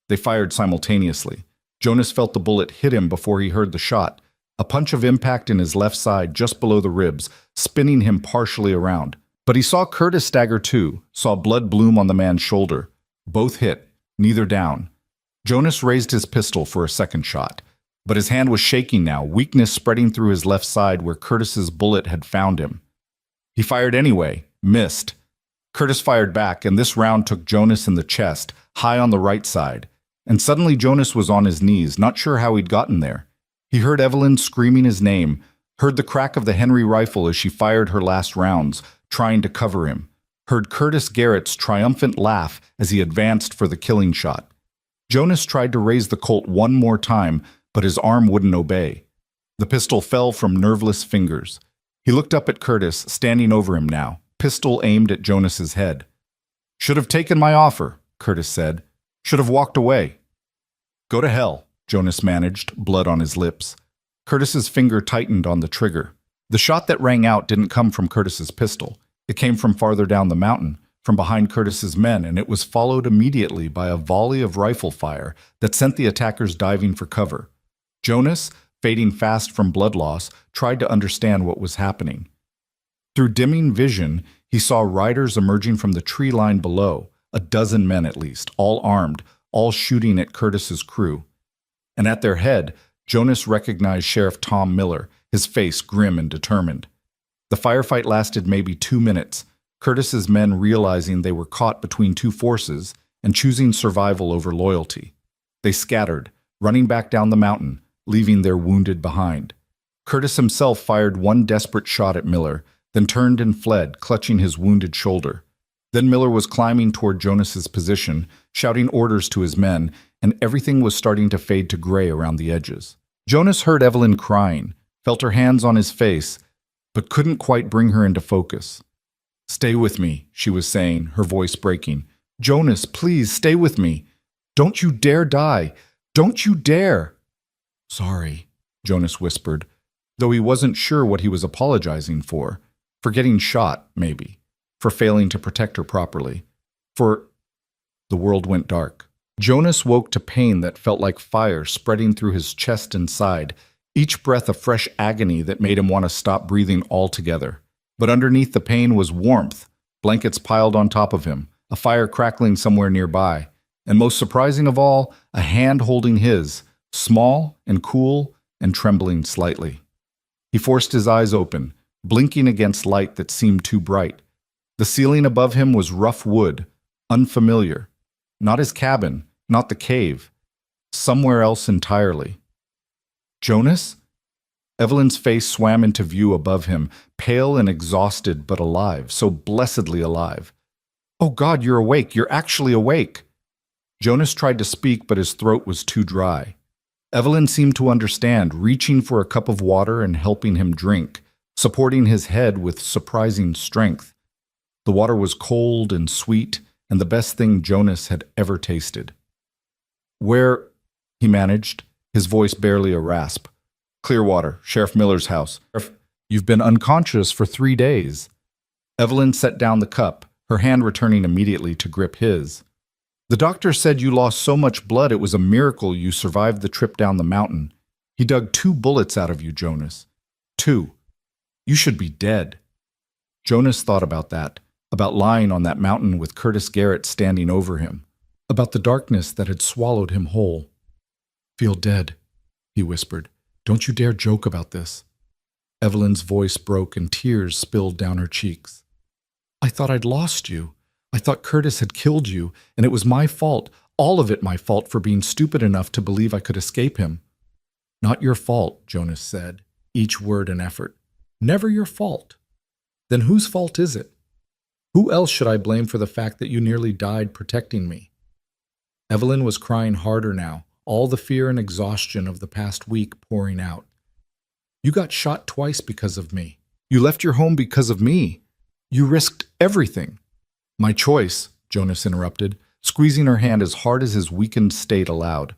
They fired simultaneously. Jonas felt the bullet hit him before he heard the shot, a punch of impact in his left side just below the ribs, spinning him partially around. But he saw Curtis stagger too, saw blood bloom on the man's shoulder. Both hit, neither down. Jonas raised his pistol for a second shot, but his hand was shaking now, weakness spreading through his left side where Curtis's bullet had found him. He fired anyway, missed. Curtis fired back, and this round took Jonas in the chest, high on the right side. And suddenly Jonas was on his knees, not sure how he'd gotten there. He heard Evelyn screaming his name, heard the crack of the Henry rifle as she fired her last rounds, trying to cover him, heard Curtis Garrett's triumphant laugh as he advanced for the killing shot. Jonas tried to raise the Colt one more time, but his arm wouldn't obey. The pistol fell from nerveless fingers. He looked up at Curtis, standing over him now, pistol aimed at Jonas's head. "Should have taken my offer," Curtis said. "Should have walked away." "Go to hell," Jonas managed, blood on his lips. Curtis's finger tightened on the trigger. The shot that rang out didn't come from Curtis's pistol. It came from farther down the mountain, from behind Curtis's men, and it was followed immediately by a volley of rifle fire that sent the attackers diving for cover. Jonas, fading fast from blood loss, tried to understand what was happening. Through dimming vision, he saw riders emerging from the tree line below, a dozen men at least, all armed, all shooting at Curtis's crew. And at their head, Jonas recognized Sheriff Tom Miller, his face grim and determined. The firefight lasted maybe 2 minutes, Curtis's men realizing they were caught between 2 forces and choosing survival over loyalty. They scattered, running back down the mountain, leaving their wounded behind. Curtis himself fired one desperate shot at Miller, then turned and fled, clutching his wounded shoulder. Then Miller was climbing toward Jonas's position, shouting orders to his men, and everything was starting to fade to gray around the edges. Jonas heard Evelyn crying, felt her hands on his face, but couldn't quite bring her into focus. "Stay with me," she was saying, her voice breaking. "Jonas, please, stay with me. Don't you dare die. Don't you dare." "Sorry," Jonas whispered. though he wasn't sure what he was apologizing for. For getting shot, maybe. For failing to protect her properly. For... The world went dark. Jonas woke to pain that felt like fire spreading through his chest and side, each breath a fresh agony that made him want to stop breathing altogether. But underneath the pain was warmth, blankets piled on top of him, a fire crackling somewhere nearby, and most surprising of all, a hand holding his, small and cool and trembling slightly. He forced his eyes open, blinking against light that seemed too bright. The ceiling above him was rough wood, unfamiliar. Not his cabin, not the cave. Somewhere else entirely. Jonas? Evelyn's face swam into view above him, pale and exhausted but alive, so blessedly alive. Oh God, you're awake, you're actually awake. Jonas tried to speak, but his throat was too dry. Evelyn seemed to understand, reaching for a cup of water and helping him drink, supporting his head with surprising strength. The water was cold and sweet, and the best thing Jonas had ever tasted. Where, he managed, his voice barely a rasp. Clearwater, Sheriff Miller's house. You've been unconscious for 3 days. Evelyn set down the cup, her hand returning immediately to grip his. The doctor said you lost so much blood it was a miracle you survived the trip down the mountain. He dug 2 bullets out of you, Jonas. 2. You should be dead. Jonas thought about that, about lying on that mountain with Curtis Garrett standing over him, about the darkness that had swallowed him whole. Feel dead, he whispered. Don't you dare joke about this. Evelyn's voice broke and tears spilled down her cheeks. I thought I'd lost you. I thought Curtis had killed you, and it was my fault, all of it my fault for being stupid enough to believe I could escape him. Not your fault, Jonas said, each word an effort. Never your fault. Then whose fault is it? Who else should I blame for the fact that you nearly died protecting me? Evelyn was crying harder now, all the fear and exhaustion of the past week pouring out. You got shot twice because of me. You left your home because of me. You risked everything. My choice, Jonas interrupted, squeezing her hand as hard as his weakened state allowed.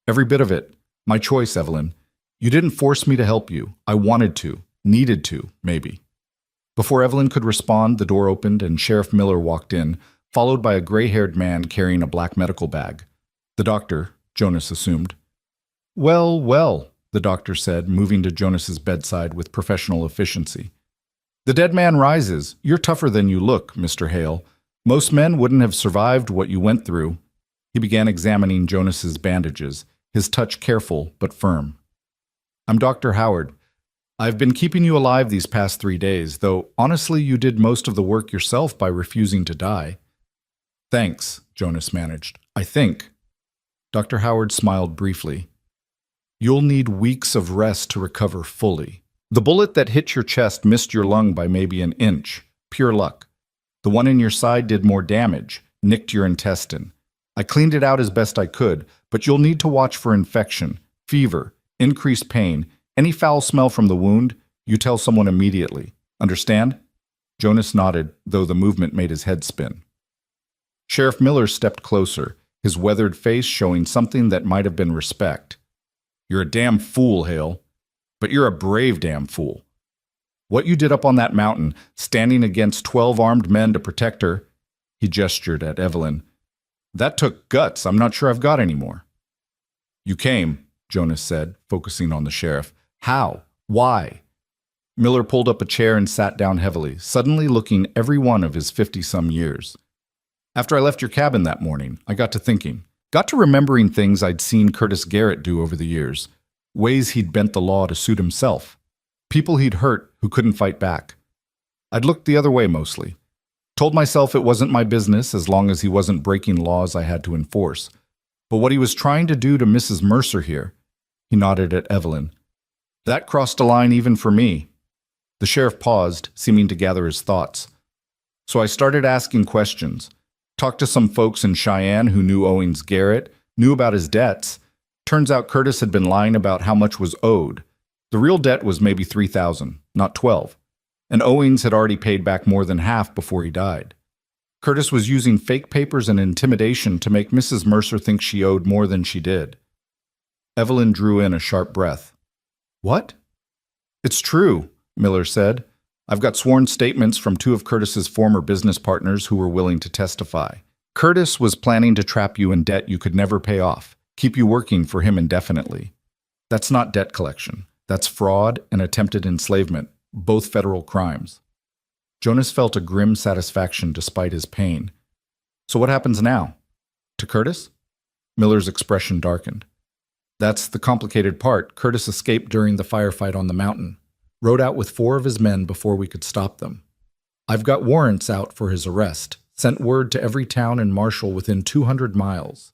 Every bit of it. My choice, Evelyn. You didn't force me to help you. I wanted to, needed to, maybe. Before Evelyn could respond, the door opened and Sheriff Miller walked in, followed by a gray-haired man carrying a black medical bag. The doctor, Jonas assumed. Well, well, the doctor said, moving to Jonas's bedside with professional efficiency. The dead man rises. You're tougher than you look, Mr. Hale. Most men wouldn't have survived what you went through. He began examining Jonas's bandages, his touch careful but firm. I'm Dr. Howard. I've been keeping you alive these past 3 days, though honestly you did most of the work yourself by refusing to die. Thanks, Jonas managed. I think. Dr. Howard smiled briefly. You'll need weeks of rest to recover fully. The bullet that hit your chest missed your lung by maybe an inch. Pure luck. The one in your side did more damage, nicked your intestine. I cleaned it out as best I could, but you'll need to watch for infection, fever, increased pain. Any foul smell from the wound, you tell someone immediately. Understand? Jonas nodded, though the movement made his head spin. Sheriff Miller stepped closer, his weathered face showing something that might have been respect. You're a damn fool, Hale. But you're a brave damn fool. What you did up on that mountain, standing against 12 armed men to protect her, he gestured at Evelyn. That took guts. I'm not sure I've got any more. You came, Jonas said, focusing on the sheriff. How? Why? Miller pulled up a chair and sat down heavily, suddenly looking every one of his 50-some years. After I left your cabin that morning, I got to thinking. Got to remembering things I'd seen Curtis Garrett do over the years. Ways he'd bent the law to suit himself. People he'd hurt who couldn't fight back. I'd looked the other way mostly. Told myself it wasn't my business as long as he wasn't breaking laws I had to enforce. But what he was trying to do to Mrs. Mercer here, he nodded at Evelyn. That crossed a line even for me. The sheriff paused, seeming to gather his thoughts. So I started asking questions. Talked to some folks in Cheyenne who knew Owings Garrett, knew about his debts. Turns out Curtis had been lying about how much was owed. The real debt was maybe $3,000, not $12. And Owings had already paid back more than half before he died. Curtis was using fake papers and intimidation to make Mrs. Mercer think she owed more than she did. Evelyn drew in a sharp breath. What? It's true, Miller said. I've got sworn statements from two of Curtis's former business partners who were willing to testify. Curtis was planning to trap you in debt you could never pay off, keep you working for him indefinitely. That's not debt collection. That's fraud and attempted enslavement, both federal crimes. Jonas felt a grim satisfaction despite his pain. So what happens now? To Curtis? Miller's expression darkened. That's the complicated part. Curtis escaped during the firefight on the mountain, rode out with 4 of his men before we could stop them. I've got warrants out for his arrest, sent word to every town and marshal within 200 miles.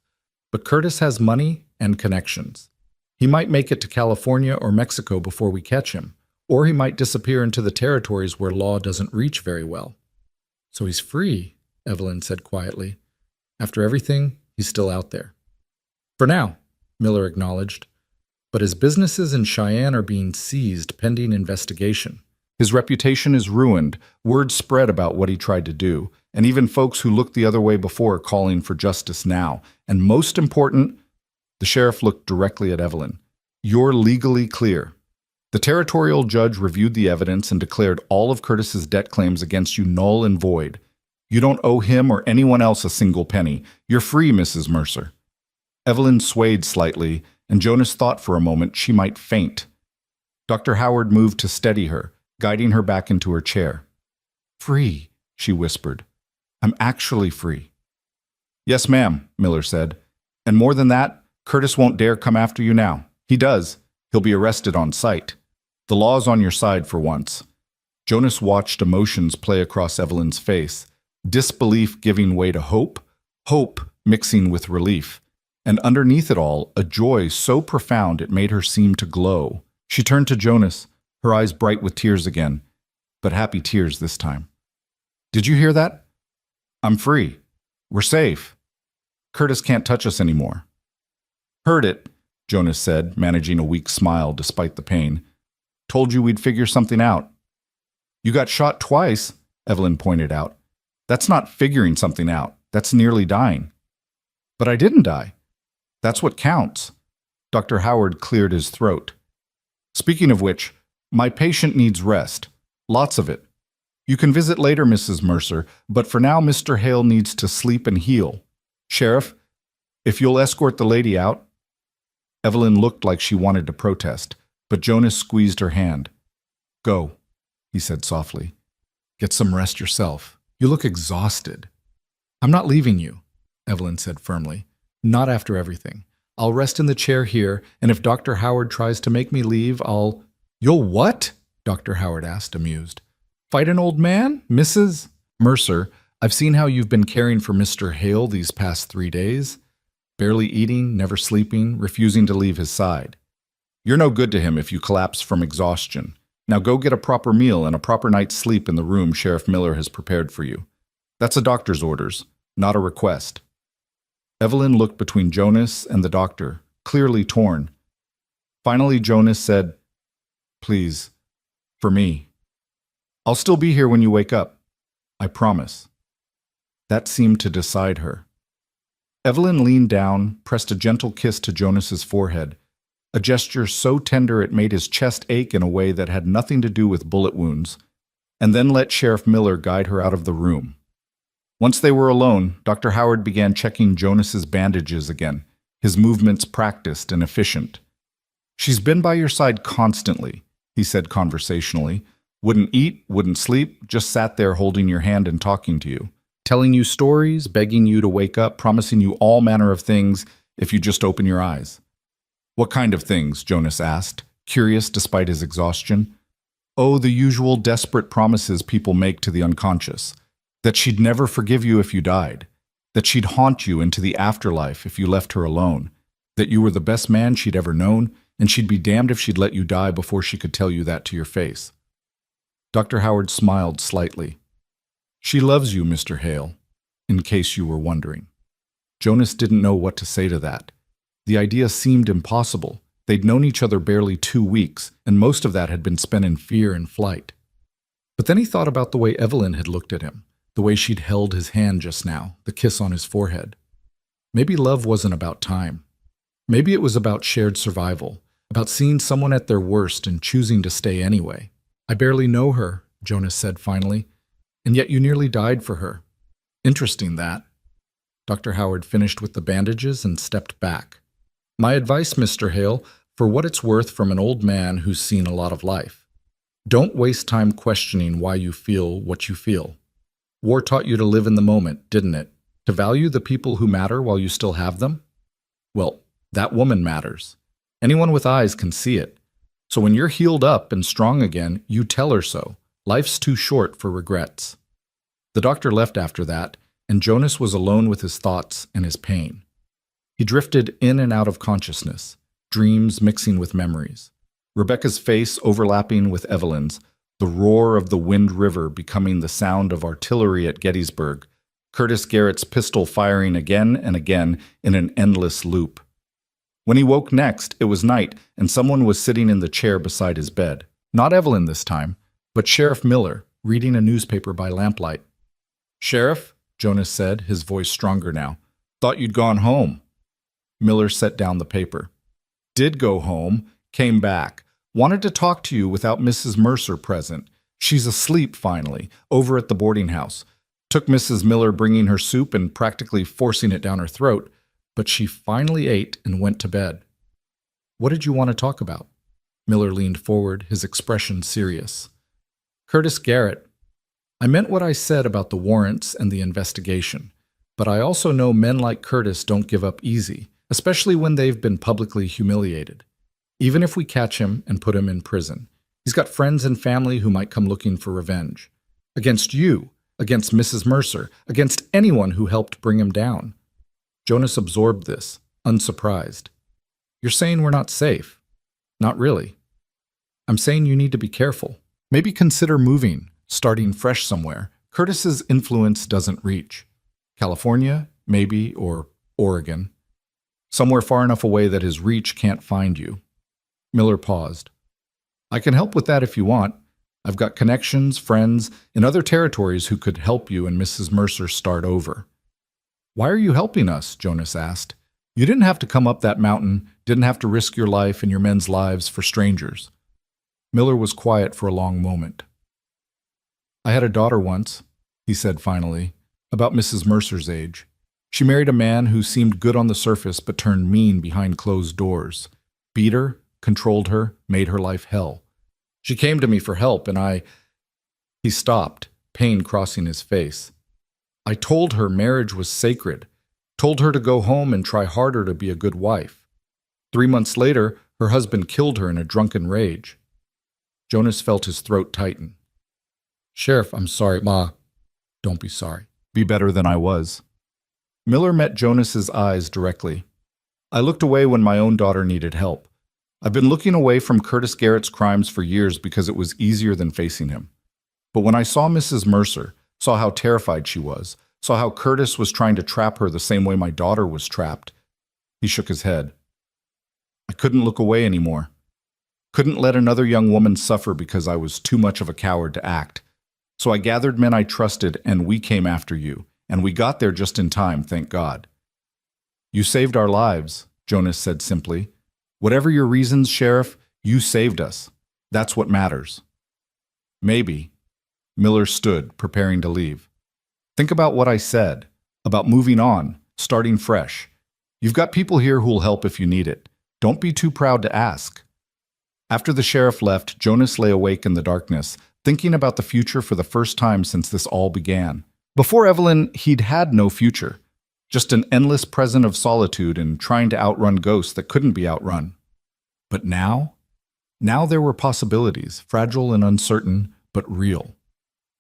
But Curtis has money and connections. He might make it to California or Mexico before we catch him, or he might disappear into the territories where law doesn't reach very well. So he's free, Evelyn said quietly. After everything, he's still out there. For now, Miller acknowledged, but his businesses in Cheyenne are being seized pending investigation. His reputation is ruined, word spread about what he tried to do, and even folks who looked the other way before are calling for justice now. And most important, the sheriff looked directly at Evelyn. You're legally clear. The territorial judge reviewed the evidence and declared all of Curtis's debt claims against you null and void. You don't owe him or anyone else a single penny. You're free, Mrs. Mercer. Evelyn swayed slightly, and Jonas thought for a moment she might faint. Dr. Howard moved to steady her, guiding her back into her chair. Free, she whispered. I'm actually free. Yes, ma'am, Miller said. And more than that, Curtis won't dare come after you now. He does. He'll be arrested on sight. The law's on your side for once. Jonas watched emotions play across Evelyn's face, disbelief giving way to hope, hope mixing with relief, and underneath it all, a joy so profound it made her seem to glow. She turned to Jonas, her eyes bright with tears again, but happy tears this time. Did you hear that? I'm free. We're safe. Curtis can't touch us anymore. Heard it, Jonas said, managing a weak smile despite the pain. Told you we'd figure something out. You got shot twice, Evelyn pointed out. That's not figuring something out. That's nearly dying. But I didn't die. That's what counts. Dr. Howard cleared his throat. Speaking of which, my patient needs rest. Lots of it. You can visit later, Mrs. Mercer, but for now Mr. Hale needs to sleep and heal. Sheriff, if you'll escort the lady out. Evelyn looked like she wanted to protest, but Jonas squeezed her hand. Go, he said softly. Get some rest yourself. You look exhausted. I'm not leaving you, Evelyn said firmly. Not after everything. I'll rest in the chair here, and if Dr. Howard tries to make me leave, I'll... You'll what? Dr. Howard asked, amused. Fight an old man, Mrs. Mercer? I've seen how you've been caring for Mr. Hale these past 3 days. Barely eating, never sleeping, refusing to leave his side. You're no good to him if you collapse from exhaustion. Now go get a proper meal and a proper night's sleep in the room Sheriff Miller has prepared for you. That's a doctor's orders, not a request. Evelyn looked between Jonas and the doctor, clearly torn. Finally, Jonas said, Please, for me. I'll still be here when you wake up. I promise. That seemed to decide her. Evelyn leaned down, pressed a gentle kiss to Jonas's forehead, a gesture so tender it made his chest ache in a way that had nothing to do with bullet wounds, and then let Sheriff Miller guide her out of the room. Once they were alone, Dr. Howard began checking Jonas's bandages again, his movements practiced and efficient. She's been by your side constantly, he said conversationally. Wouldn't eat, wouldn't sleep, just sat there holding your hand and talking to you. Telling you stories, begging you to wake up, promising you all manner of things if you just open your eyes. What kind of things? Jonas asked, curious despite his exhaustion. Oh, the usual desperate promises people make to the unconscious. That she'd never forgive you if you died. That she'd haunt you into the afterlife if you left her alone. That you were the best man she'd ever known, and she'd be damned if she'd let you die before she could tell you that to your face. Dr. Howard smiled slightly. She loves you, Mr. Hale, in case you were wondering. Jonas didn't know what to say to that. The idea seemed impossible. They'd known each other barely 2 weeks, and most of that had been spent in fear and flight. But then he thought about the way Evelyn had looked at him, the way she'd held his hand just now, the kiss on his forehead. Maybe love wasn't about time. Maybe it was about shared survival, about seeing someone at their worst and choosing to stay anyway. I barely know her, Jonas said finally, and yet you nearly died for her. Interesting that. Dr. Howard finished with the bandages and stepped back. My advice, Mr. Hale, for what it's worth from an old man who's seen a lot of life. Don't waste time questioning why you feel what you feel. War taught you to live in the moment, didn't it? To value the people who matter while you still have them? Well, that woman matters. Anyone with eyes can see it. So when you're healed up and strong again, you tell her so. Life's too short for regrets. The doctor left after that, and Jonas was alone with his thoughts and his pain. He drifted in and out of consciousness, dreams mixing with memories. Rebecca's face overlapping with Evelyn's, the roar of the Wind River becoming the sound of artillery at Gettysburg, Curtis Garrett's pistol firing again and again in an endless loop. When he woke next, it was night, and someone was sitting in the chair beside his bed. Not Evelyn this time, but Sheriff Miller, reading a newspaper by lamplight. "Sheriff," Jonas said, his voice stronger now, "thought you'd gone home." Miller set down the paper. "Did go home, came back. Wanted to talk to you without Mrs. Mercer present. She's asleep finally, over at the boarding house. Took Mrs. Miller bringing her soup and practically forcing it down her throat, but she finally ate and went to bed." "What did you want to talk about?" Miller leaned forward, his expression serious. "Curtis Garrett. I meant what I said about the warrants and the investigation, but I also know men like Curtis don't give up easy, especially when they've been publicly humiliated. Even if we catch him and put him in prison, he's got friends and family who might come looking for revenge. Against you, against Mrs. Mercer, against anyone who helped bring him down." Jonas absorbed this, unsurprised. "You're saying we're not safe?" "Not really. I'm saying you need to be careful. Maybe consider moving, starting fresh somewhere. Curtis's influence doesn't reach. California, maybe, or Oregon. Somewhere far enough away that his reach can't find you." Miller paused. "I can help with that if you want. I've got connections, friends, in other territories who could help you and Mrs. Mercer start over." "Why are you helping us?" Jonas asked. "You didn't have to come up that mountain, didn't have to risk your life and your men's lives for strangers." Miller was quiet for a long moment. "I had a daughter once," he said finally, "about Mrs. Mercer's age. She married a man who seemed good on the surface but turned mean behind closed doors. Beat her, controlled her, made her life hell. She came to me for help, and I—" He stopped, pain crossing his face. "I told her marriage was sacred, told her to go home and try harder to be a good wife. 3 months later, her husband killed her in a drunken rage." Jonas felt his throat tighten. "Sheriff, I'm sorry, Ma." "Don't be sorry. Be better than I was." Miller met Jonas's eyes directly. "I looked away when my own daughter needed help. I've been looking away from Curtis Garrett's crimes for years because it was easier than facing him. But when I saw Mrs. Mercer, saw how terrified she was, saw how Curtis was trying to trap her the same way my daughter was trapped," he shook his head. "I couldn't look away anymore. Couldn't let another young woman suffer because I was too much of a coward to act. So I gathered men I trusted and we came after you, and we got there just in time, thank God." "You saved our lives," Jonas said simply. "Whatever your reasons, Sheriff, you saved us. That's what matters." "Maybe." Miller stood, preparing to leave. "Think about what I said, about moving on, starting fresh. You've got people here who'll help if you need it. Don't be too proud to ask." After the sheriff left, Jonas lay awake in the darkness, thinking about the future for the first time since this all began. Before Evelyn, he'd had no future. Just an endless present of solitude and trying to outrun ghosts that couldn't be outrun. But now? Now there were possibilities, fragile and uncertain, but real.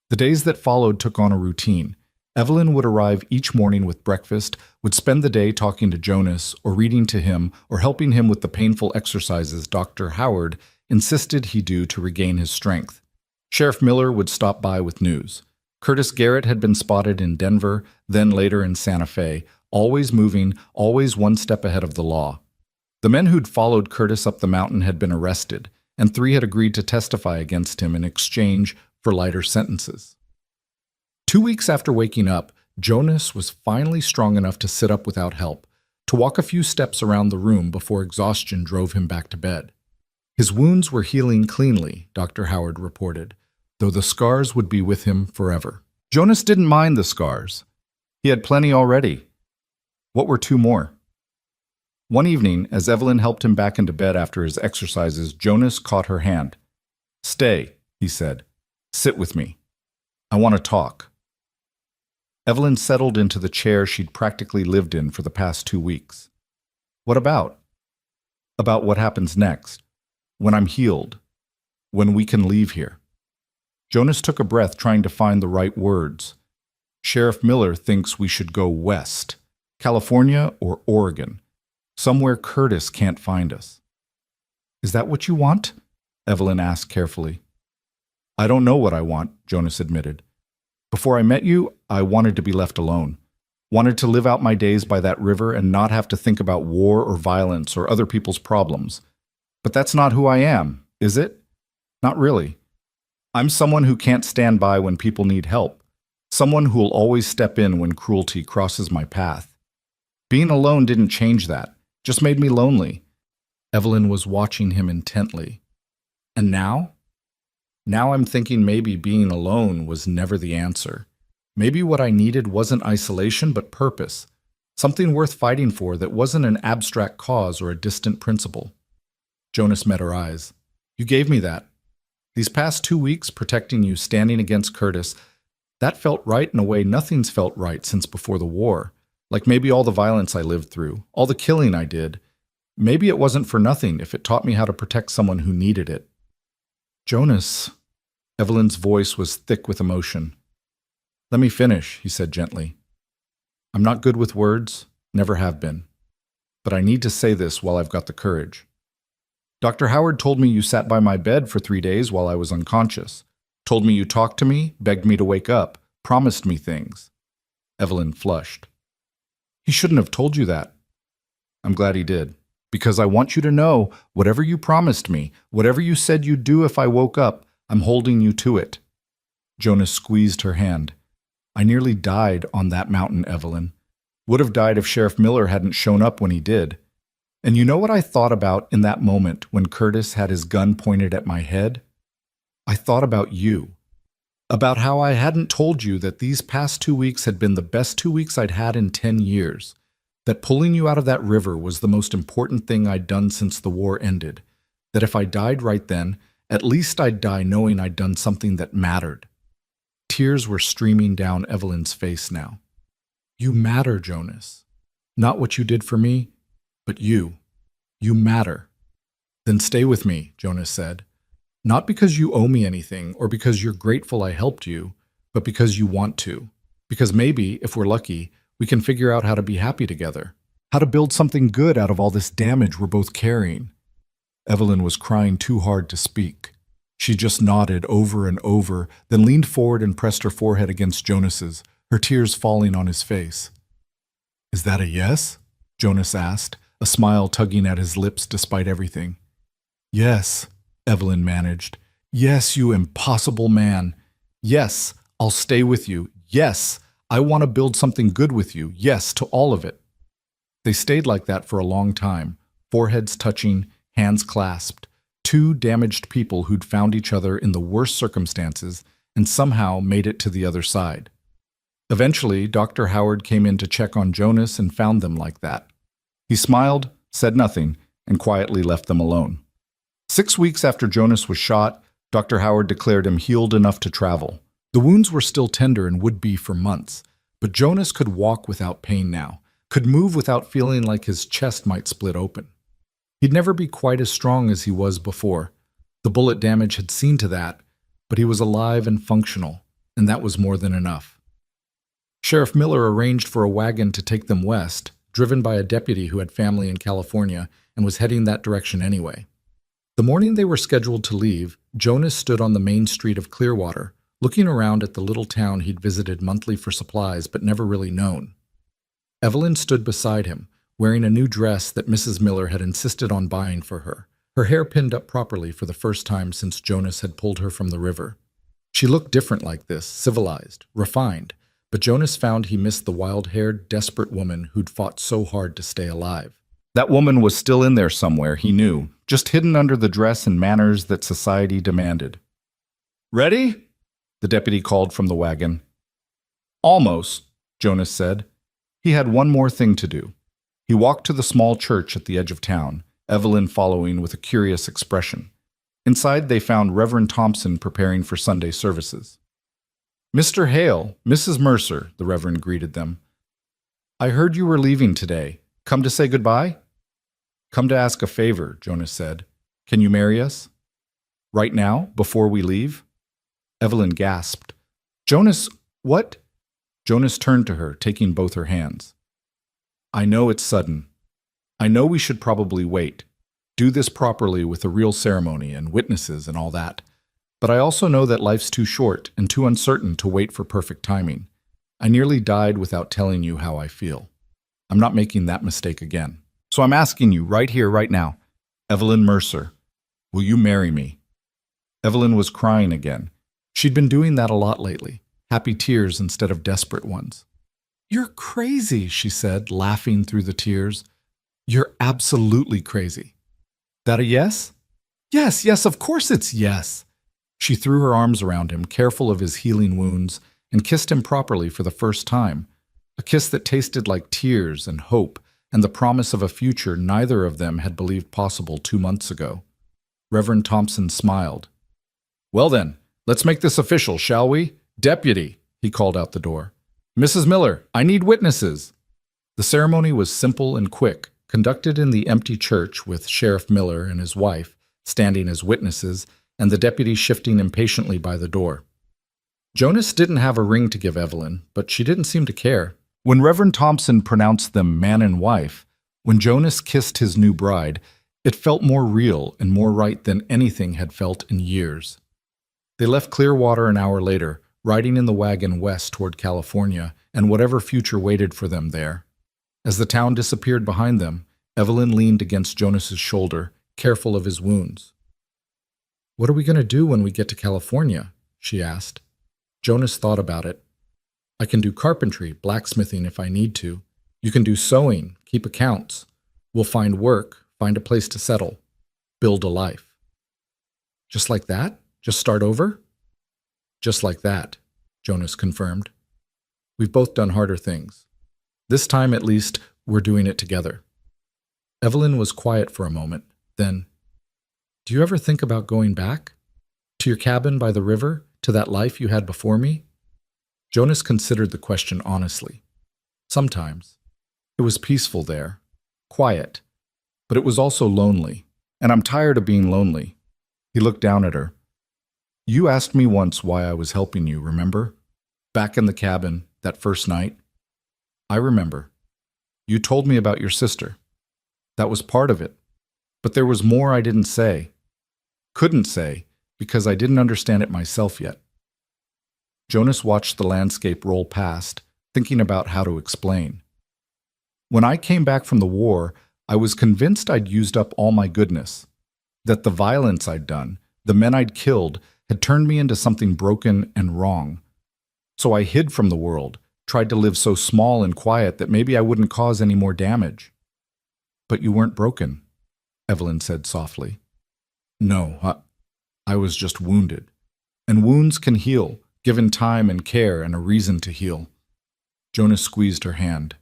The days that followed took on a routine. Evelyn would arrive each morning with breakfast, would spend the day talking to Jonas, or reading to him, or helping him with the painful exercises Dr. Howard insisted he do to regain his strength. Sheriff Miller would stop by with news. Curtis Garrett had been spotted in Denver, then later in Santa Fe, always moving, always one step ahead of the law. The men who'd followed Curtis up the mountain had been arrested, and 3 had agreed to testify against him in exchange for lighter sentences. 2 weeks after waking up, Jonas was finally strong enough to sit up without help, to walk a few steps around the room before exhaustion drove him back to bed. His wounds were healing cleanly, Dr. Howard reported, though the scars would be with him forever. Jonas didn't mind the scars. He had plenty already. What were two more? One evening, as Evelyn helped him back into bed after his exercises, Jonas caught her hand. "Stay," he said. "Sit with me. I want to talk." Evelyn settled into the chair she'd practically lived in for the past 2 weeks. "What about?" "About what happens next. When I'm healed. When we can leave here." Jonas took a breath, trying to find the right words. "Sheriff Miller thinks we should go west. California or Oregon. Somewhere Curtis can't find us." "Is that what you want?" Evelyn asked carefully. "I don't know what I want," Jonas admitted. "Before I met you, I wanted to be left alone. Wanted to live out my days by that river and not have to think about war or violence or other people's problems. But that's not who I am, is it? Not really. I'm someone who can't stand by when people need help. Someone who'll always step in when cruelty crosses my path. Being alone didn't change that, just made me lonely." Evelyn was watching him intently. "And now? Now I'm thinking maybe being alone was never the answer. Maybe what I needed wasn't isolation, but purpose. Something worth fighting for that wasn't an abstract cause or a distant principle." Jonas met her eyes. "You gave me that. These past 2 weeks protecting you, standing against Curtis, that felt right in a way nothing's felt right since before the war. Like maybe all the violence I lived through, all the killing I did. Maybe it wasn't for nothing if it taught me how to protect someone who needed it." "Jonas," Evelyn's voice was thick with emotion. "Let me finish," he said gently. "I'm not good with words, never have been. But I need to say this while I've got the courage. Dr. Howard told me you sat by my bed for 3 days while I was unconscious. Told me you talked to me, begged me to wake up, promised me things." Evelyn flushed. "He shouldn't have told you that." "I'm glad he did. Because I want you to know, whatever you promised me, whatever you said you'd do if I woke up, I'm holding you to it." Jonas squeezed her hand. "I nearly died on that mountain, Evelyn. Would have died if Sheriff Miller hadn't shown up when he did. And you know what I thought about in that moment when Curtis had his gun pointed at my head? I thought about you. About how I hadn't told you that these past 2 weeks had been the best 2 weeks I'd had in 10 years. That pulling you out of that river was the most important thing I'd done since the war ended. That if I died right then, at least I'd die knowing I'd done something that mattered." Tears were streaming down Evelyn's face now. "You matter, Jonas. Not what you did for me, but you. You matter." "Then stay with me," Jonas said. "Not because you owe me anything or because you're grateful I helped you, but because you want to. Because maybe, if we're lucky, we can figure out how to be happy together. How to build something good out of all this damage we're both carrying." Evelyn was crying too hard to speak. She just nodded over and over, then leaned forward and pressed her forehead against Jonas's, her tears falling on his face. "Is that a yes?" Jonas asked, a smile tugging at his lips despite everything. "Yes," Evelyn managed. "Yes, you impossible man. Yes, I'll stay with you. Yes, I want to build something good with you. Yes, to all of it." They stayed like that for a long time, foreheads touching, hands clasped, two damaged people who'd found each other in the worst circumstances and somehow made it to the other side. Eventually, Dr. Howard came in to check on Jonas and found them like that. He smiled, said nothing, and quietly left them alone. 6 weeks after Jonas was shot, Dr. Howard declared him healed enough to travel. The wounds were still tender and would be for months, but Jonas could walk without pain now, could move without feeling like his chest might split open. He'd never be quite as strong as he was before. The bullet damage had seen to that, but he was alive and functional, and that was more than enough. Sheriff Miller arranged for a wagon to take them west, driven by a deputy who had family in California and was heading that direction anyway. The morning they were scheduled to leave, Jonas stood on the main street of Clearwater, looking around at the little town he'd visited monthly for supplies but never really known. Evelyn stood beside him, wearing a new dress that Mrs. Miller had insisted on buying for her hair pinned up properly for the first time since Jonas had pulled her from the river. She looked different like this, civilized, refined, but Jonas found he missed the wild-haired, desperate woman who'd fought so hard to stay alive. That woman was still in there somewhere, he knew, just hidden under the dress and manners that society demanded. "Ready?" the deputy called from the wagon. "Almost," Jonas said. He had one more thing to do. He walked to the small church at the edge of town, Evelyn following with a curious expression. Inside, they found Reverend Thompson preparing for Sunday services. "Mr. Hale, Mrs. Mercer," the Reverend greeted them. "I heard you were leaving today. Come to say goodbye?" "Come to ask a favor," Jonas said. "Can you marry us?" "Right now, before we leave?" Evelyn gasped. "Jonas, what?" Jonas turned to her, taking both her hands. "I know it's sudden. I know we should probably wait. Do this properly with a real ceremony and witnesses and all that. But I also know that life's too short and too uncertain to wait for perfect timing. I nearly died without telling you how I feel. I'm not making that mistake again. So I'm asking you right here, right now, Evelyn Mercer, will you marry me?" Evelyn was crying again. She'd been doing that a lot lately, happy tears instead of desperate ones. "You're crazy," she said, laughing through the tears. "You're absolutely crazy." "That a yes?" "Yes, yes, of course it's yes." She threw her arms around him, careful of his healing wounds, and kissed him properly for the first time, a kiss that tasted like tears and hope and the promise of a future neither of them had believed possible 2 months ago. Reverend Thompson smiled. "Well then, let's make this official, shall we? Deputy," he called out the door. "Mrs. Miller, I need witnesses." The ceremony was simple and quick, conducted in the empty church with Sheriff Miller and his wife standing as witnesses and the deputy shifting impatiently by the door. Jonas didn't have a ring to give Evelyn, but she didn't seem to care. When Reverend Thompson pronounced them man and wife, when Jonas kissed his new bride, it felt more real and more right than anything had felt in years. They left Clearwater an hour later, riding in the wagon west toward California and whatever future waited for them there. As the town disappeared behind them, Evelyn leaned against Jonas's shoulder, careful of his wounds. "What are we going to do when we get to California?" she asked. Jonas thought about it. "I can do carpentry, blacksmithing if I need to. You can do sewing, keep accounts. We'll find work, find a place to settle, build a life." "Just like that? Just start over?" "Just like that," Jonas confirmed. "We've both done harder things. This time, at least, we're doing it together." Evelyn was quiet for a moment. Then, "Do you ever think about going back? To your cabin by the river? To that life you had before me?" Jonas considered the question honestly. Sometimes. It was peaceful there, quiet, but it was also lonely, and I'm tired of being lonely. He looked down at her. "You asked me once why I was helping you, remember? Back in the cabin, that first night." "I remember. You told me about your sister. That was part of it. But there was more I didn't say. Couldn't say, because I didn't understand it myself yet." Jonas watched the landscape roll past, thinking about how to explain. "When I came back from the war, I was convinced I'd used up all my goodness, that the violence I'd done, the men I'd killed, had turned me into something broken and wrong. So I hid from the world, tried to live so small and quiet that maybe I wouldn't cause any more damage." "But you weren't broken," Evelyn said softly. "No, I was just wounded. And wounds can heal, given time and care and a reason to heal." Jonas squeezed her hand.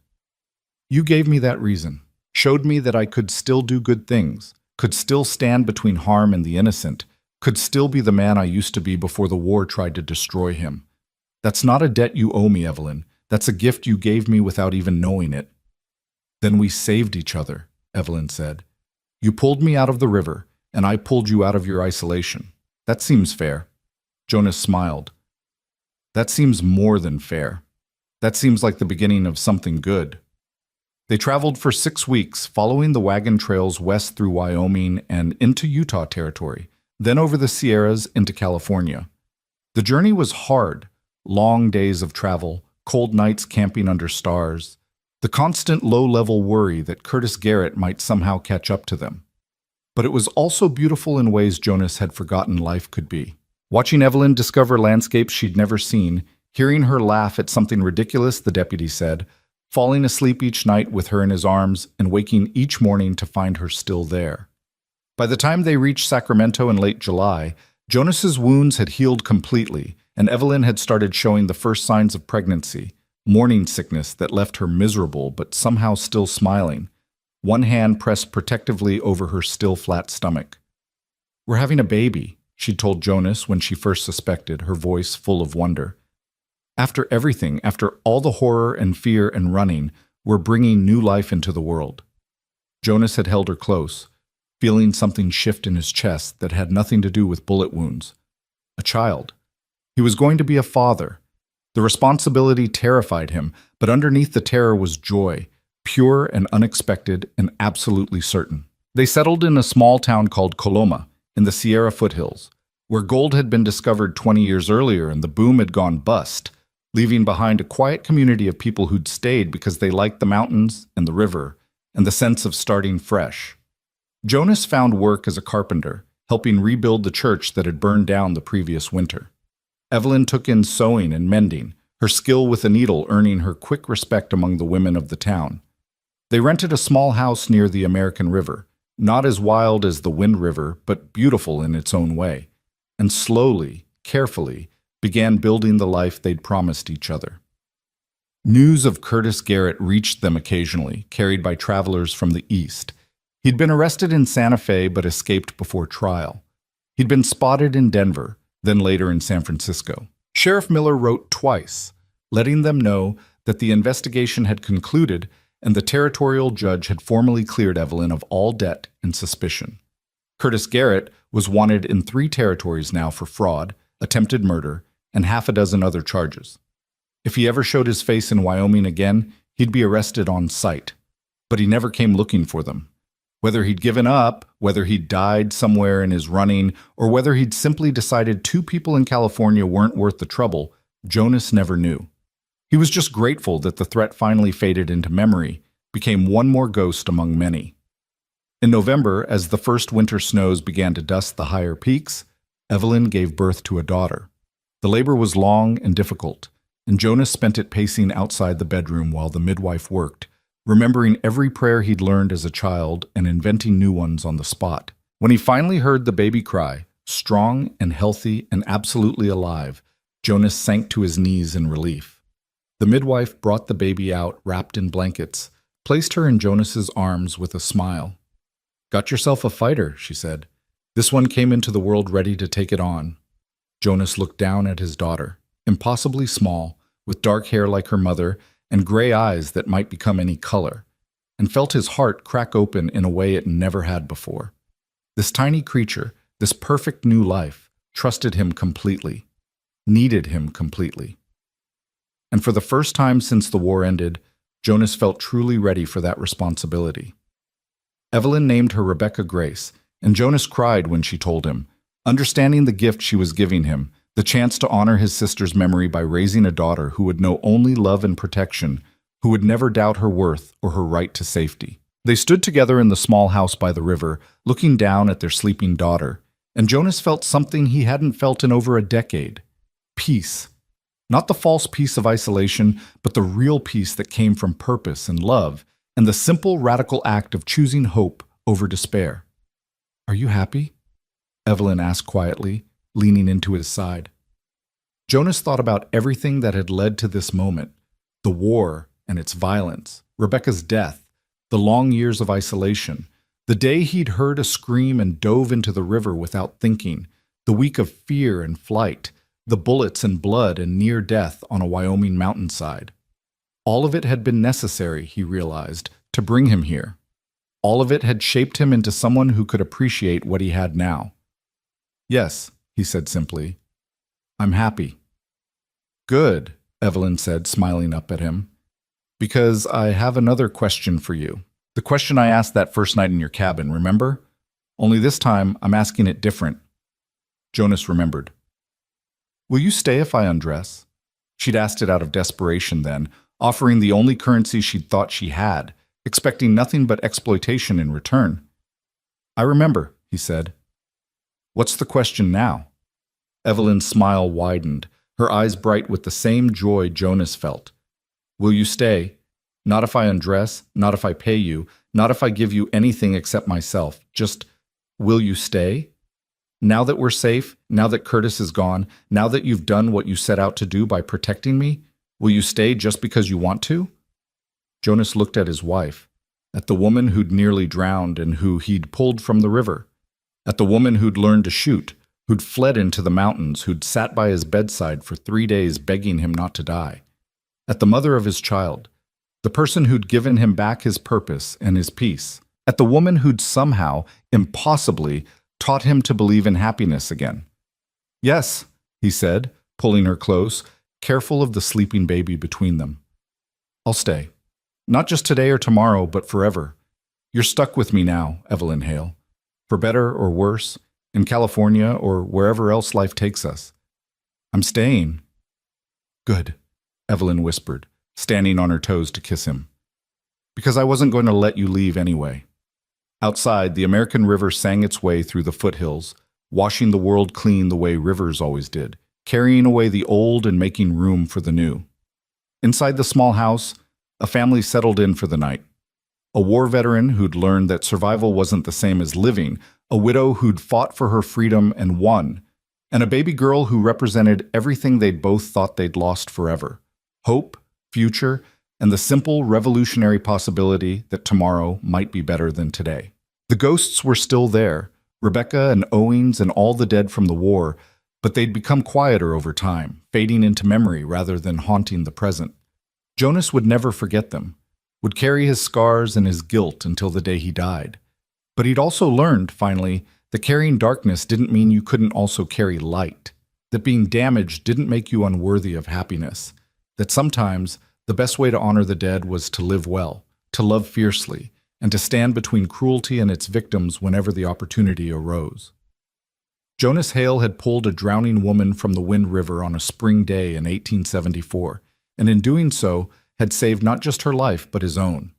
"You gave me that reason, showed me that I could still do good things, could still stand between harm and the innocent, could still be the man I used to be before the war tried to destroy him. That's not a debt you owe me, Evelyn. That's a gift you gave me without even knowing it." "Then we saved each other," Evelyn said. "You pulled me out of the river, and I pulled you out of your isolation. That seems fair." Jonas smiled. "That seems more than fair. That seems like the beginning of something good." They traveled for 6 weeks, following the wagon trails west through Wyoming and into Utah territory, then over the Sierras into California. The journey was hard, long days of travel, cold nights camping under stars, the constant low-level worry that Curtis Garrett might somehow catch up to them. But it was also beautiful in ways Jonas had forgotten life could be. Watching Evelyn discover landscapes she'd never seen, hearing her laugh at something ridiculous, the deputy said, falling asleep each night with her in his arms and waking each morning to find her still there. By the time they reached Sacramento in late July, Jonas's wounds had healed completely, and Evelyn had started showing the first signs of pregnancy, morning sickness that left her miserable but somehow still smiling, one hand pressed protectively over her still flat stomach. "We're having a baby," she told Jonas when she first suspected, her voice full of wonder. "After everything, after all the horror and fear and running, we're bringing new life into the world." Jonas had held her close, feeling something shift in his chest that had nothing to do with bullet wounds. A child. He was going to be a father. The responsibility terrified him, but underneath the terror was joy, pure and unexpected and absolutely certain. They settled in a small town called Coloma, in the Sierra foothills, where gold had been discovered 20 years earlier and the boom had gone bust, leaving behind a quiet community of people who'd stayed because they liked the mountains and the river and the sense of starting fresh. Jonas found work as a carpenter, helping rebuild the church that had burned down the previous winter. Evelyn took in sewing and mending, her skill with a needle earning her quick respect among the women of the town. They rented a small house near the American River, not as wild as the Wind River, but beautiful in its own way, and slowly, carefully, began building the life they'd promised each other. News of Curtis Garrett reached them occasionally, carried by travelers from the east. He'd been arrested in Santa Fe but escaped before trial. He'd been spotted in Denver, then later in San Francisco. Sheriff Miller wrote twice, letting them know that the investigation had concluded and the territorial judge had formally cleared Evelyn of all debt and suspicion. Curtis Garrett was wanted in 3 territories now for fraud, attempted murder, and half a dozen other charges. If he ever showed his face in Wyoming again, he'd be arrested on sight. But he never came looking for them. Whether he'd given up, whether he'd died somewhere in his running, or whether he'd simply decided 2 people in California weren't worth the trouble, Jonas never knew. He was just grateful that the threat finally faded into memory, became one more ghost among many. In November, as the first winter snows began to dust the higher peaks, Evelyn gave birth to a daughter. The labor was long and difficult, and Jonas spent it pacing outside the bedroom while the midwife worked, remembering every prayer he'd learned as a child and inventing new ones on the spot. When he finally heard the baby cry, strong and healthy and absolutely alive, Jonas sank to his knees in relief. The midwife brought the baby out wrapped in blankets, placed her in Jonas's arms with a smile. "Got yourself a fighter," she said. "This one came into the world ready to take it on." Jonas looked down at his daughter, impossibly small, with dark hair like her mother and gray eyes that might become any color, and felt his heart crack open in a way it never had before. This tiny creature, this perfect new life, trusted him completely, needed him completely. And for the first time since the war ended, Jonas felt truly ready for that responsibility. Evelyn named her Rebecca Grace, and Jonas cried when she told him, understanding the gift she was giving him, the chance to honor his sister's memory by raising a daughter who would know only love and protection, who would never doubt her worth or her right to safety. They stood together in the small house by the river, looking down at their sleeping daughter, and Jonas felt something he hadn't felt in over a decade. Peace. Not the false peace of isolation, but the real peace that came from purpose and love, and the simple, radical act of choosing hope over despair. "Are you happy?" Evelyn asked quietly, leaning into his side. Jonas thought about everything that had led to this moment, the war and its violence, Rebecca's death, the long years of isolation, the day he'd heard a scream and dove into the river without thinking, the week of fear and flight, the bullets and blood and near death on a Wyoming mountainside. All of it had been necessary, he realized, to bring him here. All of it had shaped him into someone who could appreciate what he had now. "Yes," he said simply. "I'm happy." "Good," Evelyn said, smiling up at him. "Because I have another question for you. The question I asked that first night in your cabin, remember? Only this time, I'm asking it different." Jonas remembered. "Will you stay if I undress?" She'd asked it out of desperation then, offering the only currency she'd thought she had, expecting nothing but exploitation in return. "I remember," he said. "What's the question now?" Evelyn's smile widened, her eyes bright with the same joy Jonas felt. "Will you stay, Not if I undress, not if I pay you, not if I give you anything except myself. Just, will you stay? Now that we're safe, now that Curtis is gone, now that you've done what you set out to do by protecting me, will you stay just because you want to?" Jonas looked at his wife, at the woman who'd nearly drowned and who he'd pulled from the river, at the woman who'd learned to shoot, who'd fled into the mountains, who'd sat by his bedside for 3 days begging him not to die, at the mother of his child, the person who'd given him back his purpose and his peace, at the woman who'd somehow, impossibly, taught him to believe in happiness again. "Yes," he said, pulling her close, careful of the sleeping baby between them. "I'll stay. Not just today or tomorrow, but forever. You're stuck with me now, Evelyn Hale. For better or worse, in California or wherever else life takes us. I'm staying." "Good," Evelyn whispered, standing on her toes to kiss him. "Because I wasn't going to let you leave anyway." Outside, the American river sang its way through the foothills, washing the world clean the way rivers always did, carrying away the old and making room for the new. Inside the small house, a family settled in for the night. A war veteran who'd learned that survival wasn't the same as living, a widow who'd fought for her freedom and won, and a baby girl who represented everything they'd both thought they'd lost forever: hope, future, and the simple revolutionary possibility that tomorrow might be better than today. The ghosts were still there, Rebecca and Owings and all the dead from the war, but they'd become quieter over time, fading into memory rather than haunting the present. Jonas would never forget them, would carry his scars and his guilt until the day he died. But he'd also learned, finally, that carrying darkness didn't mean you couldn't also carry light, that being damaged didn't make you unworthy of happiness, that sometimes the best way to honor the dead was to live well, to love fiercely, and to stand between cruelty and its victims whenever the opportunity arose. Jonas Hale had pulled a drowning woman from the Wind River on a spring day in 1874, and in doing so had saved not just her life but his own.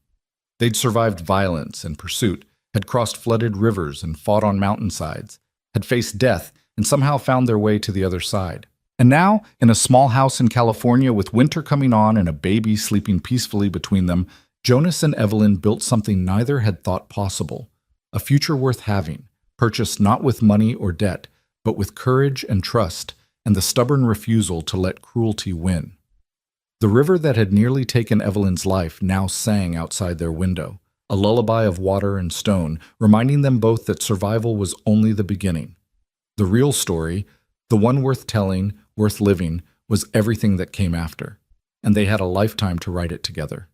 They'd survived violence and pursuit, had crossed flooded rivers and fought on mountainsides, had faced death and somehow found their way to the other side. And now, in a small house in California with winter coming on and a baby sleeping peacefully between them, Jonas and Evelyn built something neither had thought possible, a future worth having, purchased not with money or debt, but with courage and trust and the stubborn refusal to let cruelty win. The river that had nearly taken Evelyn's life now sang outside their window, a lullaby of water and stone, reminding them both that survival was only the beginning. The real story, the one worth telling, worth living, was everything that came after, and they had a lifetime to write it together.